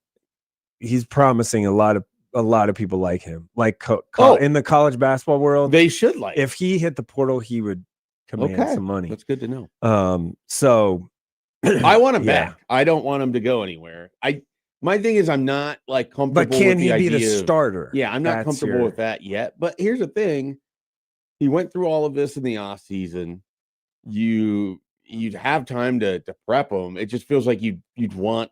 He's promising a lot of people like him. Like in the college basketball world, they should like. If he hit the portal, he would command some money. That's good to know. So I want him back. I don't want him to go anywhere. My thing is, I'm not like comfortable. But can with he be the of, starter? Yeah, I'm not comfortable with that yet. But here's the thing: he went through all of this in the off season. You'd have time to prep him. It just feels like you'd want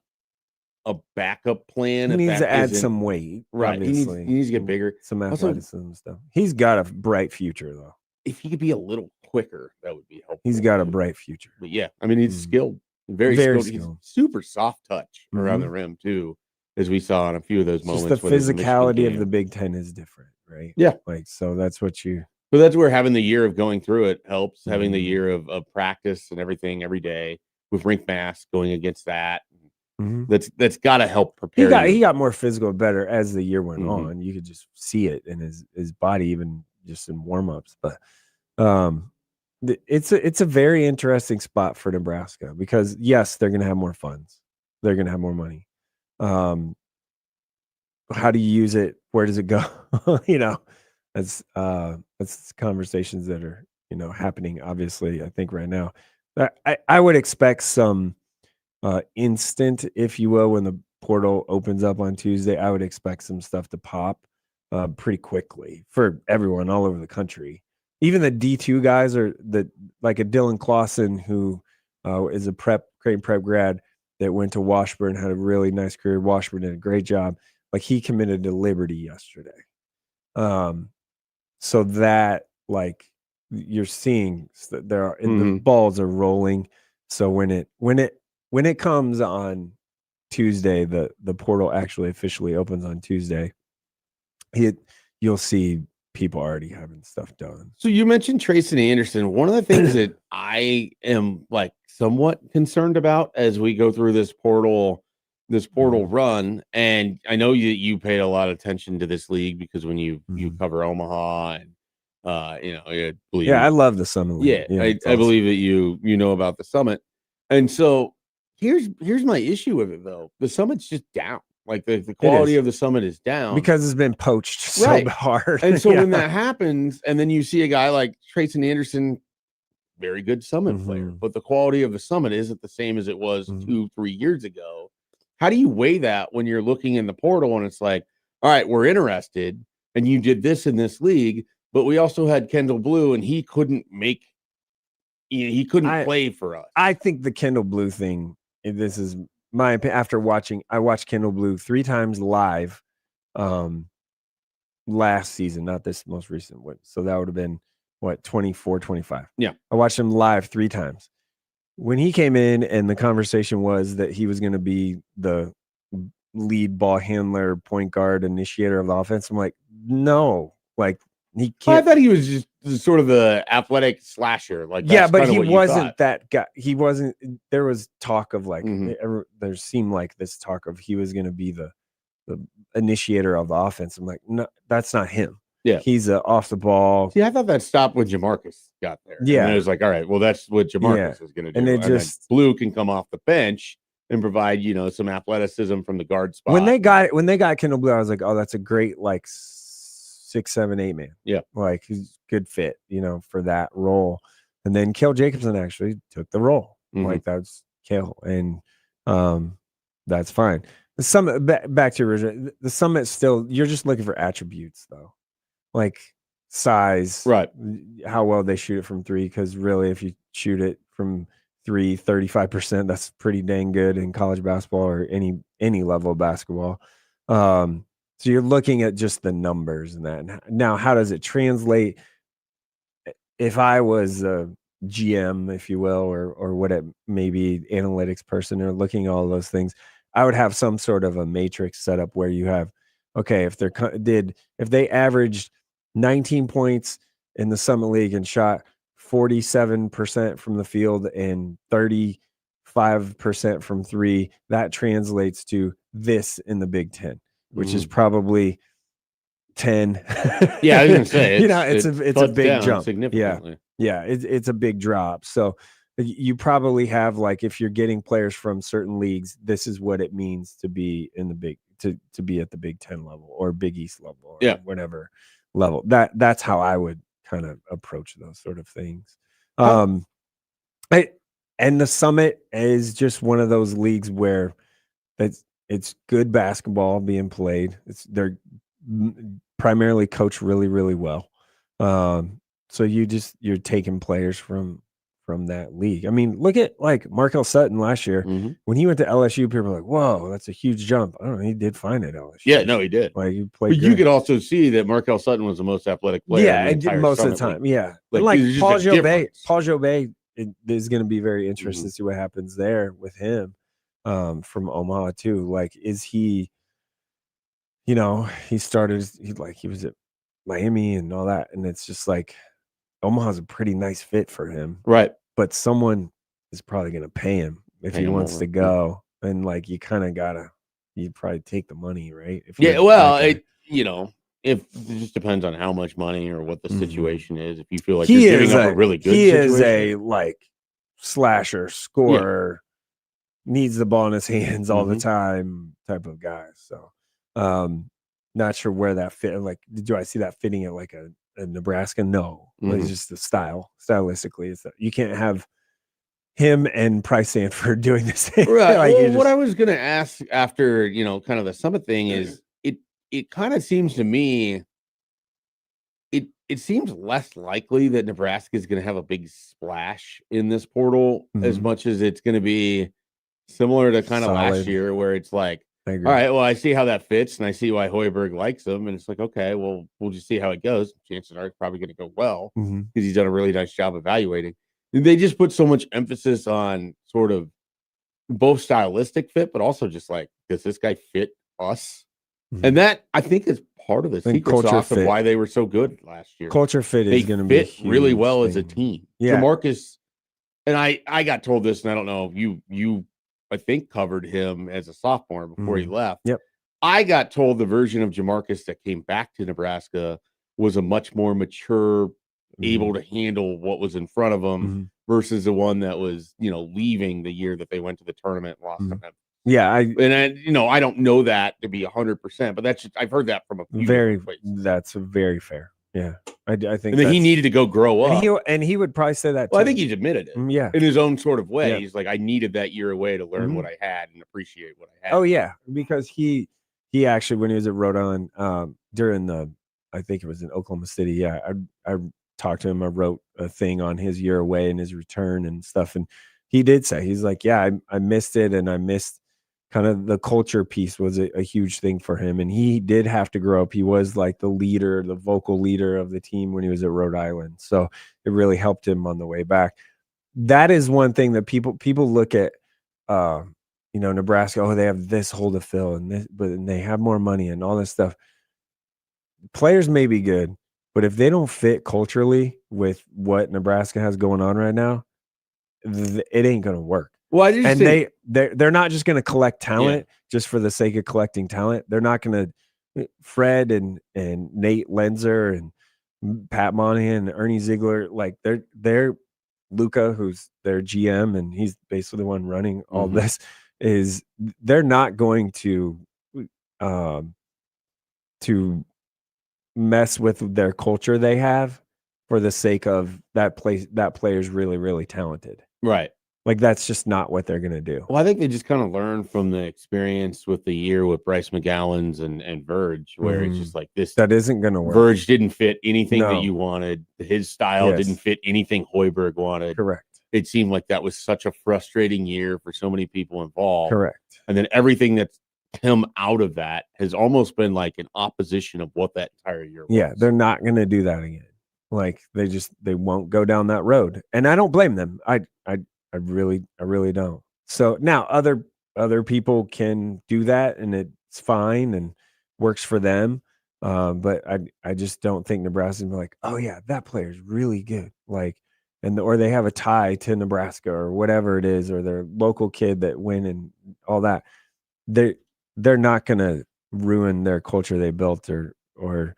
a backup plan. He needs to add some weight, right? He needs to get bigger, some athleticism and stuff. He's got a bright future, though. If he could be a little quicker, that would be helpful. He's got a bright future. But yeah, I mean, he's skilled. Very skilled. He's super soft touch around the rim too, as we saw in a few of those moments. Just the physicality of the Big Ten is different, right? Yeah, like so that's what you. But that's where having the year of going through it helps. Having the year of practice and everything every day with rink mass going against that. That's got to help prepare. He got more physical, better as the year went on. You could just see it in his body, even just in warmups. But it's a very interesting spot for Nebraska because yes, they're going to have more funds, they're going to have more money. How do you use it? Where does it go? That's conversations that are happening. Obviously, I think right now, I would expect some instant, if you will, when the portal opens up on Tuesday. I would expect some stuff to pop pretty quickly for everyone all over the country. Even the D2 guys are like a Dylan Clausen who is a Creighton prep grad. that went to Washburn, had a really nice career. Washburn did a great job. Like he committed to Liberty yesterday. So that like you're seeing that there are the balls are rolling. So when it comes on Tuesday, the portal actually officially opens on Tuesday. You'll see people already having stuff done. So you mentioned Creighton Anderson. One of the things that I am like somewhat concerned about as we go through this portal run, and I know you paid a lot of attention to this league because when you cover Omaha and I believe I love the Summit League. Yeah, I believe that you know about the Summit, and so here's my issue with it though. The Summit's just down. Like the quality of the Summit is down because it's been poached so hard. And so when that happens, and then you see a guy like Creighton Anderson, very good Summit player, but the quality of the Summit isn't the same as it was 2-3 years ago. How do you weigh that when you're looking in the portal and it's like, all right, we're interested, and you did this in this league, but we also had Kendall Blue, and he couldn't play for us. I think the Kendall Blue thing, this is my opinion. I watched Kendall Blue 3 times live last season, not this most recent one. So that would have been 24, 25. Yeah. I watched him live 3 times. When he came in and the conversation was that he was going to be the lead ball handler, point guard, initiator of the offense, I'm like, no, like he can't. I thought he was just sort of the athletic slasher. Like, but he wasn't that guy. He wasn't. There was talk of like, there seemed like this talk of he was going to be the initiator of the offense. I'm like, no, that's not him. Yeah, he's off the ball. See, I thought that stopped when Jamarcus got there. Yeah, and it was like, all right, well, that's what Jamarcus is going to do. And then Blue can come off the bench and provide some athleticism from the guard spot. When they got Kendall Blue, I was like, oh, that's a great like 6, 7, 8 man. Yeah, like he's good fit, for that role. And then Cale Jacobson actually took the role. Like that's Cale, and that's fine. The Summit, back to original. The Summit still, you're just looking for attributes though, like size, right? How well they shoot it from 3, because really, if you shoot it from 3, 35%, that's pretty dang good in college basketball or any level of basketball. So you're looking at just the numbers and that. Now, how does it translate? If I was a GM, if you will, or what it may be, analytics person, or looking at all those things, I would have some sort of a matrix set up where you have, okay, if they averaged 19 points in the Summit League and shot 47% from the field and 35% from 3, that translates to this in the Big Ten, which is probably 10. Yeah, I was gonna say, it's a big jump significantly. Yeah, it's a big drop. So you probably have, like, if you're getting players from certain leagues, this is what it means to be in the big to be at the Big Ten level or Big East level, or whatever level. That's how I would kind of approach those sort of things. And the Summit is just one of those leagues where it's good basketball being played. They're primarily coached really, really well. So you're taking players from that league. I mean, look at like Markel Sutton last year. When he went to LSU, people were like, "Whoa, that's a huge jump." I don't know. He did fine at LSU. Yeah, no, he did. Like, he played. But you could also see that Markel Sutton was the most athletic player. Yeah, most of the time. League. Yeah, like Paul Jobay is going to be very interesting to see what happens there with him from Omaha too. Like, is he? He was at Miami and all that, and it's just like Omaha's a pretty nice fit for him, right? But someone is probably going to pay him if he wants to go, and like you probably take the money, right? If it just depends on how much money or what the situation is. If you feel like you're giving up a really good situation. Is a like slasher, scorer, needs the ball in his hands all the time type of guy. So not sure where that fit. Like, do I see that fitting at like a Nebraska? No, it's just the stylistically. You can't have him and Price Sanford doing the same. Right. Like, what I was going to ask after, kind of the Summit thing is it kind of seems to me, it seems less likely that Nebraska is going to have a big splash in this portal as much as it's going to be similar to kind of last Solid. year, where it's like, I all agree. right, well, I see how that fits, and I see why Hoiberg likes him, and it's like, okay, well, we'll just see how it goes. Chances are it's probably going to go well Mhm. because he's done a really nice job evaluating. They just put so much emphasis on sort of both stylistic fit, but also just like, does this guy fit us? Mhm. And that, I think, is part of the think secret culture sauce of fit. why they were so good last year. Culture fit They is going to be a fit really huge well as a thing. team. Yeah. Jamarcus, and I got told this, and I don't know, you I think covered him as a sophomore before he left. Yep. I got told the version of Jamarcus that came back to Nebraska was a much more mature, able to handle what was in front of him versus the one that was, leaving the year that they went to the tournament and lost to him. Yeah, I don't know that to be 100%, but I've heard that from a few different places. That's very fair. Yeah, I think. And then he needed to go grow up. And he would probably say that. Well, too. I think he's admitted it. Yeah, in his own sort of way. Yeah. He's like, I needed that year away to learn what I had and appreciate what I had. Oh yeah, because he actually, when he was at Rhode Island, during the, I think it was in Oklahoma City. Yeah, I talked to him. I wrote a thing on his year away and his return and stuff, and he did say, he's like, yeah, I missed it, and I missed kind of the culture piece was a huge thing for him, and he did have to grow up. He was like the leader, the vocal leader of the team when he was at Rhode Island, so it really helped him on the way back. That is one thing that people look at. Nebraska, they have this hole to fill and this, but they have more money and all this stuff. Players may be good, but if they don't fit culturally with what Nebraska has going on right now, it ain't going to work. Well, I just think they're not just going to collect talent just for the sake of collecting talent. They're not going to Fred and Nate Lenzer and Pat Monahan and Ernie Ziegler, like they're Luca, who's their GM, and he's basically the one running all this. They're not going to mess with their culture they have for the sake of that player's really, really talented. Right. Like that's just not what they're gonna do. Well, I think they just kind of learned from the experience with the year with Bryce McGowan's and Verge, where it's just like this that isn't gonna work. Verge didn't fit anything that you wanted. His style didn't fit anything Hoiberg wanted. Correct. It seemed like that was such a frustrating year for so many people involved. Correct. And then everything that's come out of that has almost been like an opposition of what that entire year was. Yeah, they're not going to do that again. Like they won't go down that road. And I don't blame them. I really don't. So now other people can do that and it's fine and works for them. But I just don't think Nebraska's like, oh yeah, that player's really good. Like, or they have a tie to Nebraska or whatever it is, or their local kid that win and all that. They're not going to ruin their culture they built or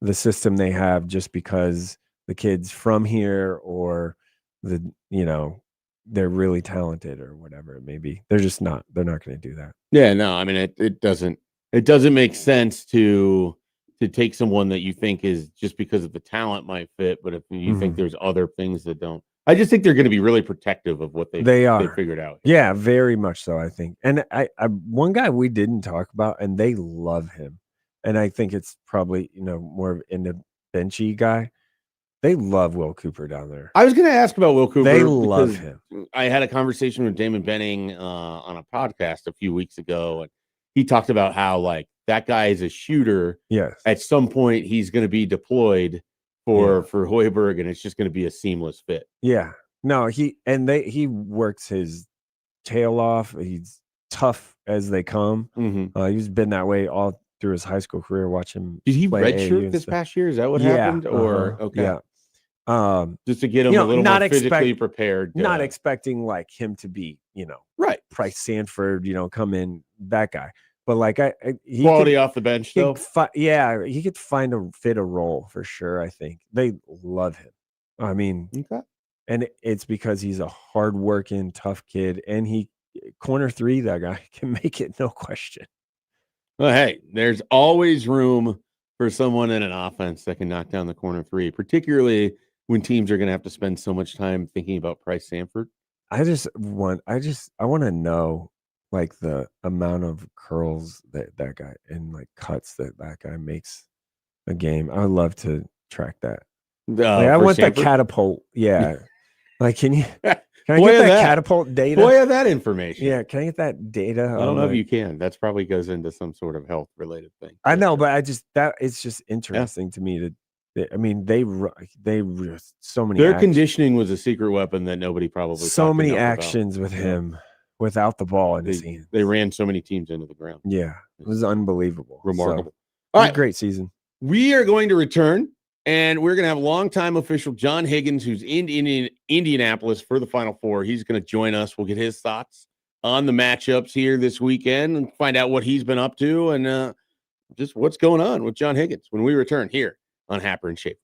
the system they have just because the kid's from here or they're really talented or whatever it may be. They're not going to do that. Yeah, no, I mean it doesn't make sense to take someone that you think is just because of the talent might fit, but if you think there's other things that don't. I just think they're going to be really protective of what they figured out. Yeah, very much so, I think. And I one guy we didn't talk about, and they love him. And I think it's probably, more of in the benchy guy. They love Will Cooper down there. I was going to ask about Will Cooper. They love him. I had a conversation with Damon Benning on a podcast a few weeks ago, and he talked about how like that guy is a shooter. Yes. At some point, he's going to be deployed for Hoiberg, and it's just going to be a seamless fit. Yeah. No, he works his tail off. He's tough as they come. He's been that way all through his high school career. Watch him. Did he redshirt this past year? Is that what happened? Or okay. Yeah. Just to get him a little more physically prepared. Not expecting like him to be, right. Price Sanford, come in, that guy. But like he quality off the bench though. He could fit a role for sure. I think they love him. I mean, and it's because he's a hardworking, tough kid, and he corner three. That guy can make it, no question. Well, hey, there's always room for someone in an offense that can knock down the corner three, particularly when teams are going to have to spend so much time thinking about Price Sanford. I want to know like the amount of curls that guy and like cuts that guy makes a game. I would love to track that. I want Sanford? the catapult. Yeah. Like, can I Boy, get of that catapult data? Boy, of that information. Yeah, can I get that data? I don't know if you can. That's probably goes into some sort of health related thing. I know, but it's just interesting to me I mean, they so many their conditioning was a secret weapon that nobody probably so talked many enough actions with him without the ball in his hands. They ran so many teams into the ground. Yeah, it was unbelievable. Remarkable. All All right, great season. We are going to return, and we're going to have longtime official John Higgins, who's in Indianapolis for the Final Four. He's going to join us. We'll get his thoughts on the matchups here this weekend and find out what he's been up to and just what's going on with John Higgins when we return here on Happer and Schaefer.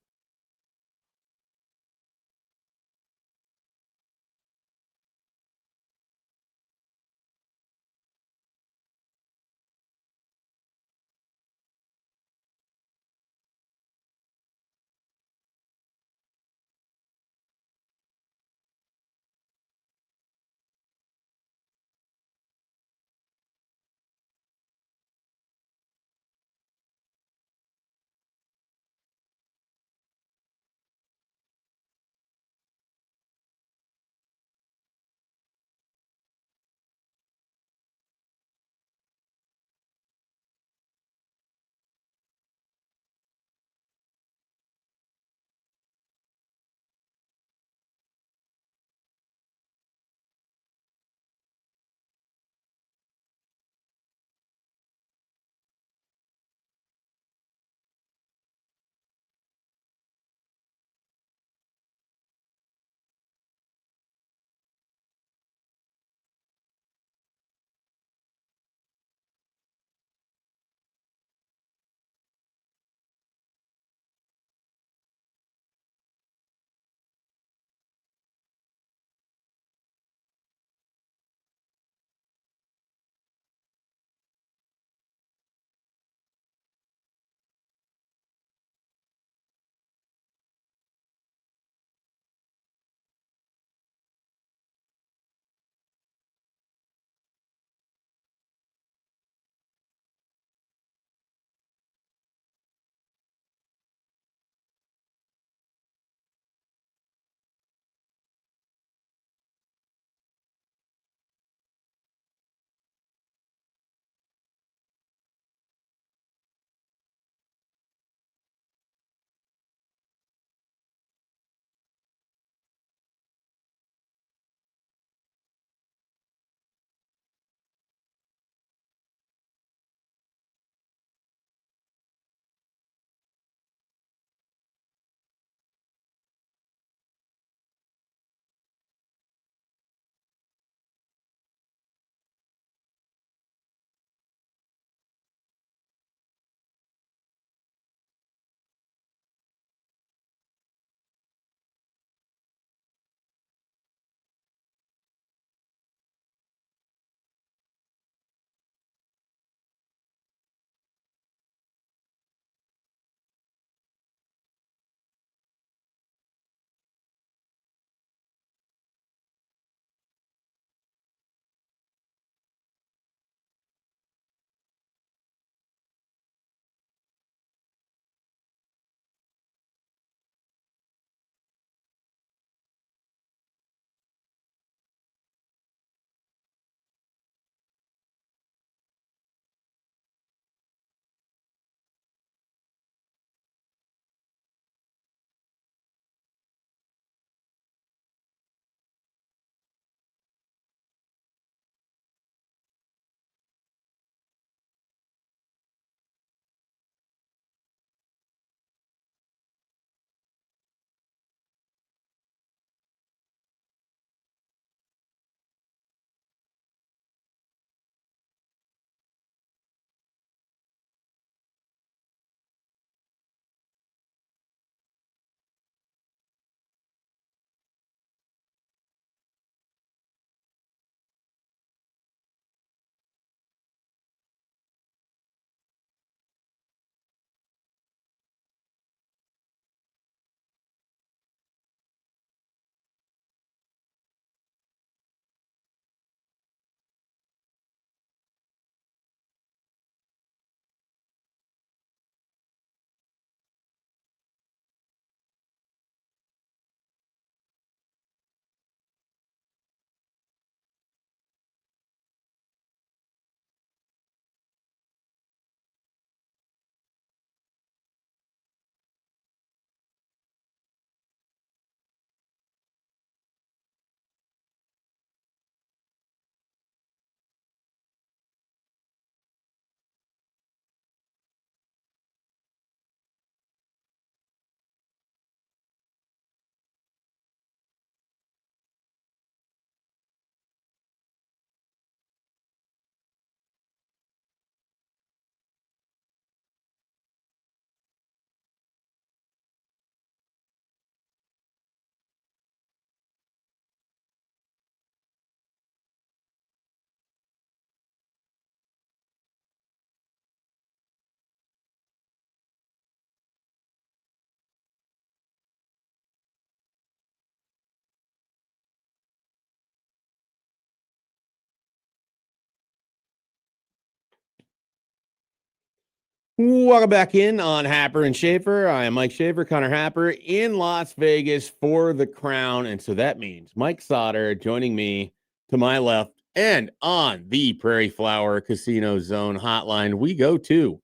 Welcome back in on Happer and Schaefer. I am Mike Schaefer, Connor Happer in Las Vegas for the crown. And so that means Mike Sautter joining me to my left and on the Prairie Flower Casino Zone hotline. We go to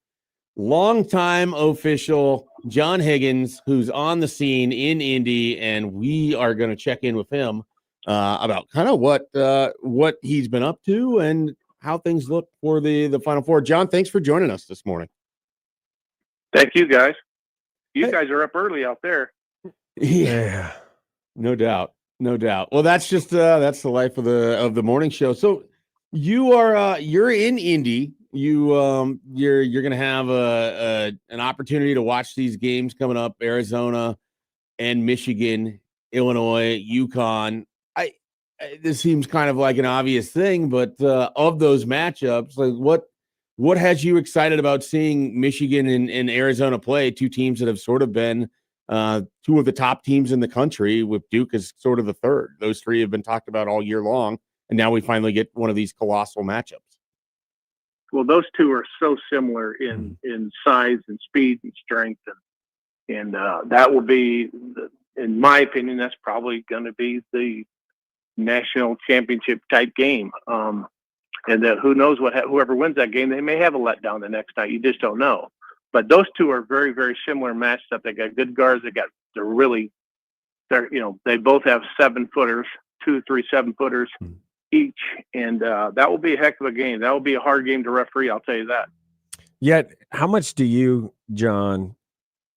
longtime official John Higgins, who's on the scene in Indy. And we are going to check in with him about kind of what he's been up to and how things look for the Final Four. John, thanks for joining us this morning. Thank you, guys. You guys are up early out there. Yeah, no doubt. Well, that's just that's the life of the morning show. So you are you're in Indy. You're gonna have an opportunity to watch these games coming up: Arizona and Michigan, Illinois, UConn. This seems kind of like an obvious thing, but of those matchups, like what has you excited about seeing Michigan and Arizona play, two teams that have sort of been two of the top teams in the country, with Duke as sort of the third? Those three have been talked about all year long, and now we finally get one of these colossal matchups. Well, those two are so similar in size and speed and strength, and that will be, in my opinion, that's probably going to be the national championship type game. And who knows whoever wins that game, they may have a letdown the next night. You just don't know. But those two are very, very similar matched up. They got good guards. They both have 7-footers, 2, 3 7-footers each. And that will be a heck of a game. That will be a hard game to referee. I'll tell you that. Yet, how much do you, John,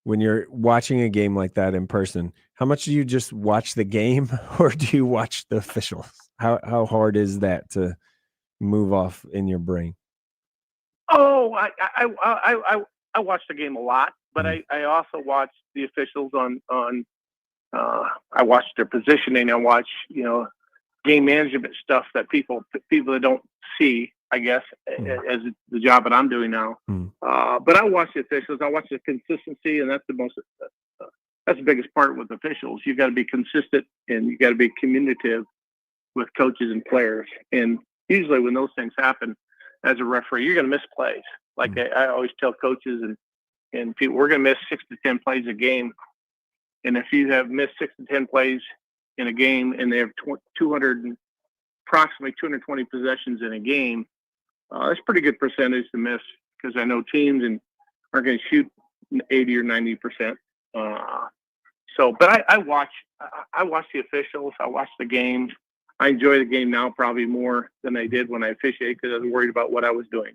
when you're watching a game like that in person, how much do you just watch the game, or do you watch the officials? How hard is that to move off in your brain? Oh, I watch the game a lot, but I also watch the officials on I watch their positioning. I watch, game management stuff that people that don't see, I guess, as the job that I'm doing now. But I watch the officials. I watch the consistency, and that's the biggest part with officials. You got to be consistent, and you got to be communicative with coaches and players. And usually when those things happen as a referee, you're going to miss plays. Like I always tell coaches and people, we're going to miss 6 to 10 plays a game. And if you have missed 6 to 10 plays in a game, and they have approximately 220 possessions in a game, that's a pretty good percentage to miss, because I know teams aren't going to shoot 80 or 90%. But I watch the officials. I watch the games. I enjoy the game now probably more than I did when I officiated, because I was worried about what I was doing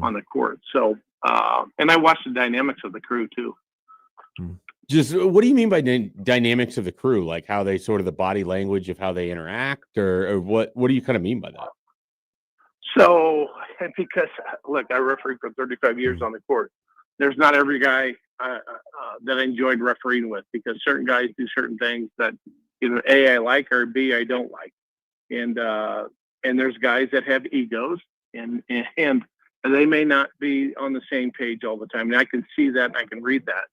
on the court. So, and I watch the dynamics of the crew too. Just what do you mean by dynamics of the crew? Like how they sort of the body language of how they interact, or what do you kind of mean by that? So, because look, I refereed for 35 years on the court. There's not every guy that I enjoyed refereeing with, because certain guys do certain things that either A, I like, or B, I don't like. And there's guys that have egos, and they may not be on the same page all the time. And I can see that, and I can read that.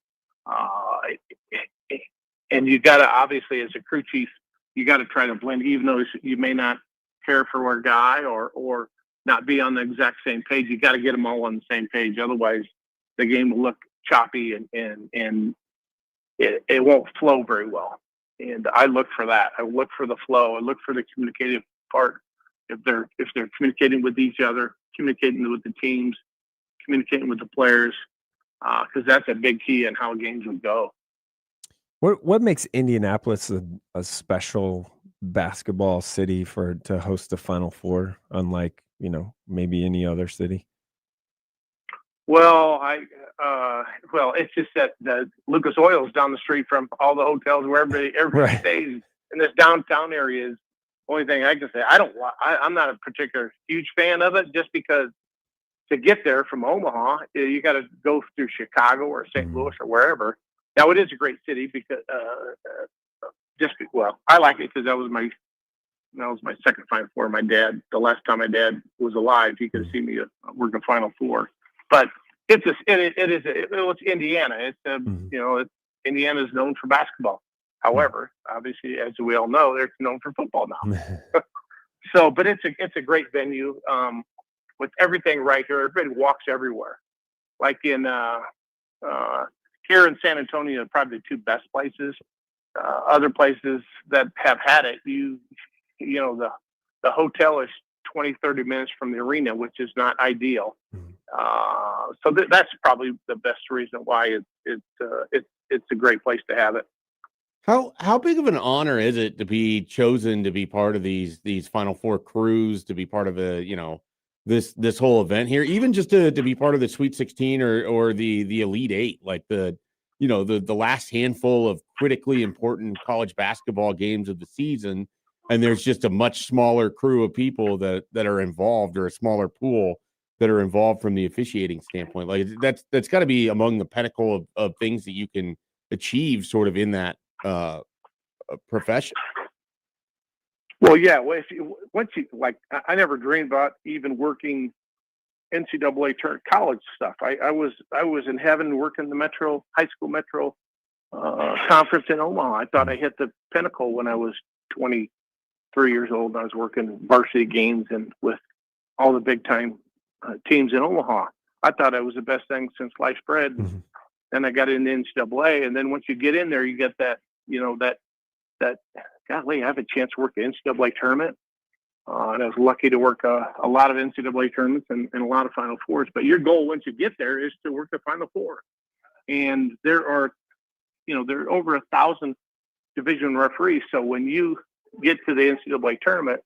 And you got to, obviously, as a crew chief, you got to try to blend, even though you may not care for a guy or not be on the exact same page. You got to get them all on the same page. Otherwise, the game will look choppy, and it won't flow very well. And I look for that. I look for the flow. I look for the communicative part. If they're communicating with each other, communicating with the teams, communicating with the players, because that's a big key in how games would go. What makes Indianapolis a special basketball city to host the Final Four, unlike maybe any other city? Well, it's just that the Lucas Oil is down the street from all the hotels where everybody stays in this downtown area. Is the only thing I can say. I'm not a particular huge fan of it, just because to get there from Omaha, you got to go through Chicago or St. Louis or wherever. Now, it is a great city because I like it because that was my second Final Four. My dad, the last time my dad was alive, he could have seen me work the Final Four. But it's Indiana. Indiana is known for basketball. However, obviously, as we all know, they're known for football now. But it's a great venue with everything right here. Everybody walks everywhere. like in here in San Antonio, probably the two best places. Other places that have had it, you know, the hotel is 20, 30 minutes from the arena, which is not ideal. So that's probably the best reason why it's a great place to have it. How big of an honor is it to be chosen to be part of these Final Four crews, to be part of this whole event here, even just to be part of the Sweet 16 or the Elite Eight, like the last handful of critically important college basketball games of the season, and there's just a much smaller crew of people that are involved, or a smaller pool that are involved from the officiating standpoint. Like that's got to be among the pinnacle of things that you can achieve sort of in that profession. Well, yeah. Well, once you like, I never dreamed about even working NCAA college stuff. I was in heaven working the high school metro conference in Omaha. I thought I hit the pinnacle when I was 23 years old. And I was working varsity games and with all the big time teams in Omaha. I thought I was the best thing since sliced bread. Mm-hmm. Then I got into NCAA, and then once you get in there, you get that, that golly, I have a chance to work the NCAA tournament. And I was lucky to work a lot of NCAA tournaments and a lot of Final Fours. But your goal once you get there is to work the Final Four. And there are over 1,000 division referees. So when you get to the NCAA tournament,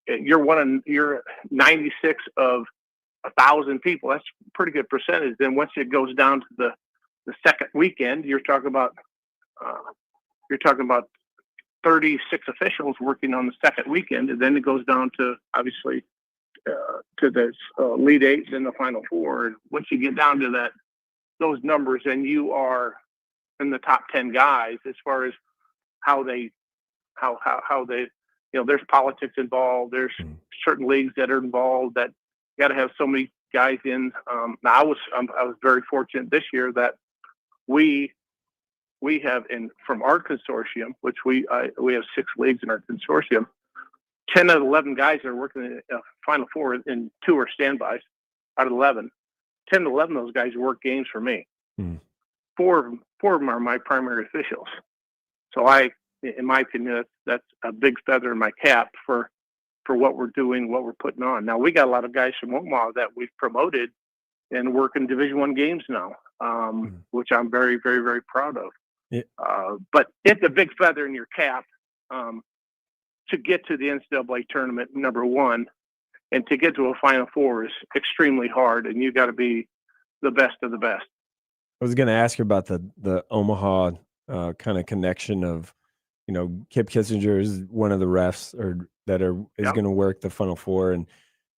you're 96 of 1,000 people. That's a pretty good percentage. Then once it goes down to the second weekend, you're talking about 36 officials working on the second weekend, and then it goes down to obviously to the Elite Eight and the Final Four. And once you get down to those numbers, and you are in the top 10 guys as far as how they there's politics involved. There's certain leagues that are involved that got to have so many guys in. Now I was very fortunate this year that we have from our consortium, which we have 6 leagues in our consortium. 10 out of 11 guys are working in Final Four, and 2 are standbys out of 11. 10 to 11 of those guys work games for me. 4 of them are my primary officials. So in my opinion, that's a big feather in my cap for what we're doing, what we're putting on. Now we got a lot of guys from Omaha that we've promoted and work in Division I games now, which I'm very, very, very proud of. Yeah. But it's a big feather in your cap to get to the NCAA tournament, number one, and to get to a Final Four is extremely hard, and you got to be the best of the best. I was going to ask you about the Omaha kind of connection of, Kip Kissinger is one of the refs is going to work the Final Four, and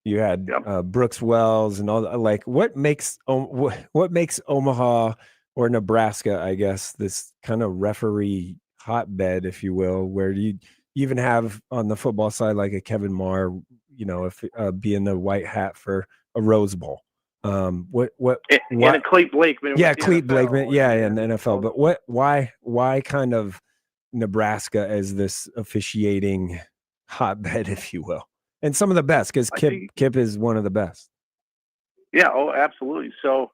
you had Brooks Wells and all that. Like, what makes Omaha or Nebraska, I guess, this kind of referee hotbed, if you will, where you even have on the football side like a Kevin Marr, if being the white hat for a Rose Bowl. And a Clete Blakeman. Yeah, Clete Blakeman. Yeah, in the NFL. But why kind of Nebraska as this officiating hotbed, if you will, and some of the best, because Kip is one of the best. Yeah. Oh, absolutely. So,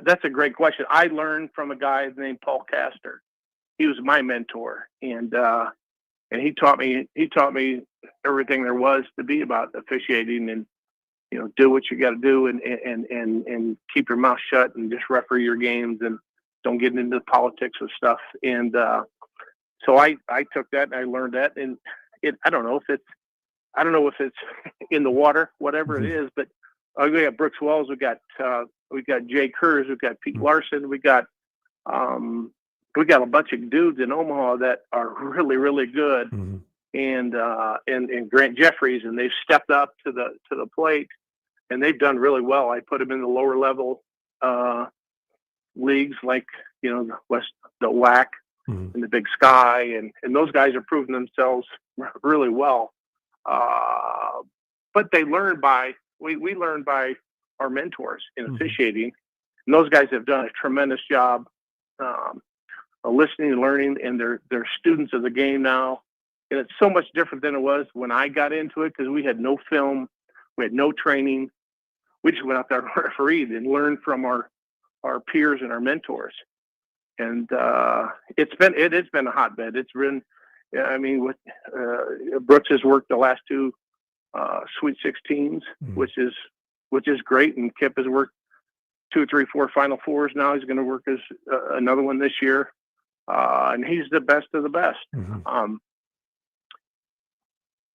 that's a great question. I learned from a guy named Paul Castor. He was my mentor, and he taught me everything there was to be about officiating, and do what you got to do, and keep your mouth shut and just referee your games and don't get into the politics of stuff. And so I took that and I learned that, and I don't know if it's in the water, whatever it is, but we got Brooks Wells, we got Jay Kurz, we got Pete Larson, we got a bunch of dudes in Omaha that are really, really good, and Grant Jeffries, and they've stepped up to the plate, and they've done really well. I put them in the lower level leagues, like the WAC and the Big Sky, and those guys are proving themselves really well. But they learn we learn by our mentors in officiating, and those guys have done a tremendous job listening and learning, and they're students of the game now. And it's so much different than it was when I got into it, because we had no film, we had no training. we just went out there and refereed and learned from our peers and our mentors. And it has been a hotbed. It's been, I mean, with Brooks has worked the last two Sweet 16s, which is great, and Kip has worked 2, 3, 4 Final Fours. Now he's going to work as another one this year, and he's the best of the best.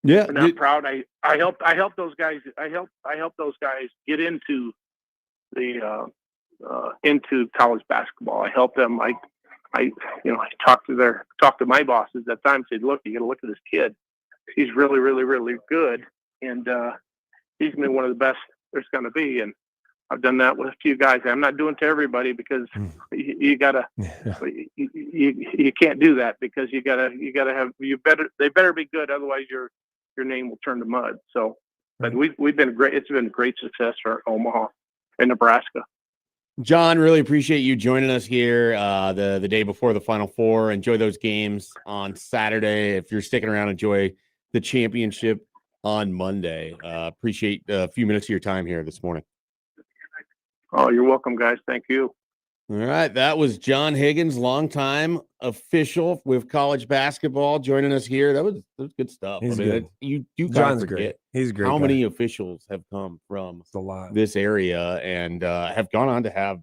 Yeah, and I'm proud. I helped those guys. I helped those guys get into the into college basketball. I helped them. I talked to my bosses at the time. Said, look, you got to look at this kid. He's really, really, really good, and he's been one of the best there's going to be. And I've done that with a few guys. I'm not doing it to everybody because you gotta, you can't do that because you gotta have, they better be good. Otherwise your name will turn to mud. So, but we've been great. It's been a great success for Omaha and Nebraska. John, really appreciate you joining us here the day before the Final Four. Enjoy those games on Saturday. If you're sticking around, enjoy the championship on Monday. Appreciate a few minutes of your time here this morning. Oh, you're welcome, guys. Thank you. All right. That was John Higgins, longtime official with college basketball, joining us here. That was good stuff. He's good. You John's forget great. He's a great. How guy. many officials have come from this area and have gone on to have,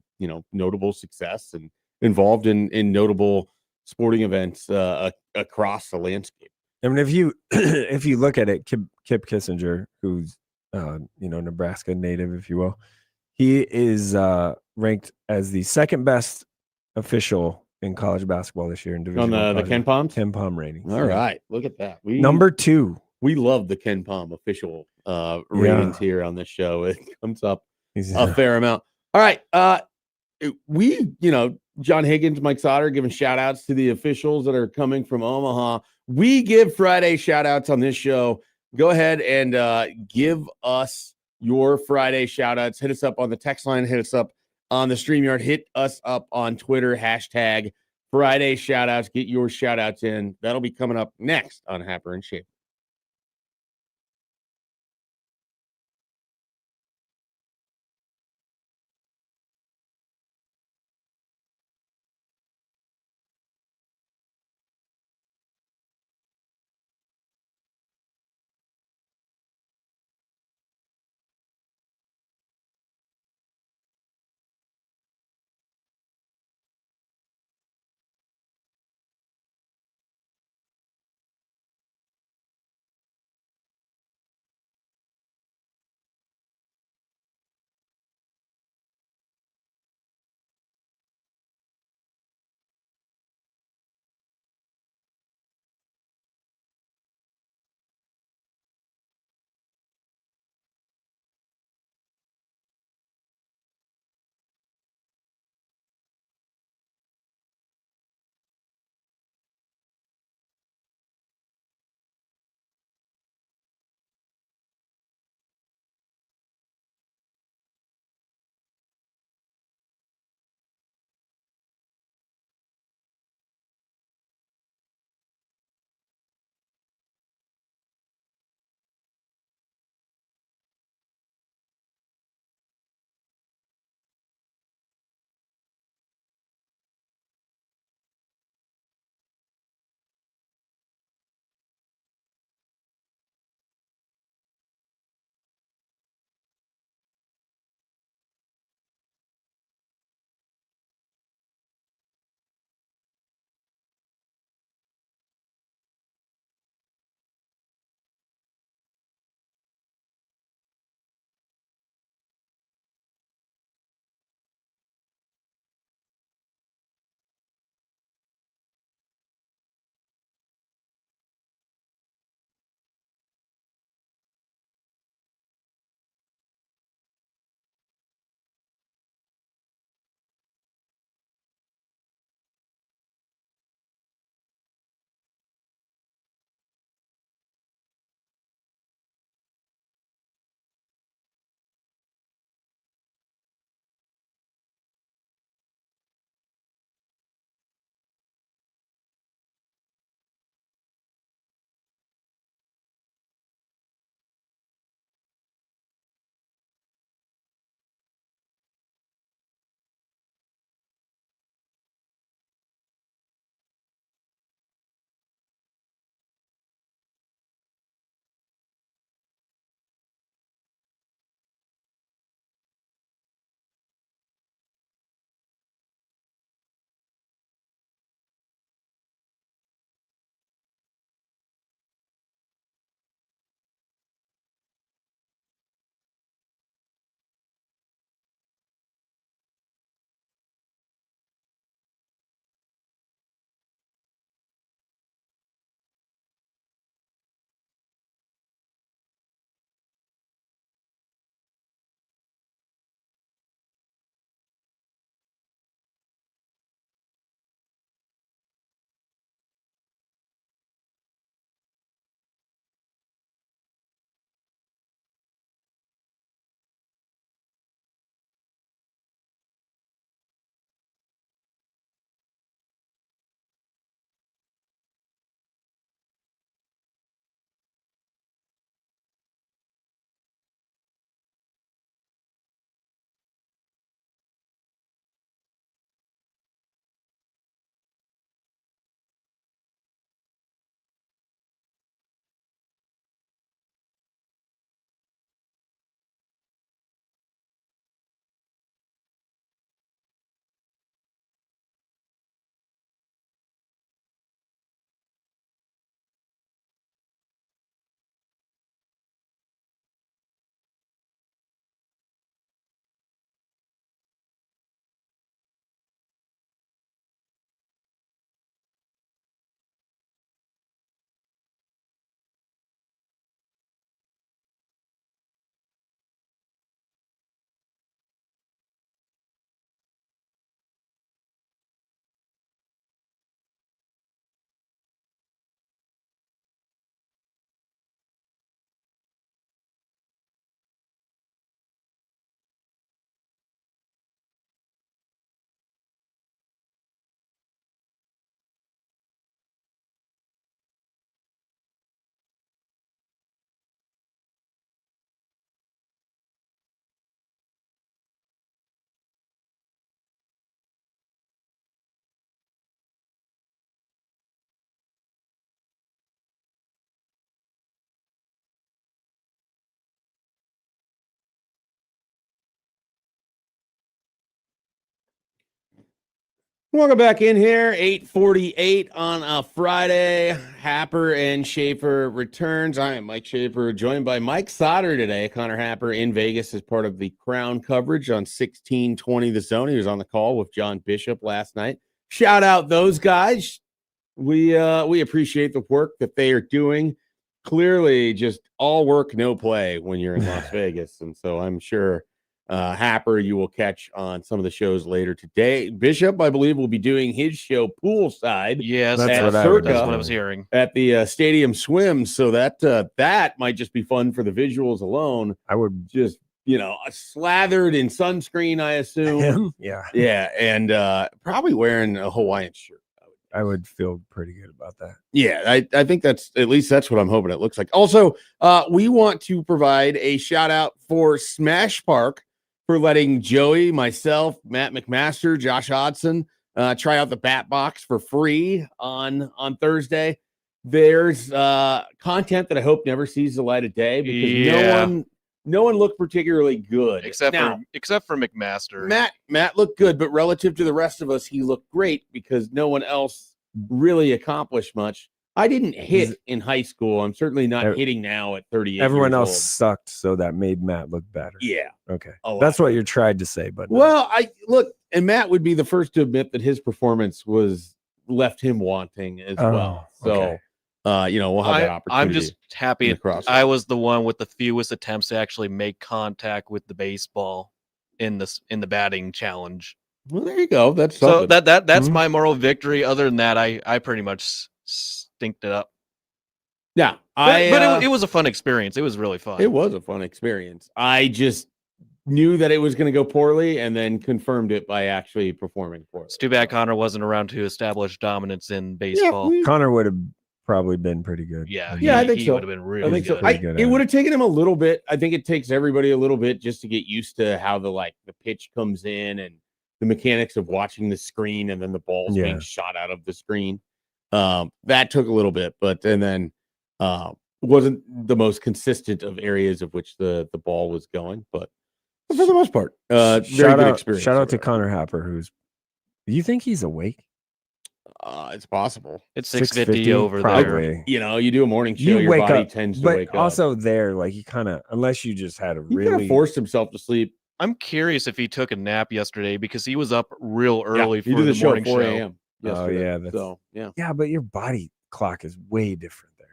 notable success and involved in notable sporting events across the landscape. I mean, if you look at it, Kip Kissinger, who's Nebraska native, if you will, he is ranked as the second best official in college basketball this year in Division on the Ken Palms? Ken Palm ratings. All right, look at that. Number 2. We love the Ken Palm official ratings here on this show. It comes up a fair amount. All right, John Higgins, Mike Sautter giving shout outs to the officials that are coming from Omaha. We give Friday shout outs on this show. Go ahead and give us your Friday shout outs. Hit us up on the text line, hit us up on the StreamYard, hit us up on Twitter, hashtag Friday shout outs. Get your shout outs in. That'll be coming up next on Happer and Schaefer. Welcome back in here, 8:48 on a Friday. Happer and Schaefer returns. I am Mike Schaefer, joined by Mike Sautter today. Connor Happer in Vegas as part of the Crown coverage on 1620 The Zone. He was on the call with John Bishop last night. Shout out those guys. We appreciate the work that they are doing. Clearly, just all work, no play when you're in Las Vegas, and so I'm sure. Happer, you will catch on some of the shows later today. Bishop, I believe, will be doing his show poolside. Yes, that's what I was hearing at the Stadium Swim. So that might just be fun for the visuals alone. I would just slathered in sunscreen, I assume. Yeah, and probably wearing a Hawaiian shirt. I would feel pretty good about that. Yeah, I think that's what I'm hoping it looks like. Also, we want to provide a shout out for Smash Park for letting Joey, myself, Matt McMaster, Josh Hodson try out the Bat Box for free on Thursday. There's content that I hope never sees the light of day because no one looked particularly good except for McMaster. Matt looked good, but relative to the rest of us, he looked great because no one else really accomplished much. I didn't hit in high school. I'm certainly not hitting now at 38. Everyone else sucked, so that made Matt look better. Yeah. Okay. That's what you're trying to say, but well, and Matt would be the first to admit that his performance was left him wanting as well. So, okay. We'll have that opportunity. I'm just happy I was the one with the fewest attempts to actually make contact with the baseball in the batting challenge. Well, there you go. That's so that's my moral victory. Other than that, I pretty much stinked it up. Yeah, but it was a fun experience. It was really fun. It was a fun experience. I just knew that it was going to go poorly and then confirmed it by actually performing poorly. It's too bad Connor wasn't around to establish dominance in baseball. Yeah, Connor would have probably been pretty good. Yeah, I think he so. would have been really good. It would have taken him a little bit. I think it takes everybody a little bit just to get used to how the pitch comes in and the mechanics of watching the screen and then the ball's being shot out of the screen. That took a little bit, and then wasn't the most consistent of areas of which the ball was going, but for the most part, very good experience. Shout out to Connor Happer, do you think he's awake? It's possible. It's 6:50 over probably. there. You do a morning show, your body tends to wake up. But also there, he kind of, unless you just had he forced himself to sleep. I'm curious if he took a nap yesterday because he was up real early for the show morning at 4 a.m. Oh yeah, yeah, but your body clock is way different there.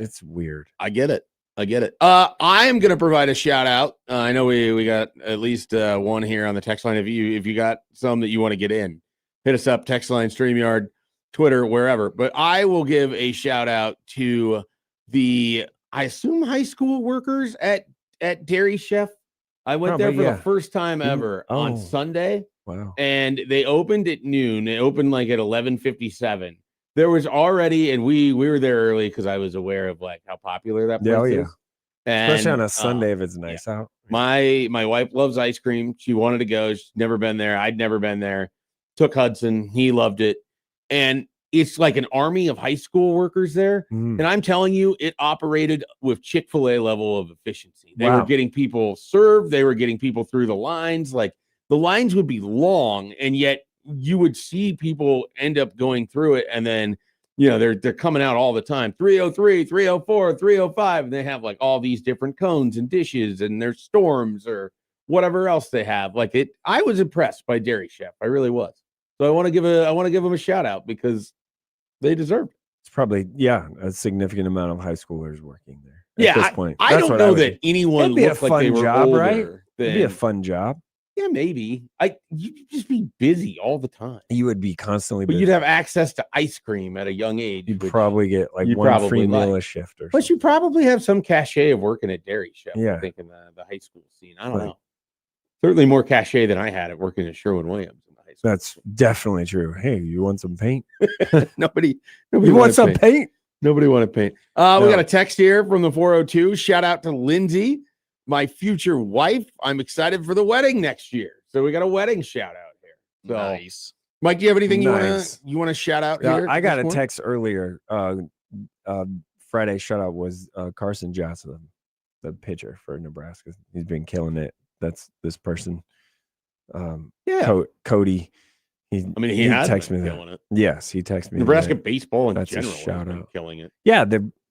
It's weird. I get it. I am going to provide a shout out. I know we got at least one here on the text line. If you got some that you want to get in, hit us up, text line, StreamYard, Twitter, wherever. But I will give a shout out to I assume high school workers at Dairy Chef. I went there for the first time ever on Sunday. Wow. And they opened at noon. It opened at 11:57. There was already, and we were there early because I was aware of how popular that place is. And, especially on a Sunday if it's nice out. My wife loves ice cream. She wanted to go. She's never been there. I'd never been there. Took Hudson. He loved it. And it's like an army of high school workers there. And I'm telling you, it operated with Chick-fil-A level of efficiency. They were getting people served. They were getting people through the lines. The lines would be long, and yet you would see people end up going through it, and then they're coming out all the time. 303, 304, 305, and they have all these different cones and dishes, and there's storms or whatever else they have. I was impressed by Dairy Chef. I really was. So I want to give them a shout out because they deserve it. It's probably a significant amount of high schoolers working there. At this point, I don't know that anyone looked like they were older. Right? It'd be a fun job. Yeah, maybe. You'd just be busy all the time. You would be constantly busy. But you'd have access to ice cream at a young age. You'd probably get one free meal a shift or something. But you probably have some cachet of working at Dairy Chef. Yeah. I think in the high school scene. I don't know. Certainly more cachet than I had at working at Sherwin-Williams in the high school. That's definitely true. Hey, you want some paint? Nobody you want some paint? Nobody wanted paint. We got a text here from the 402. Shout out to Lindsay, my future wife. I'm excited for the wedding next year. So we got a wedding shout out here. So, nice. Mike, do you have anything you want to shout out here? I got a text earlier. Friday shout out was Carson Johnson, the pitcher for Nebraska. He's been killing it. That's this person. Cody. He He has texted been me killing it. Yes, he texted me. Nebraska that. baseball in That's a general has shout been out. killing it. Yeah,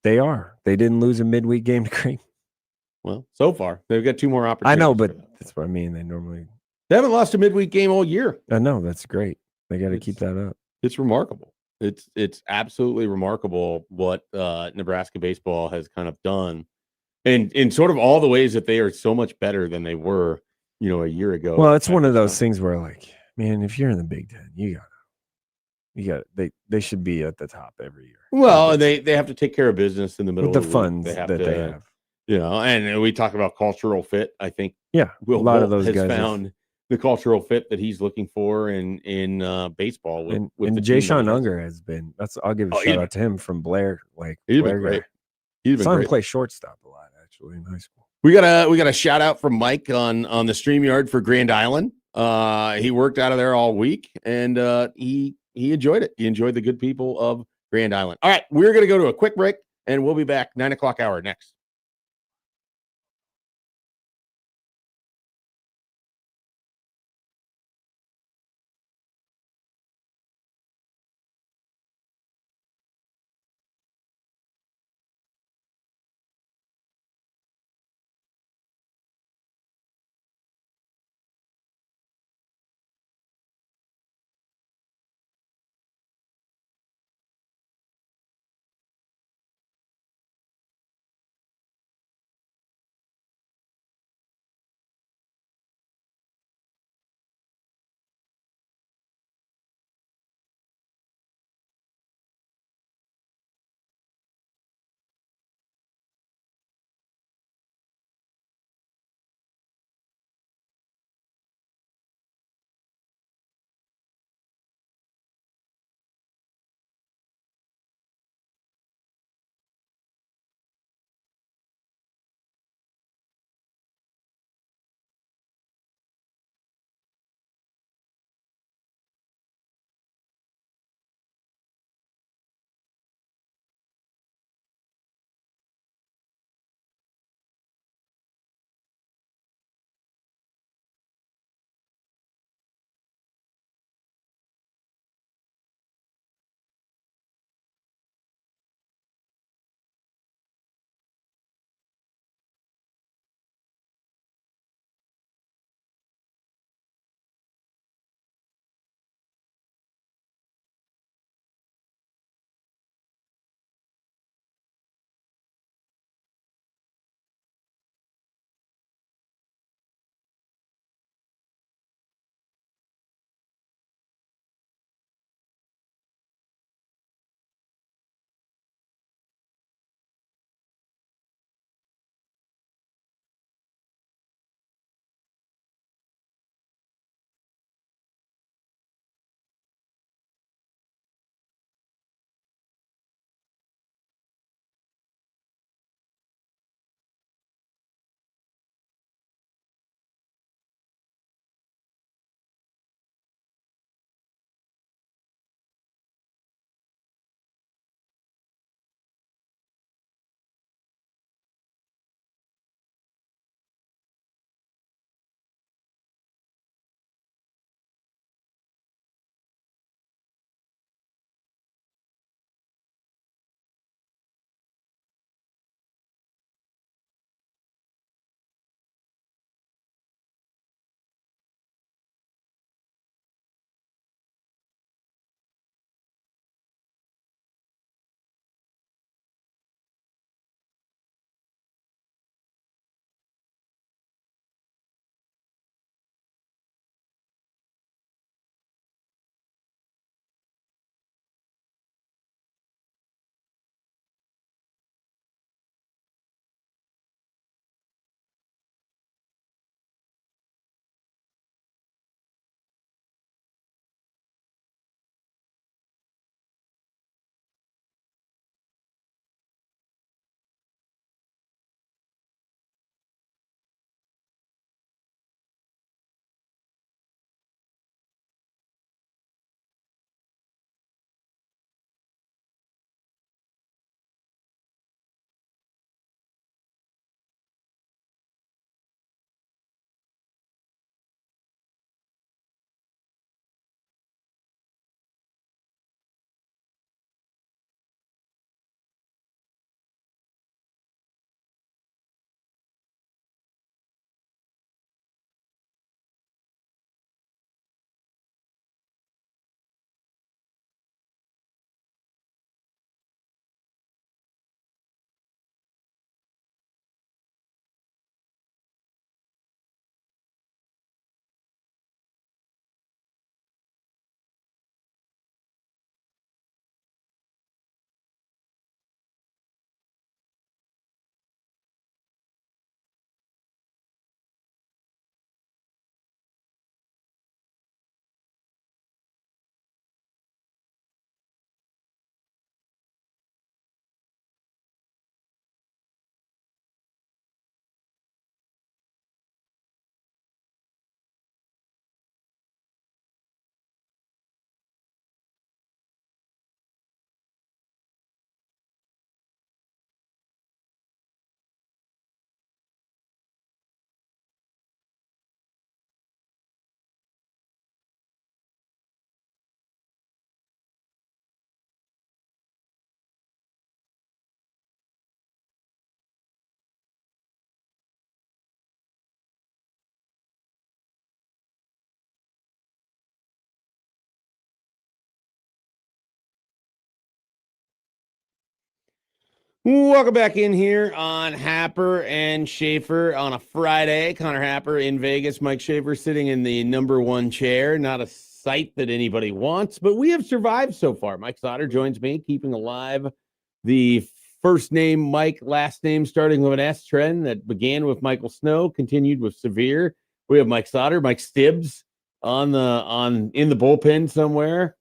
they are. They didn't lose a midweek game to Creighton. Well, so far they've got 2 more I opportunities. know, but that's what I mean. They normally. They haven't lost a midweek game all year. I know, that's great. They got to keep that up. It's remarkable. It's absolutely remarkable what Nebraska baseball has kind of done, and in sort of all the ways that they are so much better than they were, a year ago. Well, it's one of those things where, like, man, if you're in the Big Ten, you got they should be at the top every year. Well, they have to take care of business in the middle with the of the funds week. they have. And we talk about cultural fit. I think a lot of those has guys found the cultural fit that he's looking for in baseball. With the Jay team that Sean he has. Unger has been. I'll give a Oh, shout out to him from Blair. Like, He's Blair been great. guy. He's been Saw him great. play shortstop a lot actually in high school. We got a shout out from Mike on the StreamYard for Grand Island. He worked out of there all week, and he enjoyed it. He enjoyed the good people of Grand Island. All right, we're going to go to a quick break, and we'll be back 9:00 hour next. Welcome back in here on Happer and Schaefer on a Friday. Connor Happer in Vegas, Mike Schaefer sitting in the number one chair. Not a sight that anybody wants, but we have survived so far. Mike Sautter joins me, keeping alive the first name Mike, last name starting with an S trend that began with Michael Snow, continued with Severe. We have Mike Sautter, Mike Stibbs in the bullpen somewhere.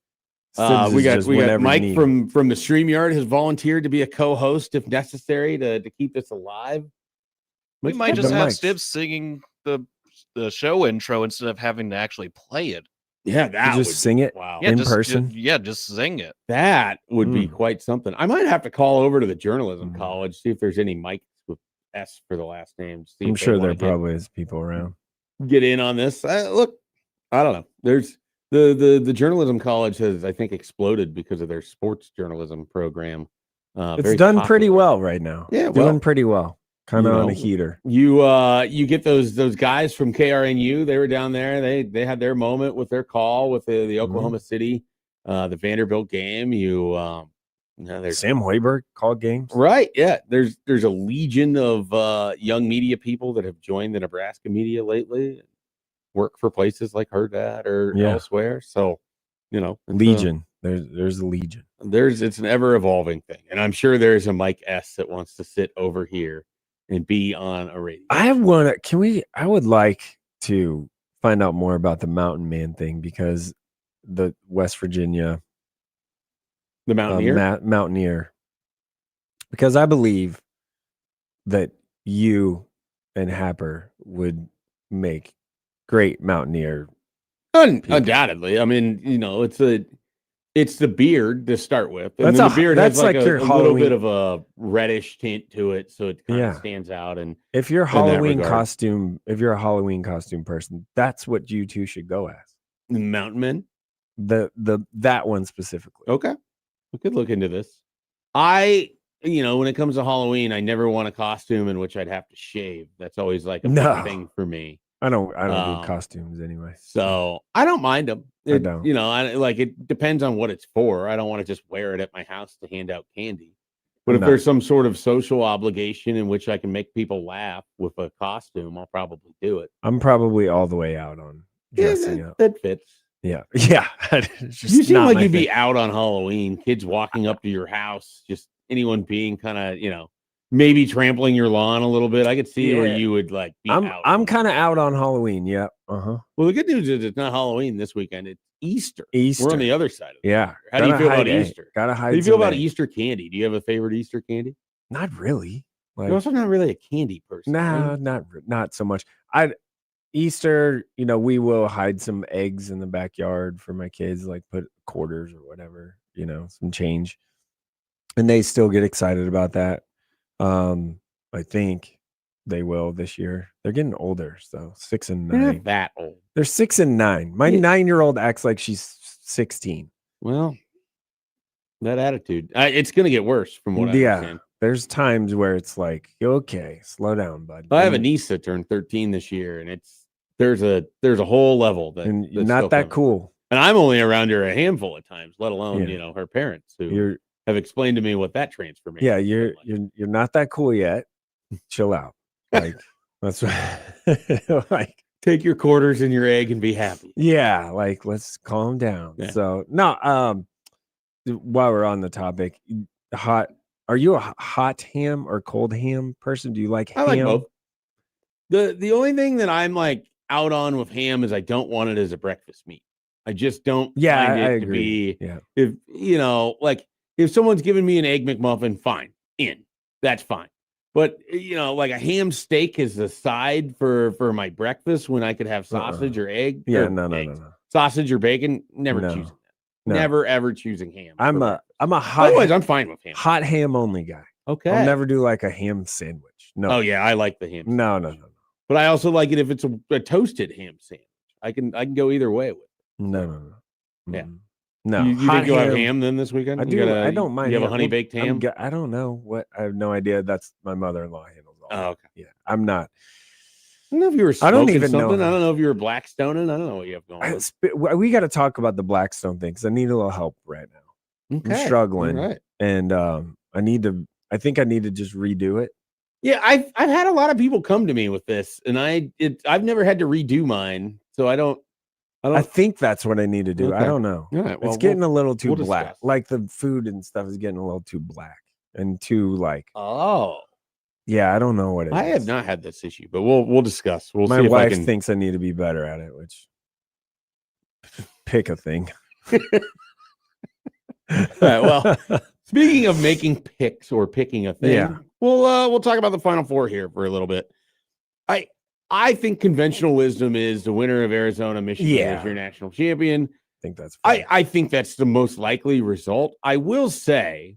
We got Mike from the StreamYard has volunteered to be a co-host if necessary to keep this alive. We might just have Stibbs singing the show intro instead of having to actually play it. Yeah, that would sing it. Wow. In person. Just sing it. That would be quite something. I might have to call over to the journalism college, see if there's any Mike with S for the last name. I'm sure there probably is people around. Get in on this. Look, I don't know. There's the journalism college has, I think, exploded because of their sports journalism program. It's done pretty well right now. Yeah, doing pretty well. Kind of on a heater. You get those guys from KRNU. They were down there. They had their moment with their call with the Oklahoma City, the Vanderbilt game. There's Sam Hoiberg called games. Right. Yeah. There's a legion of young media people that have joined the Nebraska media lately. Work for places like her dad or elsewhere. So, legion. There's a legion. It's an ever evolving thing, and I'm sure there's a Mike S that wants to sit over here and be on a radio. I would like to find out more about the Mountain Man thing, because the West Virginia, the Mountaineer, Mountaineer, because I believe that you and Happer would make great Mountaineer. Undoubtedly. I mean, it's the beard to start with. And the beard has like your little bit of a reddish tint to it, so it kind of stands out. And if you're a Halloween costume person, that's what you two should go as. The Mountain Men? That one specifically. Okay. We could look into this. When it comes to Halloween, I never want a costume in which I'd have to shave. That's always like a big thing for me. I don't do costumes anyway. So I don't mind them. I don't. It depends on what it's for. I don't want to just wear it at my house to hand out candy. But if there's some sort of social obligation in which I can make people laugh with a costume, I'll probably do it. I'm probably all the way out on dressing up. That fits. Yeah. Yeah. You seem like you'd be out on Halloween, kids walking up to your house, just anyone being kind of, maybe trampling your lawn a little bit. I could see where you would be out. I'm kind of out on Halloween. Yeah. Well, the good news is it's not Halloween this weekend. It's Easter. We're on the other side of it. Yeah. How do you feel about Easter? Gotta hide. How do you feel about Easter candy? Do you have a favorite Easter candy? Not really. You're also not really a candy person. Nah, right? not so much. Easter, we will hide some eggs in the backyard for my kids, like put quarters or whatever, some change. And they still get excited about that. I think they will this year. They're getting older, so 6 and 9. They're not that old. They're 6 and 9. My 9-year-old acts like she's 16. Well, that attitude, it's going to get worse from what I understand. There's times where it's like, okay, slow down, bud. I have a niece that turned 13 this year, and there's a whole level that's not that cool. And I'm only around her a handful of times, let alone her parents who have explained to me what that transformation. Yeah, you're not that cool yet. Chill out. Like that's like take your quarters and your egg and be happy. Yeah, like let's calm down. Yeah. So no, while we're on the topic, are you a hot ham or cold ham person? Do you like ham? I like both. The only thing that I'm like out on with ham is I don't want it as a breakfast meat. I just don't find it I to agree. be if someone's giving me an egg McMuffin, fine. That's fine. But like a ham steak is a side for my breakfast when I could have sausage or egg. Yeah, no. Sausage or bacon, never choosing that. No. Never ever choosing ham. I'm a hot. Otherwise, I'm fine with ham. Hot ham only guy. Okay. I'll never do like a ham sandwich. No. Oh yeah, I like the ham. No. But I also like it if it's a toasted ham sandwich. I can go either way with it. No. Yeah. No. You think you'll have ham then this weekend? I do. I don't mind. You have a honey baked ham? I don't know what. I have no idea. That's my mother-in-law handles all. Oh, okay. Yeah. I'm not. I don't know if you were smoking I don't even something. know. I don't know if you were Blackstoning. I don't know what you have going on. We got to talk about the Blackstone thing because I need a little help right now. Okay. I'm struggling. Right. And I need to I think I need to just redo it. Yeah, I've had a lot of people come to me with this, and I've never had to redo mine, so I don't. I think that's what I need to do. I Okay. don't know. All right, well, it's getting a little too we'll black. discuss. Like the food and stuff is getting a little too black and too like. Oh, yeah, I don't know what it is. I have not had this issue, but we'll discuss. We'll My see if I wife can. thinks I need to be better at it, which pick a thing. All right, well, speaking of making picks or picking a thing, Yeah. we'll talk about the Final Four here for a little bit. I think conventional wisdom is the winner of Arizona, Michigan is your national champion. I think that's fair. I think that's the most likely result. I will say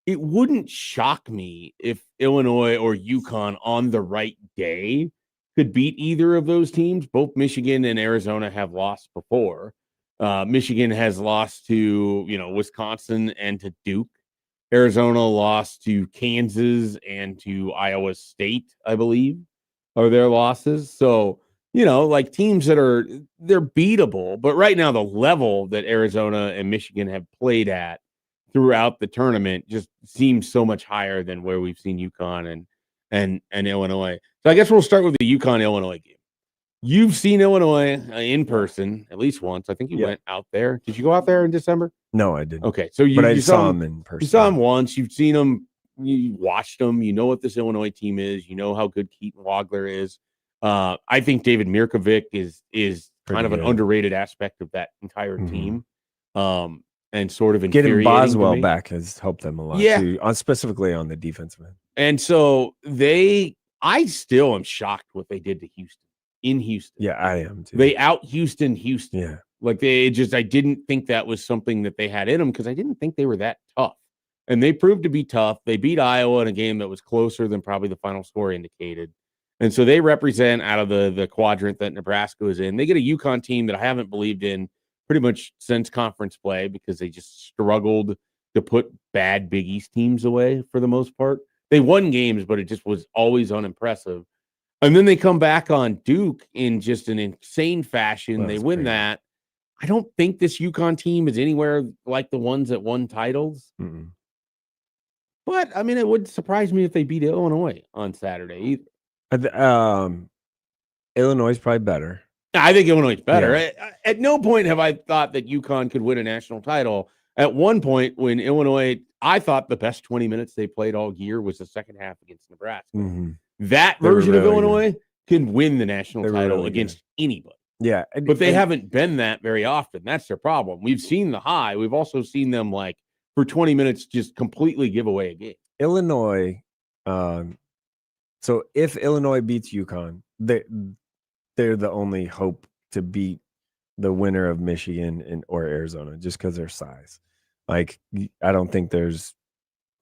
it wouldn't shock me if Illinois or UConn on the right day could beat either of those teams. Both Michigan and Arizona have lost before. Michigan has lost to, Wisconsin and to Duke. Arizona lost to Kansas and to Iowa State, I believe, are their losses. So, like teams they're beatable, but right now the level that Arizona and Michigan have played at throughout the tournament just seems so much higher than where we've seen UConn and Illinois. So I guess we'll start with the UConn-Illinois game. You've seen Illinois in person at least once. I think you went out there. Did you go out there in December? No, I didn't. Okay, so but I you saw them in person. You saw them once. You've seen them. You watched them. You know what this Illinois team is. You know how good Keaton Wagler is. I think David Mirkovic is kind of an underrated aspect of that entire team. And sort of getting Boswell back has helped them a lot. Yeah, too, specifically on the defensive end. And so I still am shocked what they did to Houston in Houston. Yeah, I am too. They out Houston. Yeah, like I didn't think that was something that they had in them because I didn't think they were that tough. And they proved to be tough. They beat Iowa in a game that was closer than probably the final score indicated. And so they represent out of the quadrant that Nebraska is in. They get a UConn team that I haven't believed in pretty much since conference play because they just struggled to put bad Big East teams away for the most part. They won games, but it just was always unimpressive. And then they come back on Duke in just an insane fashion. They win that. I don't think this UConn team is anywhere like the ones that won titles. Mm-mm. But, I mean, it would surprise me if they beat Illinois on Saturday either. Illinois is probably better. I think Illinois is better. Yeah. At no point have I thought that UConn could win a national title. At one point when Illinois, I thought the best 20 minutes they played all year was the second half against Nebraska. Mm-hmm. That version of Illinois can win the national title against anybody. Yeah. But they haven't been that very often. That's their problem. We've seen the high. We've also seen them for 20 minutes just completely give away a game. Illinois. So if Illinois beats UConn, they're the only hope to beat the winner of Michigan or Arizona just because their size. Like, I don't think there's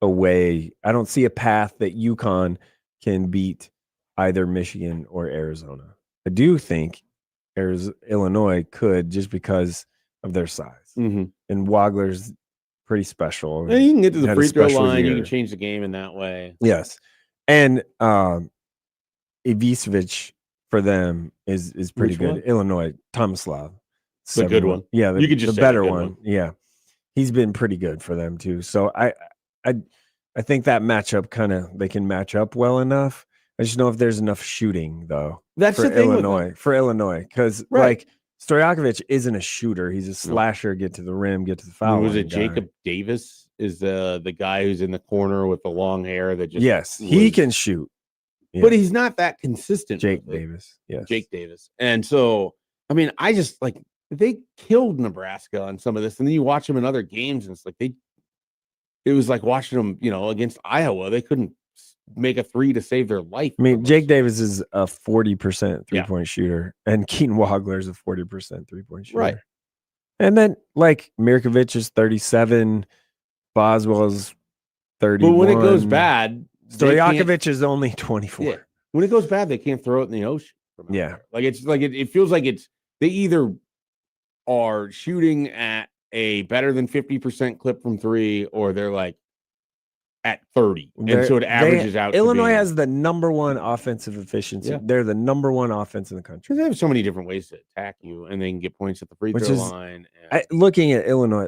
a way. I don't see a path that UConn can beat either Michigan or Arizona. I do think Illinois could just because of their size. Mm-hmm. And Wagler's pretty special. And you can get to the free throw line. You can change the game in that way. Yes. And Ivicevic for them is pretty good. One? Illinois, Tomislav. The good one. Yeah, you could just the better one. Yeah. He's been pretty good for them too. So I think that matchup they can match up well enough. I just know if there's enough shooting though. That's for the thing Illinois. For Illinois. Because like Stojakovic isn't a shooter. He's a slasher, get to the rim, get to the foul. Was it Jacob Davis is the guy who's in the corner with the long hair that just he can shoot. Yeah. But he's not that consistent. Jake Davis. Yes. Jake Davis. And so, I mean, I just they killed Nebraska on some of this. And then you watch them in other games and it's it was like watching them, against Iowa. They couldn't make a three to save their life. I mean, Jake Davis is a 40% three-point shooter and Keaton Wagler is a 40% three-point shooter. Right. And then Mirkovic is 37, Boswell's 31. But when it goes bad, Stojakovic is only 24. Yeah. When it goes bad, they can't throw it in the ocean. Yeah. It feels like they either are shooting at a better than 50% clip from three, or they're at 30. And so it averages out. Illinois has the number one offensive efficiency. Yeah. They're the number one offense in the country. They have so many different ways to attack you, and they can get points at the free throw line. Looking at Illinois,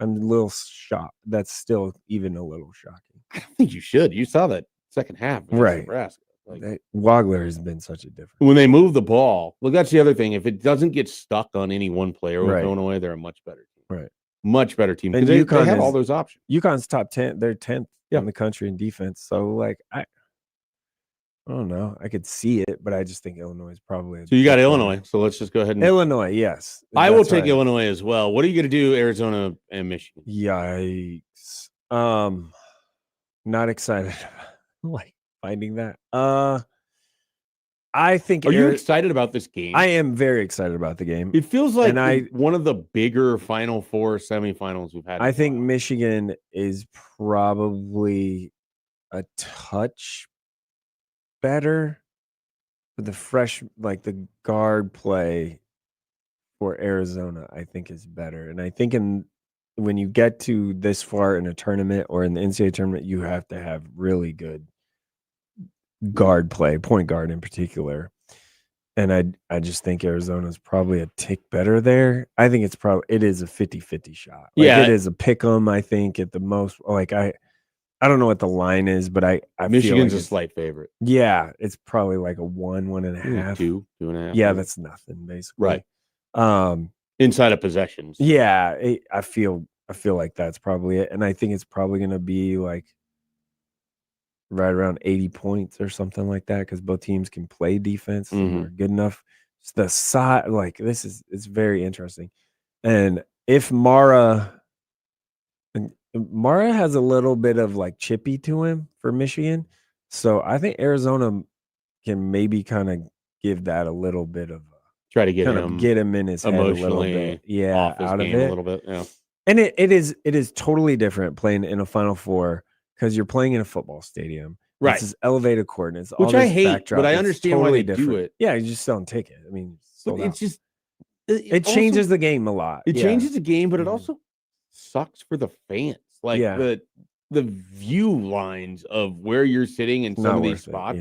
I'm a little shocked. That's still even a little shocking. I don't think you should. You saw that second half against Right. Nebraska. Like, Wagler has been such a difference. when they move the ball, look, that's the other thing. If it doesn't get stuck on any one player with Right. Illinois, they're a much better team. Right. Much better team. And Because they have UConn all is- those options. UConn's top 10. They're 10th Yeah. in the country in defense. So, like, I don't know. I could see it, but I just think Illinois is probably. So you got better. Illinois. So let's just go ahead and. Illinois, yes. I will That's take right. Illinois as well. What are you going to do, Arizona and Michigan? Yikes. Not excited like finding that. I think Are you excited about this game? I am very excited about the game. It feels like And one of the bigger Final Four semifinals we've had. in I a think while. Michigan is probably a touch better. But the guard play for Arizona, I think is better. And I think when you get to this far in a tournament or in the NCAA tournament, you have to have really good guard play, point guard in particular. And I just think Arizona's probably a tick better there. I think it is a 50-50 shot. Like, Yeah. it is a pick 'em, I think, at the most. Like, I don't know what the line is, but I Michigan's feel like a slight favorite. yeah, it's probably like a 1.5. 2.5. Yeah, that's nothing basically. Right. Inside of possessions. Yeah, I feel like that's probably it, and I think it's probably going to be like right around 80 points or something like that because both teams can play defense and are good enough. It's the side, like it's very interesting, and if Mara has a little bit of like chippy to him for Michigan, so I think Arizona can maybe kind of give that a little bit of. Try to get him in his head a little bit, off his out of game it a little bit. Yeah, and it is totally different playing in a Final Four because you're playing in a football stadium, right? This is elevated coordinates, which I hate, but I understand why they do it. Yeah, you just don't take it. I mean, it's just it changes the game a lot. It changes the game, but it also sucks for the fans. Like the view lines of where you're sitting in some of these spots.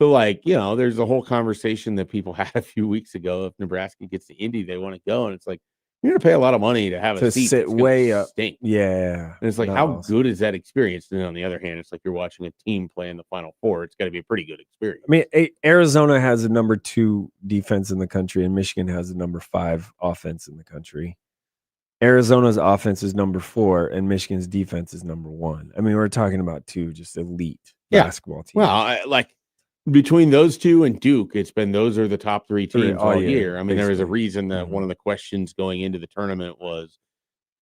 So, like, there's a whole conversation that people had a few weeks ago. If Nebraska gets to Indy, they want to go. And it's like, you're going to pay a lot of money to have a seat sit way up. Stink. Yeah. And it's like, how good is that experience? And on the other hand, it's like you're watching a team play in the Final Four. It's got to be a pretty good experience. I mean, Arizona has the number 2 defense in the country, and Michigan has the number 5 offense in the country. Arizona's offense is number 4, and Michigan's defense is number 1. I mean, we're talking about 2 just elite basketball teams. Well, between those 2 and Duke, those are the top 3 teams all year. I mean, there was a reason that one of the questions going into the tournament was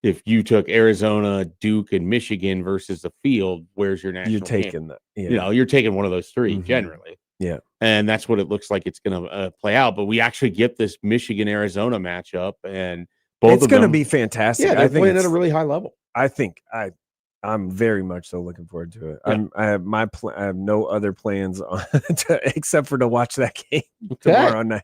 if you took Arizona, Duke, and Michigan versus the field, where's your national? You're taking that. You're taking one of those 3 generally. Yeah. And that's what it looks like it's going to play out. But we actually get this Michigan-Arizona matchup, and it's going to be fantastic. Yeah, they're playing at a really high level. I think I'm very much so looking forward to it. Yeah. I have no other plans on except for to watch that game tomorrow night.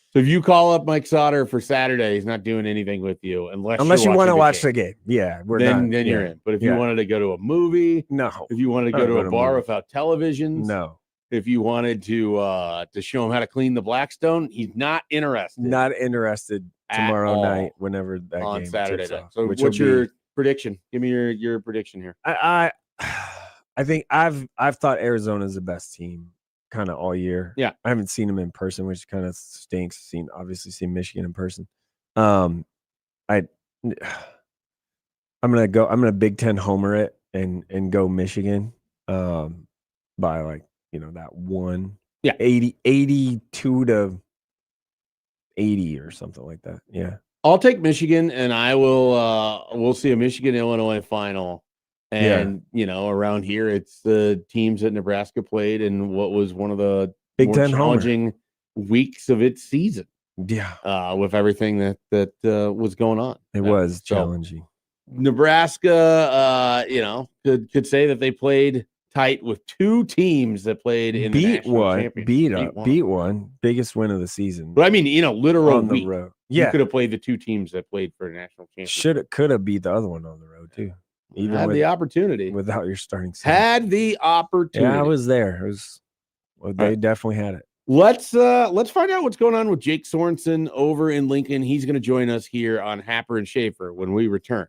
So if you call up Mike Sautter for Saturday, he's not doing anything with you unless you want to watch the game. Yeah, then you're in. But if you wanted to go to a movie, no. If you wanted to go to a bar without televisions, no. If you wanted to show him how to clean the Blackstone, he's not interested. Not interested tomorrow night, whenever that on game Saturday. tips off, So what's your prediction? Give me your prediction here. I think I've thought Arizona's the best team kind of all year. Yeah. I haven't seen them in person, which kind of stinks. Obviously seen Michigan in person. I'm gonna Big Ten homer it and go Michigan by like that one. Yeah. 82 to 80 or something like that. Yeah. I'll take Michigan, and I will. We'll see a Michigan-Illinois final, and around here, it's the teams that Nebraska played in what was one of the Big more Ten challenging weeks of its season. Yeah, with everything that was going on, it was challenging. Nebraska, could say that they played tight with 2 teams that played in the national championship. Beat one, biggest win of the season. But I mean, literal on the week. road. You could have played the 2 teams that played for the national championship. Could have beat the other one on the road too. Even had the opportunity without your starting center. Had the opportunity. Yeah, I was there. They definitely had it. Let's find out what's going on with Jake Sorensen over in Lincoln. He's going to join us here on Happer and Schaefer when we return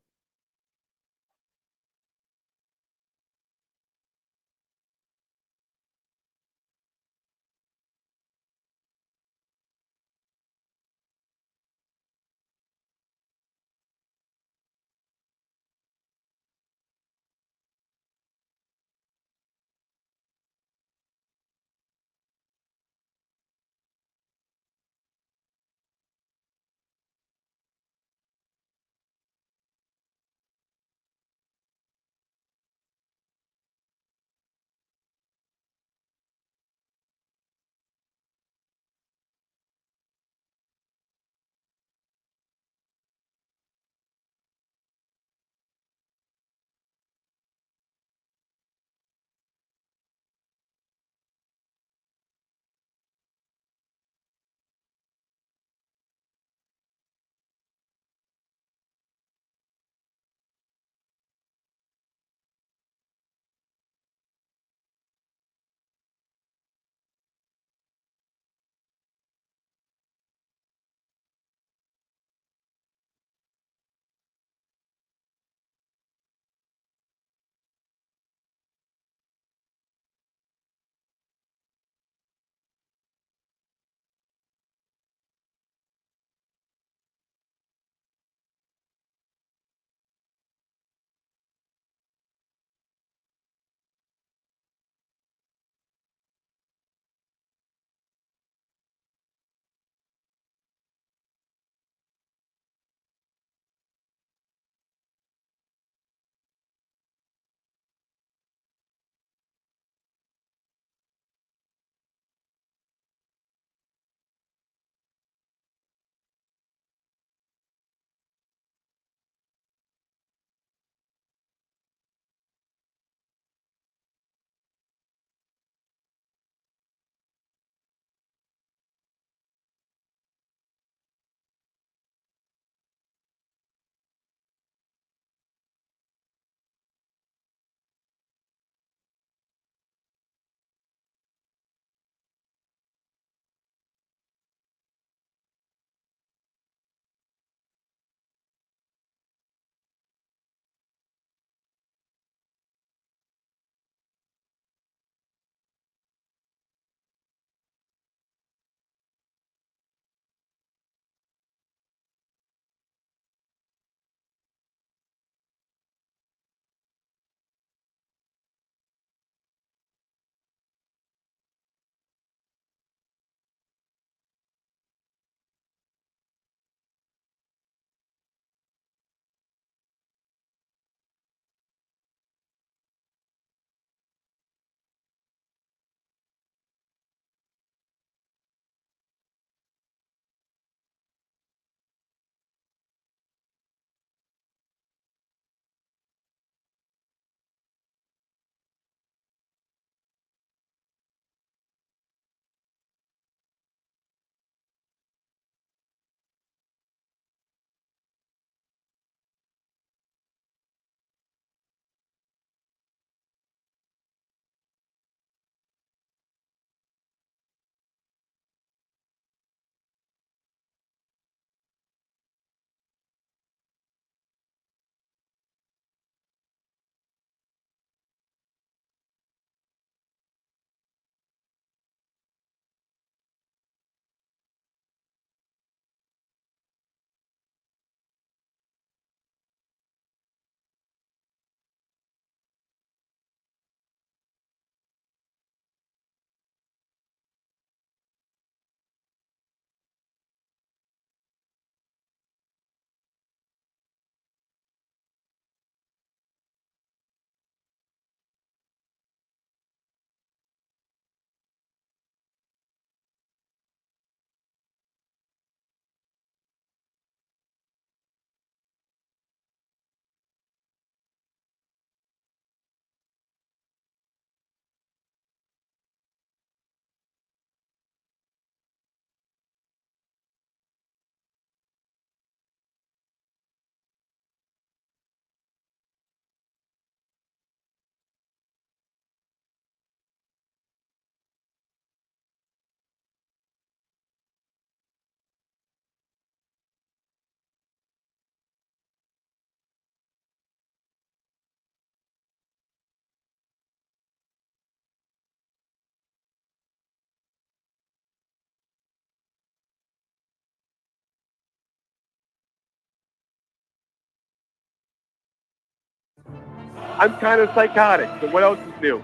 I'm kind of psychotic. So what else is new?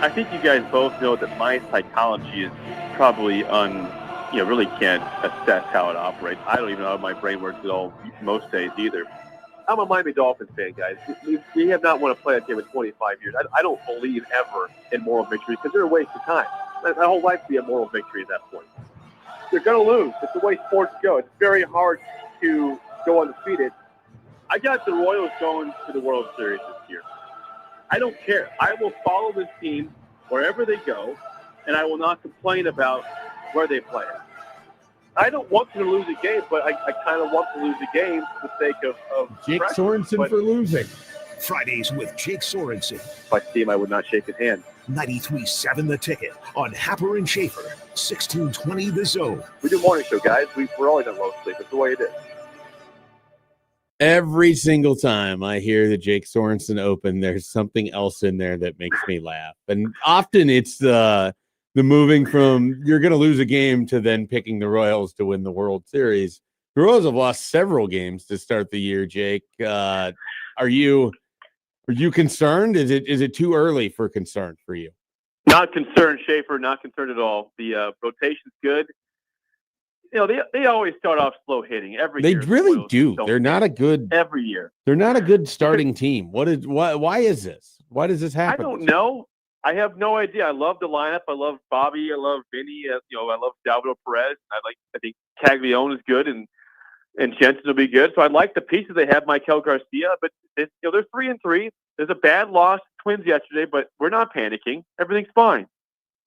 I think you guys both know that my psychology is probably really can't assess how it operates. I don't even know how my brain works at all most days either. I'm a Miami Dolphins fan, guys. We have not won a playoff game in 25 years. I don't believe ever in moral victories because they're a waste of time. My whole life be a moral victory at that point. They're going to lose. It's the way sports go. It's very hard to go undefeated. I got the Royals going to the World Series this year. I don't care. I will follow this team wherever they go, and I will not complain about where they play. I don't want them to lose a game, but I kind of want to lose a game for the sake of Jake pressure. Sorensen for losing. Fridays with Jake Sorensen. If I see him, I would not shake his hand. 93.7 The Ticket on Happer and Schaefer. 1620 The Zone. We do morning show, guys. We're always on low sleep. It's the way it is. Every single time I hear the Jake Sorensen Open, there's something else in there that makes me laugh. And often it's the moving from you're going to lose a game to then picking the Royals to win the World Series. The Royals have lost several games to start the year, Jake. Are you concerned? Is it too early for concern for you? Not concerned, Schaefer. Not concerned at all. The rotation's good. They always start off slow hitting every year. They really do. They're not a good every year. They're not a good starting team. Why is this? Why does this happen? I don't know. I have no idea. I love the lineup. I love Bobby. I love Vinny. I love Salvador Perez. I think Caglione is good and Jensen will be good. So I like the pieces they have. Michael Garcia, but they're 3-3. There's a bad loss to Twins yesterday, but we're not panicking. Everything's fine.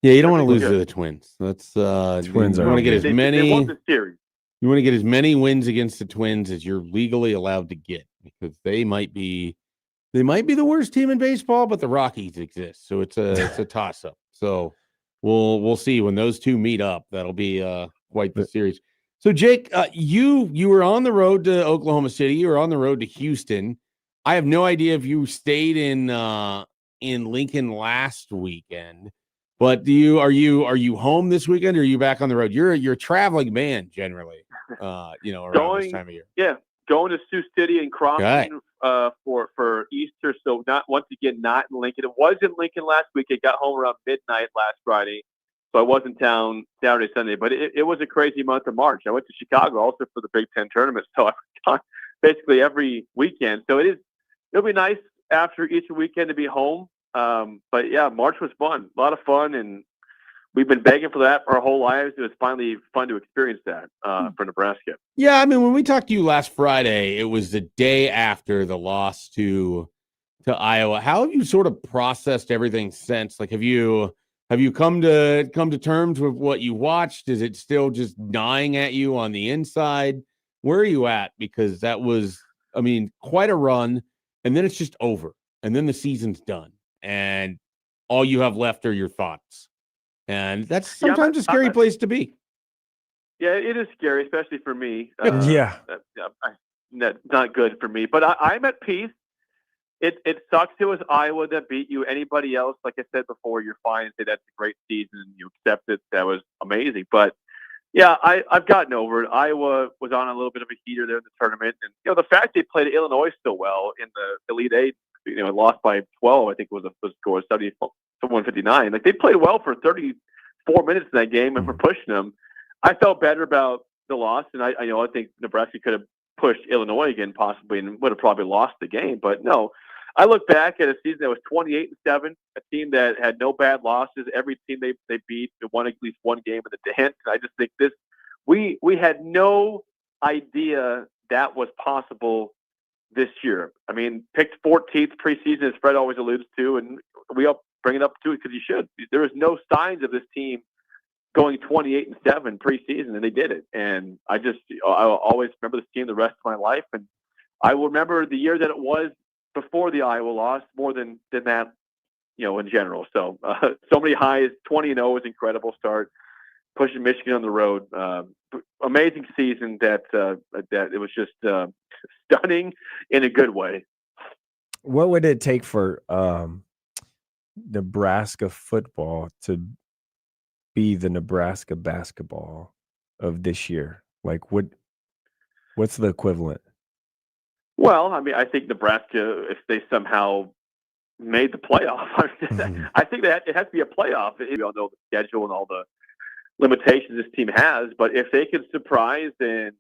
Yeah, you don't want to lose to the Twins. That's Twins. You want to get as many. They won the series. You want to get as many wins against the Twins as you're legally allowed to get because they might be the worst team in baseball, but the Rockies exist, so it's a toss up. So we'll see when those two meet up. That'll be quite the series. So Jake, you were on the road to Oklahoma City. You were on the road to Houston. I have no idea if you stayed in Lincoln last weekend. But are you home this weekend or are you back on the road? You're a traveling man generally, around this time of year. Yeah, going to Sioux City and Crofton for Easter. So not in Lincoln. It was in Lincoln last week. It got home around midnight last Friday. So I was in town Saturday, Sunday. But it was a crazy month of March. I went to Chicago also for the Big Ten tournament. So I was gone basically every weekend. So it'll be nice after Easter weekend to be home. But yeah, March was fun, a lot of fun, and we've been begging for that our whole lives. It was finally fun to experience that for Nebraska. Yeah, I mean, when we talked to you last Friday, it was the day after the loss to Iowa. How have you sort of processed everything since? Like, have you come to terms with what you watched? Is it still just gnawing at you on the inside? Where are you at? Because that was, quite a run, and then it's just over, and then the season's done. And all you have left are your thoughts. And that's sometimes a scary place to be. Yeah, it is scary, especially for me. That's not good for me. But I'm at peace. It sucks it was Iowa that beat you. Anybody else, like I said before, you're fine. Say that's a great season. You accept it. That was amazing. But, yeah, I've gotten over it. Iowa was on a little bit of a heater there in the tournament. And, the fact they played Illinois so well in the Elite Eight, lost by 12, I think was a score, 71-59. Like, they played well for 34 minutes in that game and for pushing them. I felt better about the loss, and I think Nebraska could have pushed Illinois again possibly and would have probably lost the game. But no, I look back at a season that was 28-7, a team that had no bad losses. Every team they beat won at least one game in the dance. And I just think we had no idea that was possible this year. Picked 14th preseason, as Fred always alludes to, and we all bring it up to it because you should. There was no signs of this team going 28-7 preseason, and they did it. And I'll always remember this team the rest of my life, and I will remember the year that it was before the Iowa loss more than that, in general. So so many highs. 20-0 is an incredible start. Pushing Michigan on the road, amazing season. That it was just stunning in a good way. What would it take for Nebraska football to be the Nebraska basketball of this year? Like, what's the equivalent? Well, I think Nebraska, if they somehow made the playoff. I think that it has to be a playoff. We all know the schedule and all the limitations this team has, but if they can surprise, then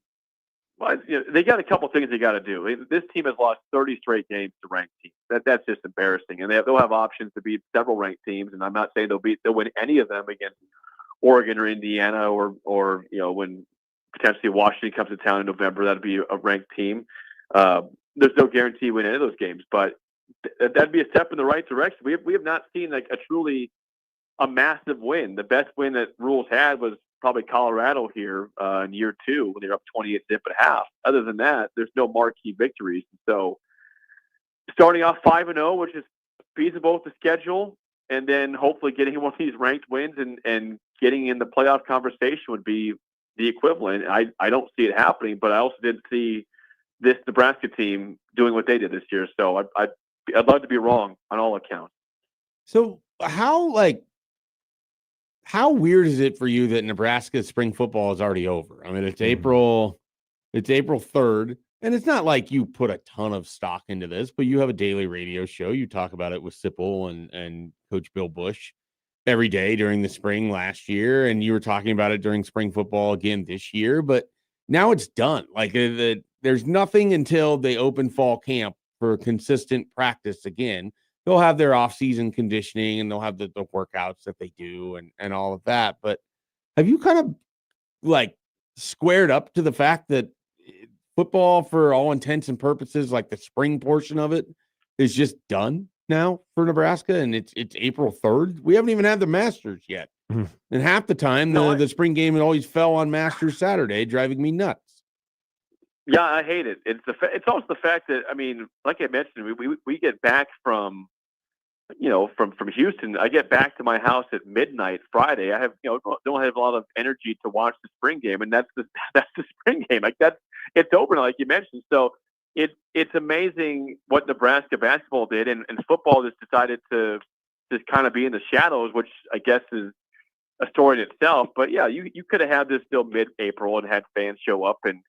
they got a couple things they got to do. This team has lost 30 straight games to ranked teams. That's just embarrassing, and they'll have options to beat several ranked teams. And I'm not saying they'll win any of them against Oregon or Indiana, or when potentially Washington comes to town in November, that'd be a ranked team. There's no guarantee win any of those games, but that'd be a step in the right direction. We have not seen like a massive win. The best win that Rules had was probably Colorado here in year 2 when they were up 28-0 at half. Other than that, there's no marquee victories. So starting off 5-0, which is feasible with the schedule, and then hopefully getting one of these ranked wins and getting in the playoff conversation would be the equivalent. I don't see it happening, but I also didn't see this Nebraska team doing what they did this year. So I'd love to be wrong on all accounts. So how weird is it for you that Nebraska's spring football is already over? I mean, it's April 3rd, and it's not like you put a ton of stock into this, but you have a daily radio show. You talk about it with Sipple and Coach Bill Bush every day during the spring last year, and you were talking about it during spring football again this year, but now it's done. Like there's nothing until they open fall camp for consistent practice again. They'll have their off-season conditioning and they'll have the workouts that they do and all of that. But have you kind of like squared up to the fact that football, for all intents and purposes, like the spring portion of it, is just done now for Nebraska, and it's April 3rd? We haven't even had the Masters yet. And half the time, the spring game, it always fell on Masters Saturday, driving me nuts. Yeah, I hate it. It's also the fact that, I mean, like I mentioned, we get back from Houston. I get back to my house at midnight Friday. I have don't have a lot of energy to watch the spring game, and that's the spring game. Like it's over now, like you mentioned. So it's amazing what Nebraska basketball did, and football just decided to just kind of be in the shadows, which I guess is a story in itself. But yeah, you could have had this till mid-April and had fans show up and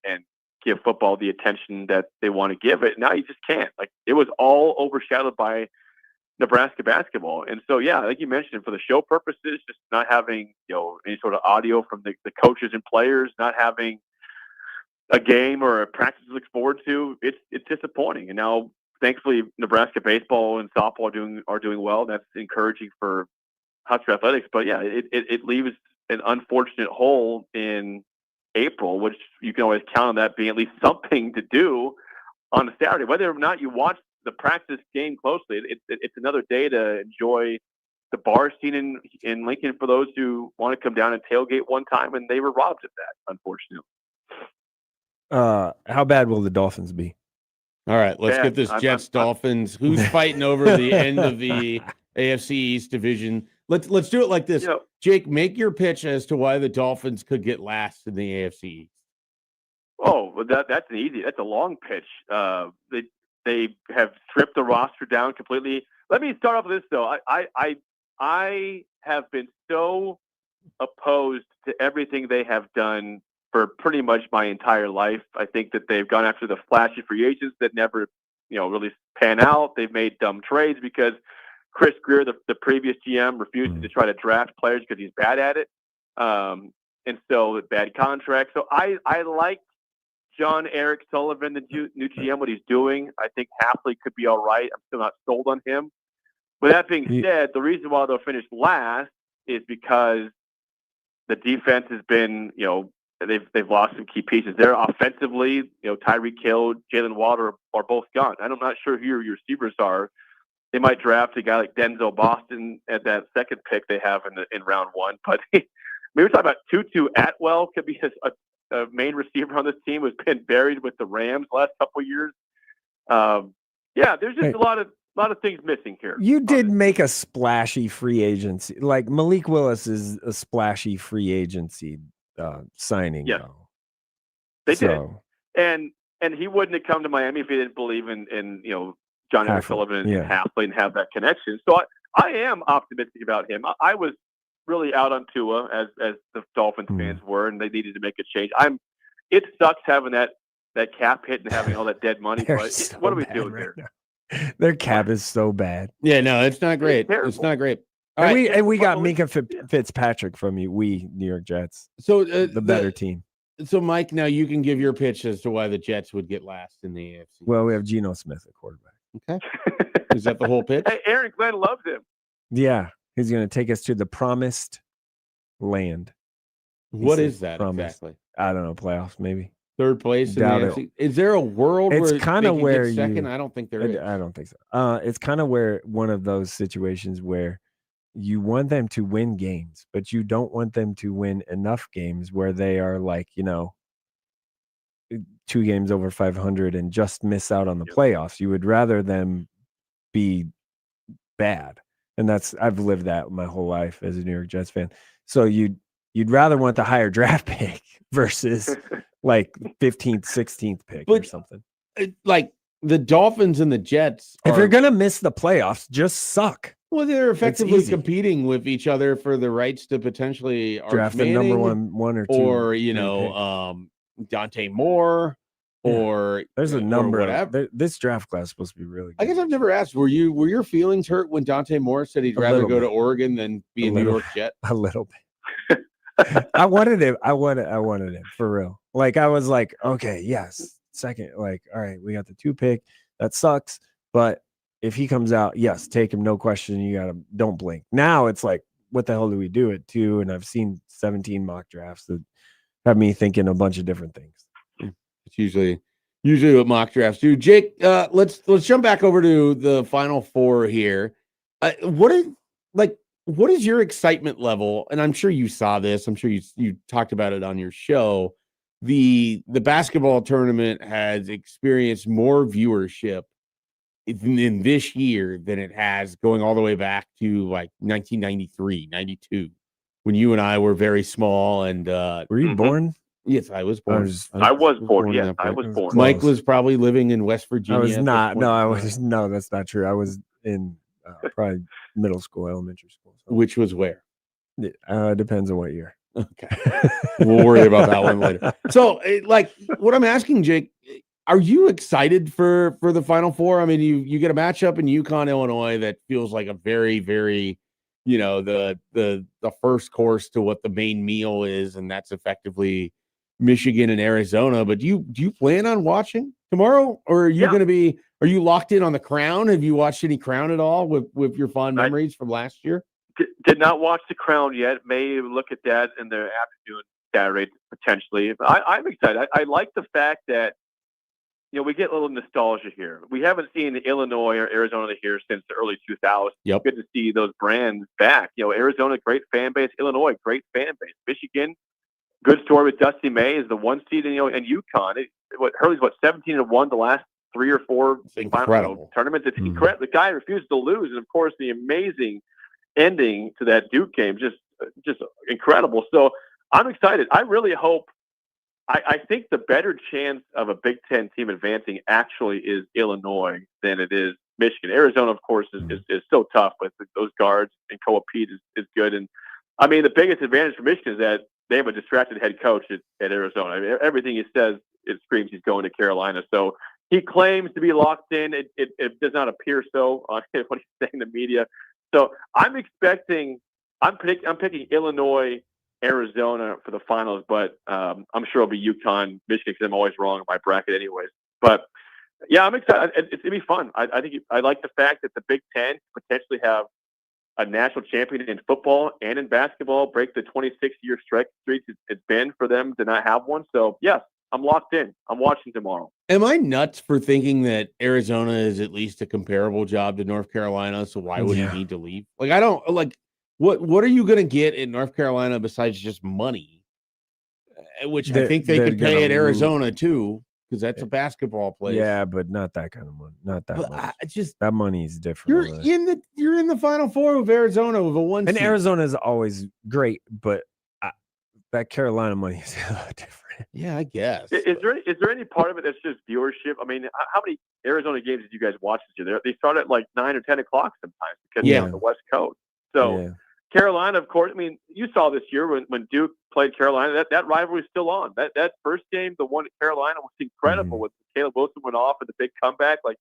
give football the attention that they want to give it. Now you just can't. Like, it was all overshadowed by Nebraska basketball. And so, yeah, like you mentioned, for the show purposes, just not having, any sort of audio from the coaches and players, not having a game or a practice to look forward to, it's disappointing. And now, thankfully, Nebraska baseball and softball are doing well. That's encouraging for Husker athletics. But yeah, it leaves an unfortunate hole in April, which you can always count on that being at least something to do on a Saturday. Whether or not you watch the practice game closely, it's another day to enjoy the bar scene in Lincoln for those who want to come down and tailgate one time, and they were robbed of that, unfortunately. How bad will the Dolphins be? All right, let's get this Jets-Dolphins. Who's fighting over the end of the AFC East division? Let's do it like this. Jake, make your pitch as to why the Dolphins could get last in the AFC East. Oh, well, that's a long pitch. They have stripped the roster down completely. Let me start off with this, though. I have been so opposed to everything they have done for pretty much my entire life. I think that they've gone after the flashy free agents that never, really pan out. They've made dumb trades because Chris Greer, the previous GM, refused to try to draft players because he's bad at it. And so bad contracts. So I like John Eric Sullivan, the new GM, what he's doing. I think Hafley could be all right. I'm still not sold on him. With that being said, the reason why they'll finish last is because the defense has been, they've lost some key pieces. They're offensively, Tyreek Hill, Jalen Water are both gone. I'm not sure who your receivers are. They might draft a guy like Denzel Boston at that second pick they have in round one. But maybe we're talking about Tutu Atwell could be a main receiver on this team who's been buried with the Rams the last couple of years. There's just a lot of things missing here. You did make a splashy free agency. Like Malik Willis is a splashy free agency signing. Yeah, they did. And he wouldn't have come to Miami if he didn't believe in John Eric Sullivan and Hafley and have that connection. So I am optimistic about him. I was really out on Tua as the Dolphins fans were, and they needed to make a change. It sucks having that cap hit and having all that dead money. But what are we doing here? Their cap is so bad. Yeah, no, it's not great. It's terrible. not great. All And right. we got But- Minka Fitzpatrick from you. We New York Jets, So the better team. So Mike, now you can give your pitch as to why the Jets would get last in the AFC. Well, we have Geno Smith at quarterback. Okay. Is that the whole pitch? Hey, Aaron Glenn loves him. Yeah, he's going to take us to the promised land. What said is that promised. exactly? I don't know, playoffs maybe. Third place in the Doubt it. AFC. Is there a world It's where kinda they can where get second? you- I don't think there is. I don't think so. It's kind of where one of those situations where you want them to win games, but you don't want them to win enough games where they are like, 2 games over 500 and just miss out on the playoffs. You would rather them be bad. And I've lived that my whole life as a New York Jets fan. So you'd rather want the higher draft pick versus like 15th, 16th pick or But- something. Like the Dolphins and the Jets. If you're gonna miss the playoffs, just suck. well, they're effectively easy. competing with each other for the rights to potentially Draft Arch the number Manning one or two, or pick. Dante Moore Yeah. or There's a or number of whatever. this draft class is supposed to be really good. I guess I've never asked. Were your feelings hurt when Dante Moore said he'd A rather little go to bit. Oregon than be A a New little York Jet? a little bit. I wanted him. I wanted him for real. Like I was like, okay, yes, second. Like, all right, we got the 2 pick. That sucks, but if he comes out, yes, take him, no question. You gotta don't blink. Now it's like, what the hell do we do at 2? And I've seen 17 mock drafts that have me thinking a bunch of different things. It's usually what mock drafts do. Jake, let's jump back over to the Final Four here. What is your excitement level? And I'm sure you saw this. I'm sure you talked about it on your show. The basketball tournament has experienced more viewership in this year than it has going all the way back to like 1993, 92, when you and I were very small. And Were you Mhm. born? yes, I was born. I was born. in Yes, that I point. was born. Mike was probably living in West Virginia. I was at this not. point No, in I time, was no. That's not true. I was in probably middle school, elementary school. So. Which was where? Depends on what year. Okay. We'll worry about that one later. So, what I'm asking, Jake, are you excited for the Final Four? I mean, you get a matchup in UConn, Illinois that feels like a very, very, the first course to what the main meal is, and that's effectively Michigan and Arizona. But do you plan on watching tomorrow, or are you Yeah. going to be? Are you locked in on the Crown? Have you watched any Crown at all with your fond memories from last year? Did not watch The Crown yet. May look at that in the afternoon, Saturday, potentially. But I'm excited. I like the fact that, we get a little nostalgia here. We haven't seen Illinois or Arizona here since the early 2000s. Yep. Good to see those brands back. Arizona, great fan base. Illinois, great fan base. Michigan, good story with Dusty May is the 1 seed, and UConn. Hurley's 17-1 the last 3 or 4 It's incredible. tournaments. It's Mhm. incredible. The guy refused to lose, and of course, the amazing ending to that Duke game, just incredible. So I'm excited. I really hope. I think the better chance of a Big Ten team advancing actually is Illinois than it is Michigan. Arizona, of course, is so tough, but those guards and Koa Pete is good. And I mean, the biggest advantage for Michigan is that they have a distracted head coach at Arizona. I mean, everything he says, it screams he's going to Carolina. So he claims to be locked in. It does not appear so on what he's saying in the media. So I'm picking Illinois, Arizona for the finals, but I'm sure it'll be UConn, Michigan, because I'm always wrong in my bracket anyways. But yeah, I'm excited. It's gonna be fun. I think I like the fact that the Big Ten potentially have a national champion in football and in basketball, break the 26-year streak it's been for them to not have one. So yes, I'm locked in. I'm watching tomorrow. Am I nuts for thinking that Arizona is at least a comparable job to North Carolina? So why would Yeah. he need to leave? Like, I don't like what are you going to get in North Carolina besides just money? Which I think they They're could pay gonna at Arizona too, because that's a basketball place. Yeah, but not that kind of money. Not that but much. I just That money is different. over there. you're in the Final Four with Arizona with a 1 And seed. Arizona is always great, but that Carolina money is a lot different. Yeah, I guess. Is there any part of it that's just viewership? I mean, how many Arizona games did you guys watch this year? They start at like 9 or 10 o'clock sometimes because they're on the West Coast. So Yeah. Carolina, of course. I mean, you saw this year when Duke played Carolina. That rivalry is still on. That first game, the one at Carolina, was incredible. Mhm. When Caleb Wilson went off with the big comeback, like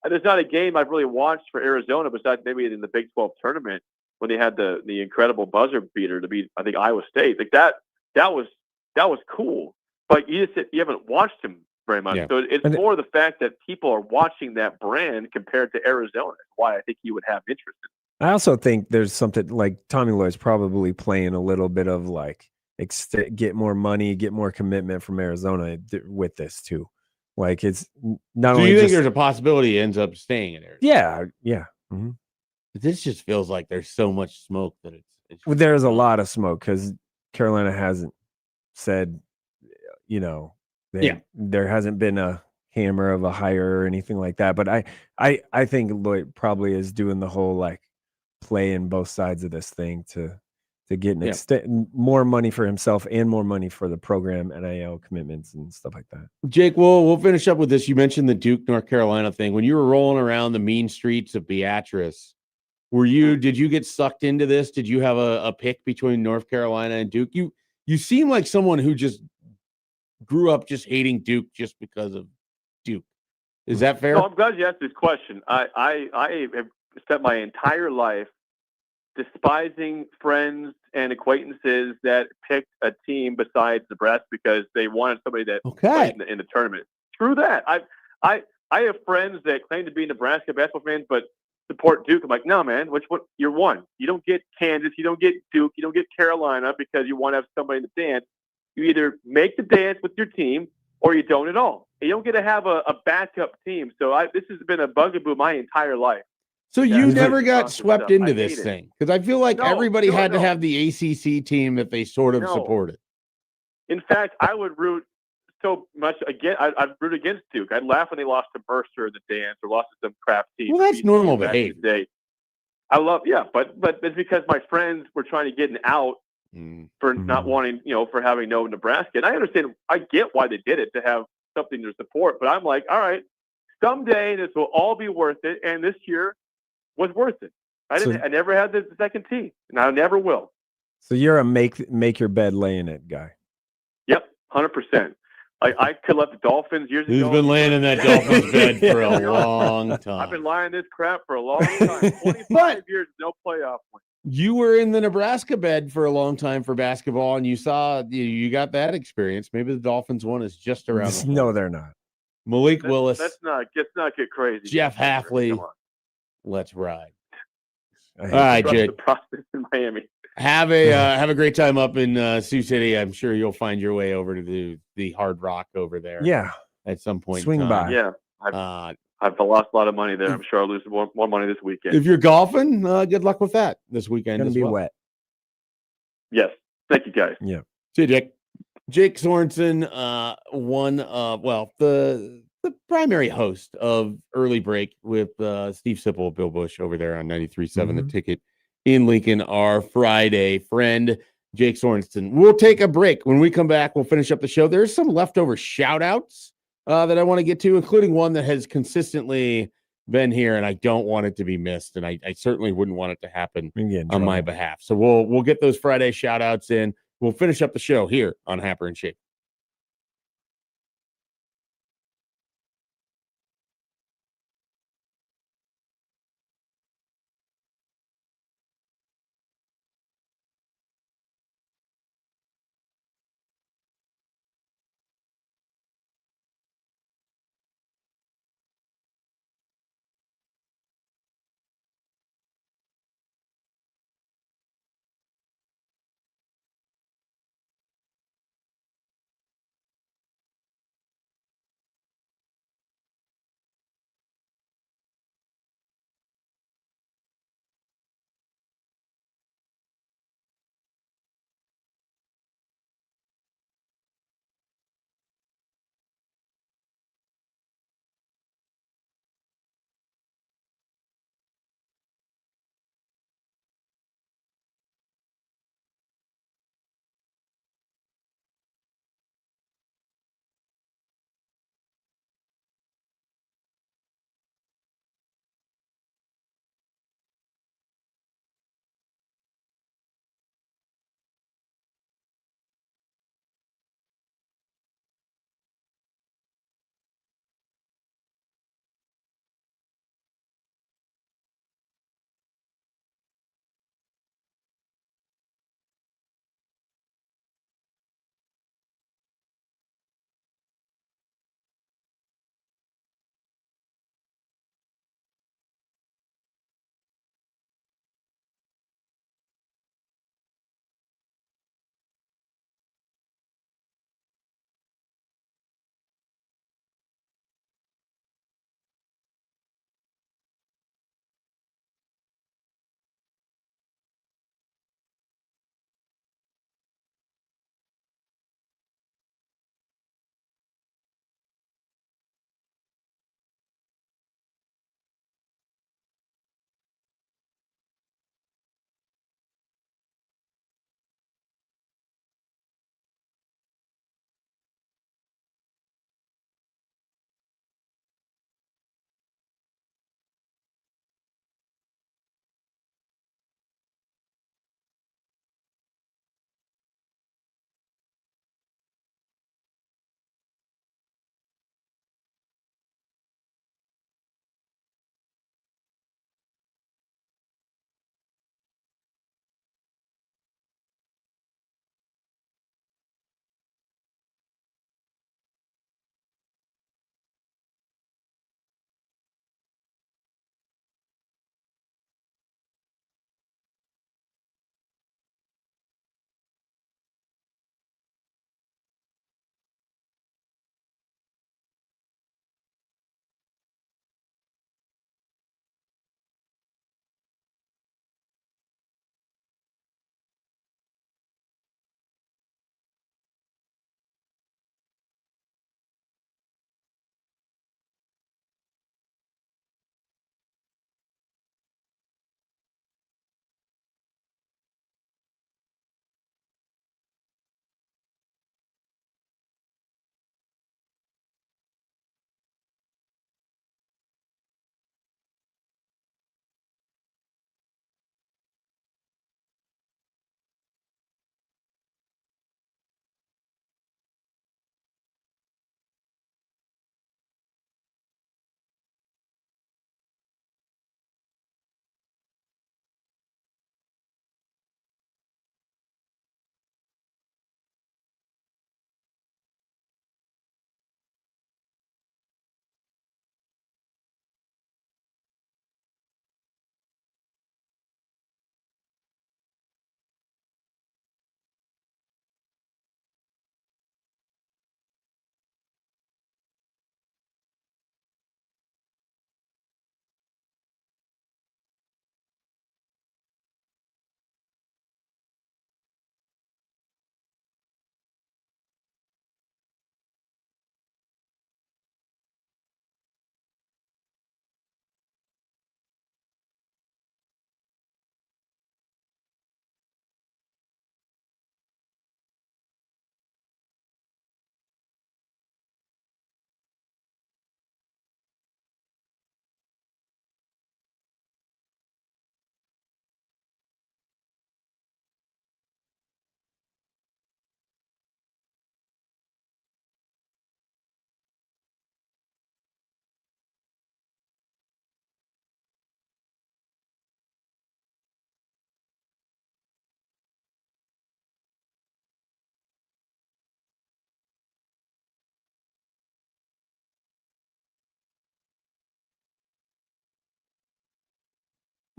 there's not a game I've really watched for Arizona besides maybe in the Big 12 tournament when they had the incredible buzzer beater to beat, I think, Iowa State. Like that was cool. But you haven't watched him very much. Yeah. So it's more the fact that people are watching that brand compared to Arizona. That's why I think you would have interest in it. I also think there's something like Tommy Lloyd's probably playing a little bit of like get more money, get more commitment from Arizona with this too. Like it's not Do only. you think there's a possibility he ends up staying in Arizona? Yeah, yeah. Mm-hmm. This just feels like there's so much smoke that it's Well, there's a lot of smoke because Carolina hasn't said, there hasn't been a hammer of a hire or anything like that. But I think Lloyd probably is doing the whole like playing both sides of this thing to get more money for himself and more money for the program, NIL commitments and stuff like that. Jake, we'll finish up with this. You mentioned the Duke, North Carolina thing. When you were rolling around the mean streets of Beatrice, did you get sucked into this? Did you have a pick between North Carolina and Duke? You seem like someone who just grew up just hating Duke just because of Duke. Is that fair? No, I'm glad you asked this question. I have spent my entire life despising friends and acquaintances that picked a team besides Nebraska because they wanted somebody that played in the tournament. Screw that. I have friends that claim to be Nebraska basketball fans, but support Duke. I'm like, no, man. Which one? You're one. You don't get Kansas. You don't get Duke. You don't get Carolina because you want to have somebody in the dance. You either make the dance with your team or you don't at all. You don't get to have a backup team. So this has been a bugaboo my entire life. So you never got swept into this thing? Because I feel like everybody had to have the ACC team that they sort of supported. In fact, I would root so much I'd root against Duke. I'd laugh when they lost to Mercer in the dance or lost to some crap team. Well, that's normal behavior. I love, but it's because my friends were trying to get an out for not wanting, for having no Nebraska. And I understand, I get why they did it to have something to support, but I'm like, all right, someday this will all be worth it. And this year was worth it. I never had the second team, and I never will. So you're a make your bed lay in it guy. Yep, 100%. I could let the Dolphins years ago. Who's been laying in that Dolphins bed for a long time? I've been lying this crap for a long time. 25 years, no playoff win. You were in the Nebraska bed for a long time for basketball, and you got that experience. Maybe the Dolphins one is just around. No, they're not. Malik Willis. Let's not get crazy. Jeff Hafley. Let's ride. All right, Jake. The process in Miami. Have a great time up in Sioux City. I'm sure you'll find your way over to the Hard Rock over there. Yeah, at some point. Swing by. Yeah, I've lost a lot of money there. I'm sure I'll lose more money this weekend. If you're golfing, good luck with that this weekend. It's gonna be wet. Yes, thank you guys. Yeah, see you, Jake. Jake Sorensen, the primary host of Early Break with Steve Sipple, Bill Bush over there on 93.7 The Ticket in Lincoln, our Friday friend, Jake Sorensen. We'll take a break. When we come back, we'll finish up the show. There's some leftover shout-outs that I want to get to, including one that has consistently been here, and I don't want it to be missed, and I certainly wouldn't want it to happen on my behalf. So we'll get those Friday shout-outs in. We'll finish up the show here on Happer and Schaefer.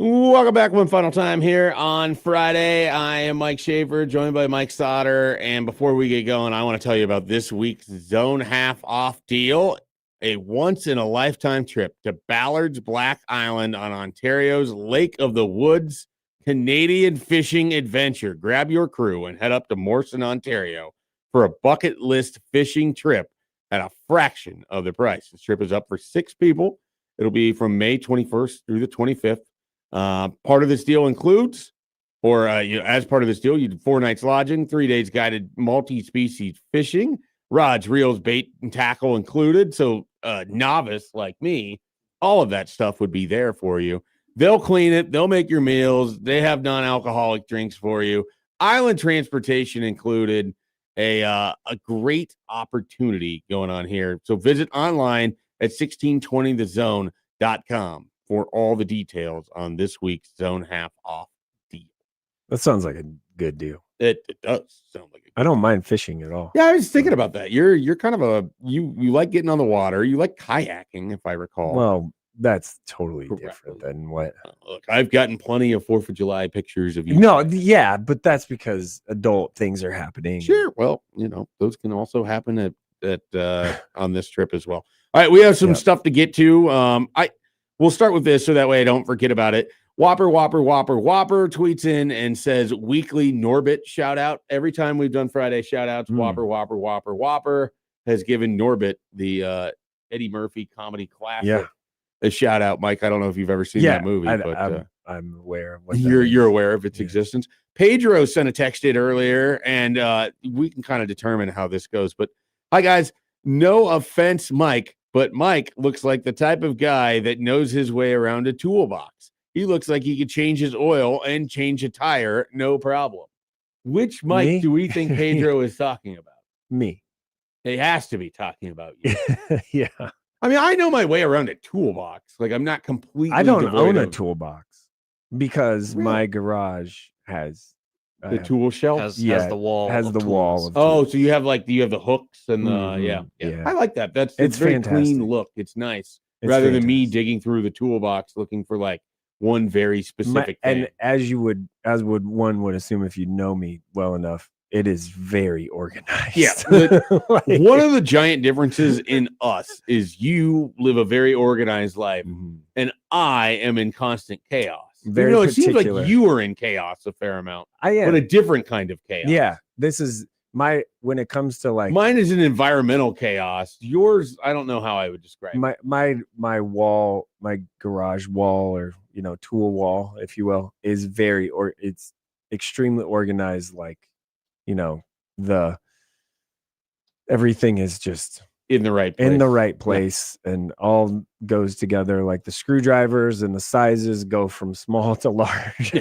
Welcome back one final time here on Friday. I am Mike Schaefer, joined by Mike Sautter. And before we get going, I want to tell you about this week's Zone Half Off deal, a once-in-a-lifetime trip to Ballard's Black Island on Ontario's Lake of the Woods Canadian fishing adventure. Grab your crew and head up to Morrison, Ontario for a bucket list fishing trip at a fraction of the price. This trip is up for 6 people. It'll be from May 21st through the 25th. Part of this deal includes, as part of this deal, you did 4 nights lodging, 3 days guided multi-species fishing, rods, reels, bait, and tackle included. So novice like me, all of that stuff would be there for you. They'll clean it. They'll make your meals. They have non-alcoholic drinks for you. Island transportation included. A great opportunity going on here. So visit online at 1620thezone.com for all the details on this week's Zone Half Off deal. That sounds like a good deal. It does sound like a good I don't mind fishing at all. Yeah, I was thinking about that. You're kind of you like getting on the water. You like kayaking, if I recall. Well, that's totally Correct. different than what. Look, I've gotten plenty of 4th of July pictures of you. No, yeah, but that's because adult things are happening. Sure. Well, those can also happen at on this trip as well. All right, we have some stuff to get to. We'll start with this so that way I don't forget about it. Whopper tweets in and says weekly Norbit shout out. Every time we've done Friday shout outs, Whopper has given Norbit the Eddie Murphy comedy classic a shout out. Mike, I don't know if you've ever seen that movie, but I'm aware of what you're aware of its existence. Pedro sent a text in earlier, and we can kind of determine how this goes. But hi guys, no offense, Mike. But Mike looks like the type of guy that knows his way around a toolbox. He looks like he could change his oil and change a tire, no problem. Which Mike do we think Pedro is talking about? Me. He has to be talking about you. Yeah. I mean, I know my way around a toolbox. Like, I'm not completely. I don't own a toolbox because my garage has the tool shelf. Has the wall. Has the wall. So you have the hooks and the I like that. It's very fantastic. Clean look. It's nice. Rather than me digging through the toolbox looking for like one very specific thing. And as one would assume if you know me well enough, it is very organized. Yeah. One of the giant differences in us is you live a very organized life, and I am in constant chaos. Very it seems particular. like you are in chaos a fair amount. I am. But a different kind of chaos. Yeah. This is when it comes to like mine is an environmental chaos. Yours, I don't know how I would describe it. My wall, my garage wall, or tool wall, if you will, is it's extremely organized. Like, everything is just in the right place, and all goes together. Like the screwdrivers and the sizes go from small to large.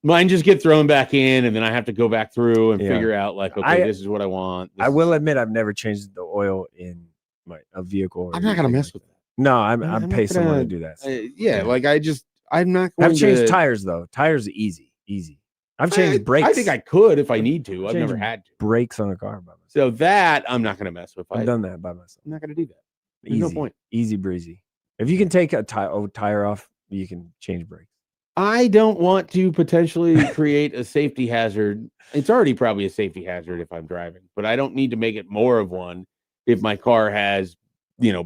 Mine just get thrown back in, and then I have to go back through and figure out this is what I want. I will admit I've never changed the oil in a vehicle. I'm not gonna mess with that. No, I'm pay someone to do that. I'm not going I've changed tires though. Tires easy. I've changed brakes. I think I could if I need to. I've never had to. Brakes on a car by myself. So that I'm not going to mess with. I've done that by myself. I'm not going to do that. There's no point. Easy breezy. If you can take a tire off, you can change brakes. I don't want to potentially create a safety hazard. It's already probably a safety hazard if I'm driving, but I don't need to make it more of one if my car has,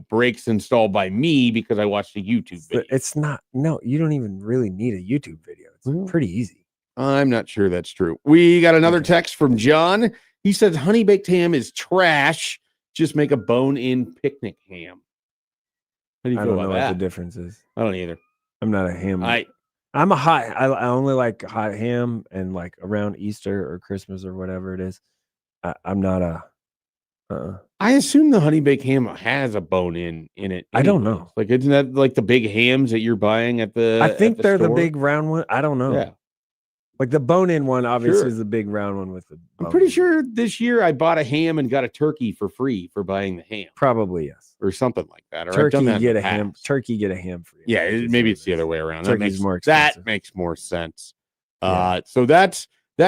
brakes installed by me because I watched a YouTube video. It's not. No, you don't even really need a YouTube video. It's pretty easy. I'm not sure that's true. We got another text from John. He says honey baked ham is trash. Just make a bone-in picnic ham. How do you feel about that? I don't know what the difference is. I don't either. I'm not a ham. I'm a hot. I only like hot ham and like around Easter or Christmas or whatever it is. I'm not a. I assume the honey baked ham has a bone in it. Anyways. I don't know. Like, isn't that like the big hams that you're buying at the? I think they're store? the big round one. I don't know. Yeah. Like the bone-in one, obviously, is the big round one with the. I'm pretty sure this year I bought a ham and got a turkey for free for buying the ham. Probably yes, or something like that. Or turkey I've done that get a ham. Turkey get a ham for you. Yeah, maybe it's the other way around. Turkey's more expensive. That makes more sense. So that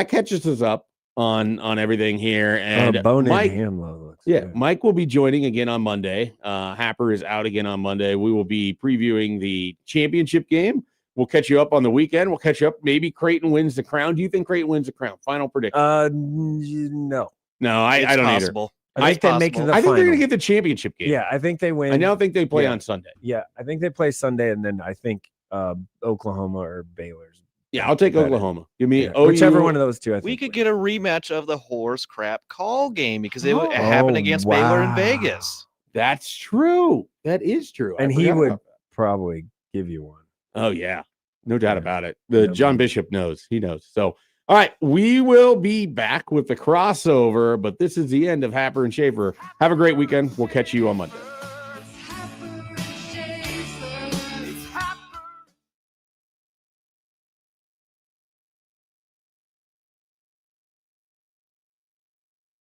catches us up on everything here. And bone-in Mike, ham looks good. Mike will be joining again on Monday. Happer is out again on Monday. We will be previewing the championship game We'll catch you up on the weekend. We'll catch you up. Maybe Creighton wins the crown. Do you think Creighton wins the crown? Final prediction. No. No, I It's don't possible. I think they make it to the I think they're going to final. get the championship game. Yeah, I think they win. I don't think they play Yeah. on Sunday. Yeah, I think they play Sunday, and then I think Oklahoma or Baylor's. Yeah, I'll take Bet it. Oklahoma. Give me Yeah, OU. whichever one of those two. I think We could wins. get a rematch of the horse crap call game because it Oh. happened against Baylor in wow. Vegas. That's true. That is true. I and he forgot would about that. probably give you one. Oh, yeah. No doubt Yeah. about it. The Yeah, John man. Bishop knows. He knows. So, all right. We will be back with the crossover, but this is the end of Happer and Schaefer. Have a great weekend. We'll catch you on Monday.